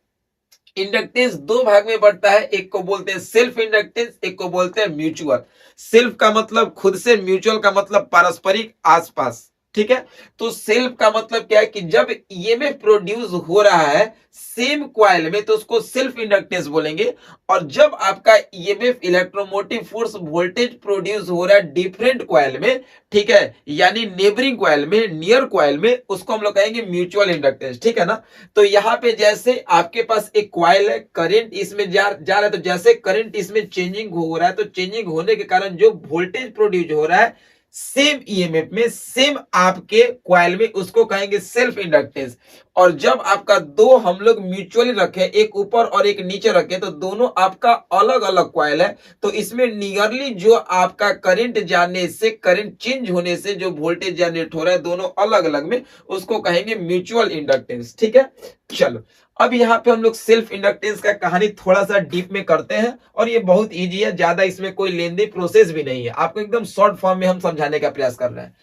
इंडक्टेंस दो भाग में बढ़ता है, एक को बोलते हैं सेल्फ इंडक्टेंस, एक को बोलते हैं म्यूचुअल। सेल्फ का मतलब खुद से, म्यूचुअल का मतलब पारस्परिक, आसपास, ठीक है। तो सेल्फ का मतलब क्या है कि जब ईएमएफ प्रोड्यूस हो रहा है सेम कॉइल में तो उसको सेल्फ इंडक्टेंस बोलेंगे, और जब आपका EMF electromotive force voltage produce हो रहा है डिफरेंट कॉइल में, ठीक है, यानी नेबरिंग कॉइल में, नियर कॉइल में, उसको हम लोग कहेंगे म्यूचुअल इंडक्टेंस, ठीक है ना। तो यहाँ पे जैसे आपके पास एक कॉइल है, करंट इसमें जा रहा है, तो जैसे करंट इसमें चेंजिंग हो रहा है, तो चेंजिंग होने के कारण जो वोल्टेज प्रोड्यूस हो रहा है सेम ईएमएफ में, सेम आपके कॉइल में, उसको कहेंगे सेल्फ इंडक्टेंस। और जब आपका दो हम लोग म्यूचुअली रखे, एक ऊपर और एक नीचे रखे, तो दोनों आपका अलग अलग कॉइल है, तो इसमें नियरली जो आपका करंट जाने से, करंट चेंज होने से जो वोल्टेज जनरेट हो रहा है दोनों अलग अलग में, उसको कहेंगे म्यूचुअल इंडक्टेंस, ठीक है। चलो अब यहाँ पे हम लोग सेल्फ इंडक्टेंस का कहानी थोड़ा सा डीप में करते हैं, और ये बहुत इजी है, ज्यादा इसमें कोई लेंदी प्रोसेस भी नहीं है, आपको एकदम शॉर्ट फॉर्म में हम समझाने का प्रयास कर रहे हैं।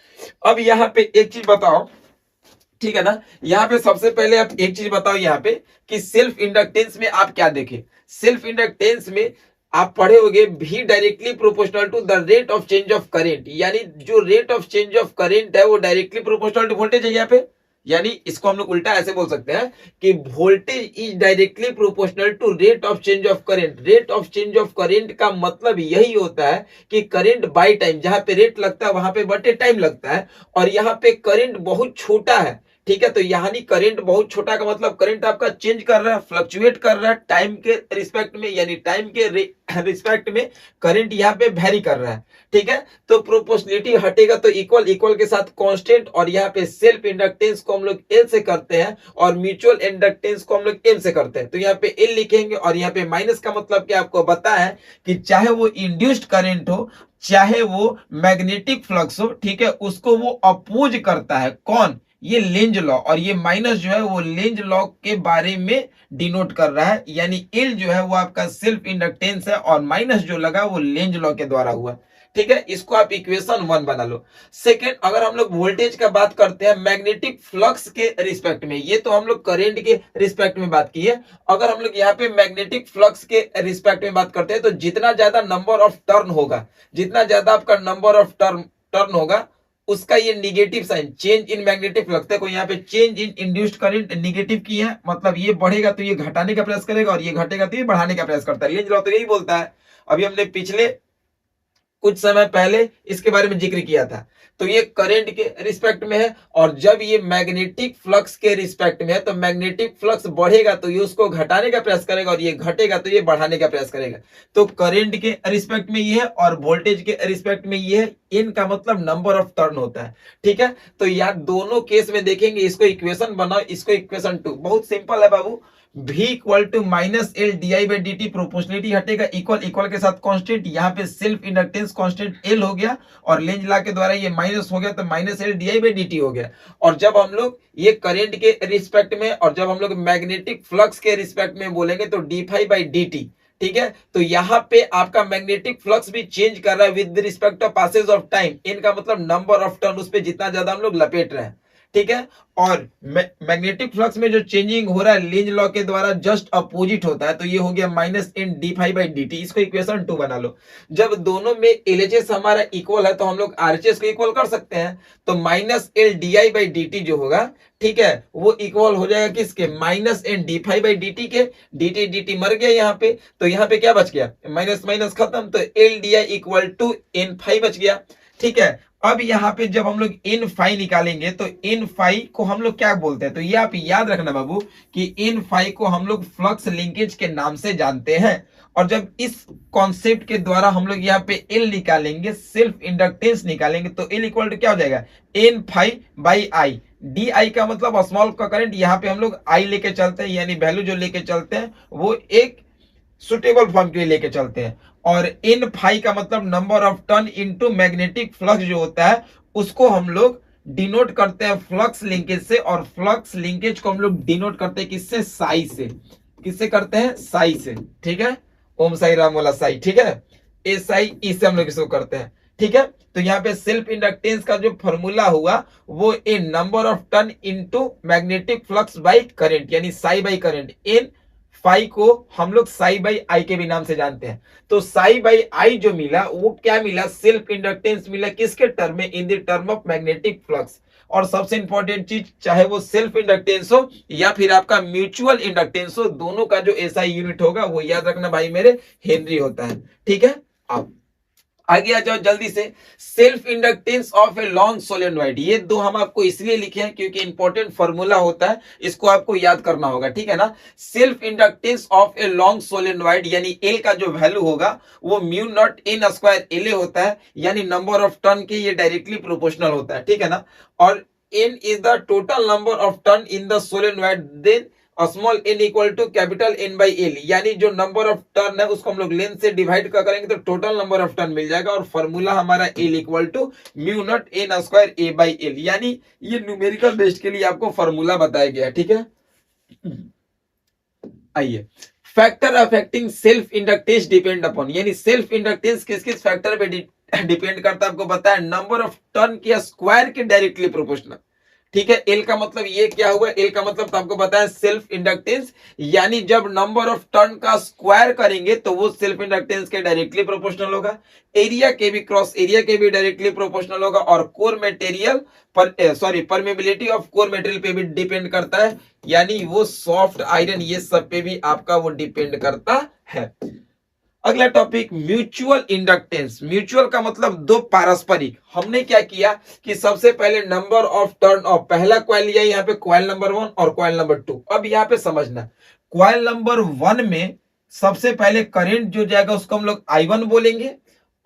अब यहाँ पे एक चीज बताओ, ठीक है ना, यहाँ पे सबसे पहले आप एक चीज बताओ यहाँ पे कि सेल्फ इंडक्टेंस में आप क्या देखें। सेल्फ इंडक्टेंस में आप पढ़े होंगे V directly proportional to the rate of change of current, यानी जो rate of change of current है वो डायरेक्टली प्रोपोर्शनल टू वोल्टेज है यहाँ पे, यानी इसको हम लोग उल्टा ऐसे बोल सकते हैं कि voltage is directly proportional to rate of change of current. Rate of change of current का मतलब यही होता है कि करंट बाय टाइम, जहां पे रेट लगता है वहां पे बटे टाइम लगता है, और यहाँ पे करंट बहुत छोटा है, ठीक है। तो यानी करंट बहुत छोटा का मतलब करंट आपका चेंज कर रहा है, फ्लक्चुएट कर रहा है टाइम के रिस्पेक्ट में, यानी टाइम के रिस्पेक्ट में करंट यहाँ पे वेरी कर रहा है, ठीक है। तो प्रोपोर्शनलिटी हटेगा तो इक्वल, इक्वल के साथ कांस्टेंट, और यहाँ पे सेल्फ इंडक्टेंस को हम लोग एल से करते हैं और म्यूचुअल इंडक्टेंस को हम लोग एम से करते हैं। तो यहाँ पे एल लिखेंगे, और यहाँ पे माइनस का मतलब क्या आपको पता है कि चाहे वो इंड्यूस्ड करंट हो, चाहे वो मैग्नेटिक फ्लक्स हो, ठीक है, उसको वो अपोज करता है। कौन? ये लेंज लॉ, और ये माइनस जो है वो लेंज लॉ के बारे में डिनोट कर रहा है, यानी एल जो है वो आपका सेल्फ इंडक्टेंस है और माइनस जो लगा वो लेंज लॉ के द्वारा हुआ। ठीक है, इसको आप इक्वेशन 1 बना लो। सेकेंड, अगर हम लोग वोल्टेज का बात करते हैं मैग्नेटिक फ्लक्स के रिस्पेक्ट में, ये तो हम लोग करंट के रिस्पेक्ट में बात की है, अगर हम लोग यहाँ पे मैग्नेटिक फ्लक्स के रिस्पेक्ट में बात करते हैं तो जितना ज्यादा नंबर ऑफ टर्न होगा, जितना ज्यादा आपका नंबर ऑफ टर्न होगा, उसका ये negative sign, change in magnetic flux, देखो यहाँ पे change in induced current negative की है, मतलब ये बढ़ेगा तो ये घटाने का प्रयास करेगा और ये घटेगा तो ये बढ़ाने का प्रयास करता है। लेंज लॉ तो यही बोलता है। अभी हमने पिछले कुछ समय पहले इसके बारे में जिक्र किया था। तो ये करंट के रिस्पेक्ट में है, और जब ये मैग्नेटिक फ्लक्स के रिस्पेक्ट में है तो मैग्नेटिक फ्लक्स बढ़ेगा तो ये उसको घटाने का प्रयास करेगा और ये घटेगा तो ये बढ़ाने का प्रयास करेगा। तो करंट के रिस्पेक्ट में ये है और वोल्टेज के रिस्पेक्ट में ये है। इनका मतलब नंबर ऑफ टर्न होता है। ठीक है, तो यार दोनों केस में देखेंगे, इसको इक्वेशन बनाओ, इसको इक्वेशन 2, बहुत सिंपल है बाबू। v equal to minus L d i by d t, proportionality हटेगा, इक्वल इक्वल के साथ कांस्टेंट, यहाँ पे सेल्फ इंडक्टेंस कांस्टेंट एल हो गया और लेंज लॉ के द्वारा ये माइनस हो गया तो minus L d i by d T हो गया। और जब हम लोग ये करंट के रिस्पेक्ट में और जब हम लोग मैग्नेटिक फ्लक्स के रिस्पेक्ट में बोलेंगे तो d phi by d t. ठीक है, तो यहाँ पे आपका मैग्नेटिक फ्लक्स भी चेंज कर रहा है with respect of passage of time, इनका मतलब नंबर ऑफ टर्न उस पर जितना ज्यादा हम लोग लपेट रहे हैं। ठीक है, और मैग्नेटिक फ्लक्स में जो चेंजिंग हो रहा है लेंज लॉ के द्वारा जस्ट अपोजिट होता है, तो ये हो गया minus N d phi by d t. इसको इक्वेशन 2 बना लो। जब दोनों में एलएचएस हमारा इक्वल है तो हम लोग आरएचएस को इक्वल कर सकते हैं, तो minus L d i by d t जो होगा, ठीक है, वो इक्वल हो जाएगा किसके, minus N d phi by d t के। डी टी मर गया यहाँ पे, तो यहाँ पे क्या बच गया, माइनस माइनस खत्म, तो L d i equal to N phi बच गया। ठीक है, अब यहाँ पे जब हम लोग इन फाई निकालेंगे तो इन फाई को हम लोग क्या बोलते हैं, तो ये आप याद रखना बाबू कि इन फाई को हम लोग फ्लक्स लिंकेज के नाम से जानते हैं। और जब इस कॉन्सेप्ट के द्वारा हम लोग यहाँ पे एल निकालेंगे, सेल्फ इंडक्टेंस निकालेंगे, तो एल इक्वल टू क्या हो जाएगा, N phi by I. D i का मतलब स्मॉल का करंट, यहाँ पे हम लोग आई लेके चलते हैं, यानी वैल्यू जो लेके चलते हैं वो एक सुटेबल फॉर्म के लिए लेके चलते हैं। और इन फाई का मतलब number of turn into magnetic flux जो होता है उसको हम लोग डिनोट करते हैं फ्लक्स लिंकेज से, और फ्लक्स लिंकेज को हम लोग डिनोट करते हैं किससे, साई से। किससे करते हैं, साई से। ठीक है, ओम साई राम वाला साई। ठीक है, ए साई, इससे हम लोग इसको करते हैं। ठीक है, तो यहाँ पे सेल्फ इंडक्टेंस का जो फॉर्मूला हुआ वो a number of turn into magnetic flux by current, यानी साई बाई करंट। इन फाई को हम लोग साई बाई आई के भी नाम से जानते हैं। तो साई बाई आई जो मिला वो क्या मिला, सेल्फ इंडक्टेंस मिला, किसके टर्म में, in the term of magnetic flux. और सबसे इंपॉर्टेंट चीज, चाहे वो सेल्फ इंडक्टेंस हो या फिर आपका म्यूचुअल इंडक्टेंस हो, दोनों का जो एसआई यूनिट होगा वो याद रखना भाई मेरे, हेनरी होता है। ठीक है, अब आगे आ जाओ जल्दी से। Self inductance of a long solenoid, ये दो हम आपको इसलिए लिखे हैं क्योंकि इंपॉर्टेंट फॉर्मूला होता है, इसको आपको याद करना होगा। ठीक है ना, self inductance of a long solenoid यानी एल का जो वैल्यू होगा वो mu naught N square L A होता है, यानी नंबर ऑफ टर्न के ये डायरेक्टली प्रोपोर्शनल होता है। ठीक है ना, और N is the total number of turn in the solenoid, then small n equal to capital N by L, यानी जो नंबर ऑफ टर्न है उसको हम लोग लेंथ से डिवाइड करेंगे तो टोटल नंबर ऑफ टर्न मिल जाएगा। और फॉर्मूला हमारा L equal to mu naught N square A by L, यानी ये न्यूमेरिकल बेस्ड के लिए आपको फॉर्मूला बताया गया है। ठीक है, आइए, factor affecting self inductance depend upon, यानी सेल्फ इंडक्टेंस किस किस फैक्टर पे डिपेंड करता है आपको बताया, नंबर ऑफ टर्न के स्क्वायर के डायरेक्टली प्रोपोर्शनल। ठीक है, एल का मतलब ये क्या हुआ, एल का मतलब तो आपको बताया सेल्फ इंडक्टेंस, यानी जब नंबर ऑफ टर्न का स्क्वायर करेंगे तो वो सेल्फ इंडक्टेंस के डायरेक्टली प्रोपोर्शनल होगा। एरिया के भी, क्रॉस एरिया के भी डायरेक्टली प्रोपोर्शनल होगा। और कोर मटेरियल पर परमेबिलिटी ऑफ कोर मटेरियल पे भी डिपेंड करता है, यानी वो सॉफ्ट आयरन ये सब पे भी आपका वो डिपेंड करता है। अगला टॉपिक, म्यूचुअल इंडक्टेंस। म्यूचुअल का मतलब दो पारस्परिक। हमने क्या किया कि सबसे पहले नंबर ऑफ टर्न ऑफ पहला कॉइल लिया, यहाँ पे कॉइल नंबर 1 और कॉइल नंबर 2। अब यहाँ पे समझना, कॉइल नंबर 1 में सबसे पहले करंट जो जाएगा उसको हम लोग I1 बोलेंगे,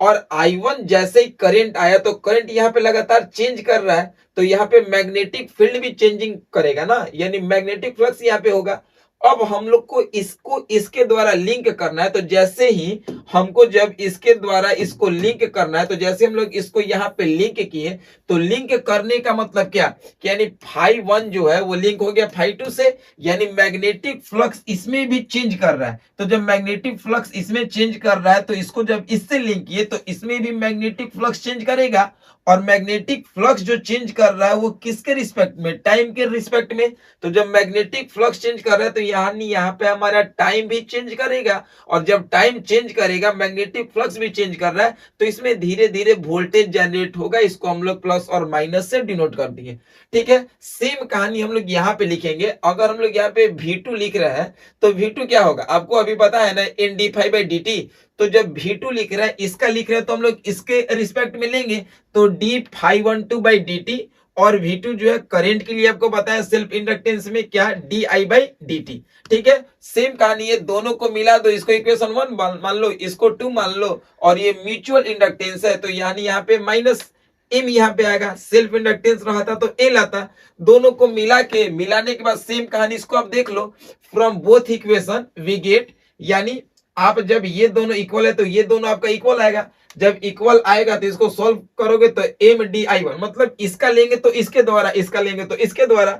और I1 जैसे ही करंट आया तो करंट यहाँ पे लगातार चेंज कर रहा है, तो यहाँ पे मैग्नेटिक फील्ड भी चेंजिंग करेगा ना, यानी मैग्नेटिक फ्लक्स यहाँ पे होगा। अब हम लोग को इसको इसके द्वारा लिंक करना है, तो जैसे ही हमको जब इसके द्वारा इसको लिंक करना है, तो जैसे हम लोग इसको यहाँ पे लिंक किए, तो लिंक करने का मतलब क्या कि यानी φ1 जो है वो लिंक हो गया φ2 से, यानी मैग्नेटिक फ्लक्स इसमें भी चेंज कर रहा है। तो जब मैग्नेटिक फ्लक्स इसमें चेंज कर रहा है, तो इसको जब इससे लिंक किए तो इसमें भी मैग्नेटिक फ्लक्स चेंज करेगा। और मैग्नेटिक फ्लक्स जो चेंज कर रहा है वो किसके रिस्पेक्ट में, टाइम के रिस्पेक्ट में। तो जब मैग्नेटिक फ्लक्स चेंज कर रहा है तो यहाँ पे हमारा टाइम भी चेंज करेगा, और जब टाइम चेंज करेगा मैग्नेटिक फ्लक्स भी चेंज कर रहा है, तो इसमें धीरे धीरे वोल्टेज जनरेट होगा। इसको हम लोग प्लस और माइनस से डिनोट कर दिए। ठीक है, सेम कहानी हम लोग यहाँ पे लिखेंगे। अगर हम लोग यहाँ पे V2 लिख रहे हैं तो V2 क्या होगा, आपको अभी पता है ना, NdΦ/dt। तो जब V2 लिख रहा है, इसका लिख रहे हैं, तो हम लोग इसके रिस्पेक्ट में लेंगे, तो dφ12/dt। और V2 जो है करंट के लिए आपको पता है सेल्फ इंडक्टेंस में क्या, di/dt। ठीक है, सेम कहानी है, दोनों को मिला दो, इसको इक्वेशन 1 मान लो, इसको 2 मान लो, और ये म्यूचुअल इंडक्टेंस है, तो यानी यहाँ पे माइनस एम यहाँ पे आएगा। सेल्फ इंडक्टेंस रहता तो एल आता। दोनों को मिलाने के बाद सेम कहानी, इसको आप देख लो, from both equation we get, यानी आप जब ये दोनों इक्वल है तो ये दोनों आपका इक्वल आएगा। जब इक्वल आएगा तो इसको सॉल्व करोगे तो MdI1, मतलब इसका लेंगे तो इसके द्वारा, इसका लेंगे तो इसके द्वारा।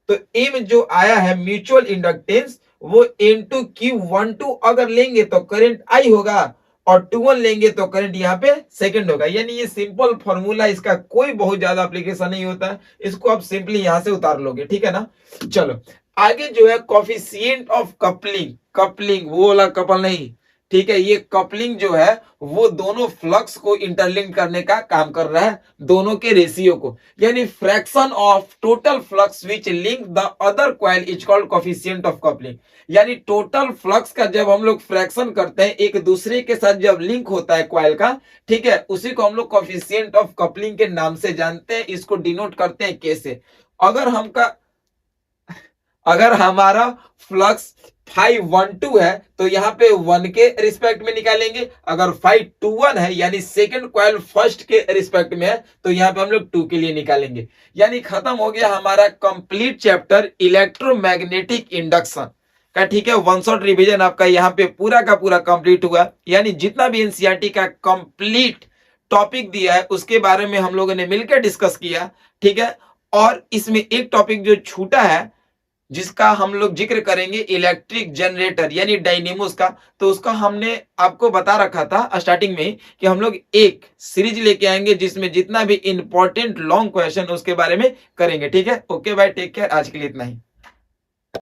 तो M जो आया है म्यूचुअल इंडक्टेंस, वो N2Q12 अगर लेंगे तो करंट I होगा, और 2 लेंगे तो करंट यहाँ पे सेकंड होगा। यानी ये सिंपल फॉर्मूला, इसका कोई बहुत ज्यादा एप्लीकेशन नहीं होता है, इसको आप सिंपली यहाँ से उतार लोगे। ठीक है ना। चलो आगे जो है कोफिशिएंट ऑफ कपलिंग, कपलिंग वो वाला कपल नहीं, ठीक है, ये कपलिंग जो है वो दोनों फ्लक्स को इंटरलिंक करने का काम कर रहा है, दोनों के रेशियो को, यानी fraction of total flux which link the other coil is called coefficient of coupling. यानी टोटल फ्लक्स का जब हम लोग फ्रैक्शन करते हैं, एक दूसरे के साथ जब लिंक होता है कॉइल का, ठीक है, उसी को हम लोग कोफिशिएंट ऑफ कपलिंग के नाम से जानते हैं। इसको डिनोट करते हैं कैसे, अगर हमारा फ्लक्स φ12 है तो यहाँ पे 1 के रिस्पेक्ट में निकालेंगे, अगर φ21 है यानी सेकंड कॉइल फर्स्ट के रिस्पेक्ट में है, तो यहाँ पे हम लोग 2 के लिए निकालेंगे। यानी खत्म हो गया हमारा कंप्लीट चैप्टर इलेक्ट्रोमैग्नेटिक इंडक्शन का। ठीक है, वन शॉट रिवीजन आपका यहाँ पे पूरा का पूरा कंप्लीट हुआ, यानी जितना भी एनसीईआरटी का कंप्लीट टॉपिक दिया है उसके बारे में हम लोगों ने मिलकर डिस्कस किया। ठीक है, और इसमें एक टॉपिक जो छूटा है जिसका हम लोग जिक्र करेंगे, इलेक्ट्रिक जनरेटर यानी डायनेमोस का, तो उसका हमने आपको बता रखा था स्टार्टिंग में कि हम लोग एक सीरीज लेके आएंगे जिसमें जितना भी इंपॉर्टेंट लॉन्ग क्वेश्चन उसके बारे में करेंगे। ठीक है, ओके बाय, टेक केयर, आज के लिए इतना ही।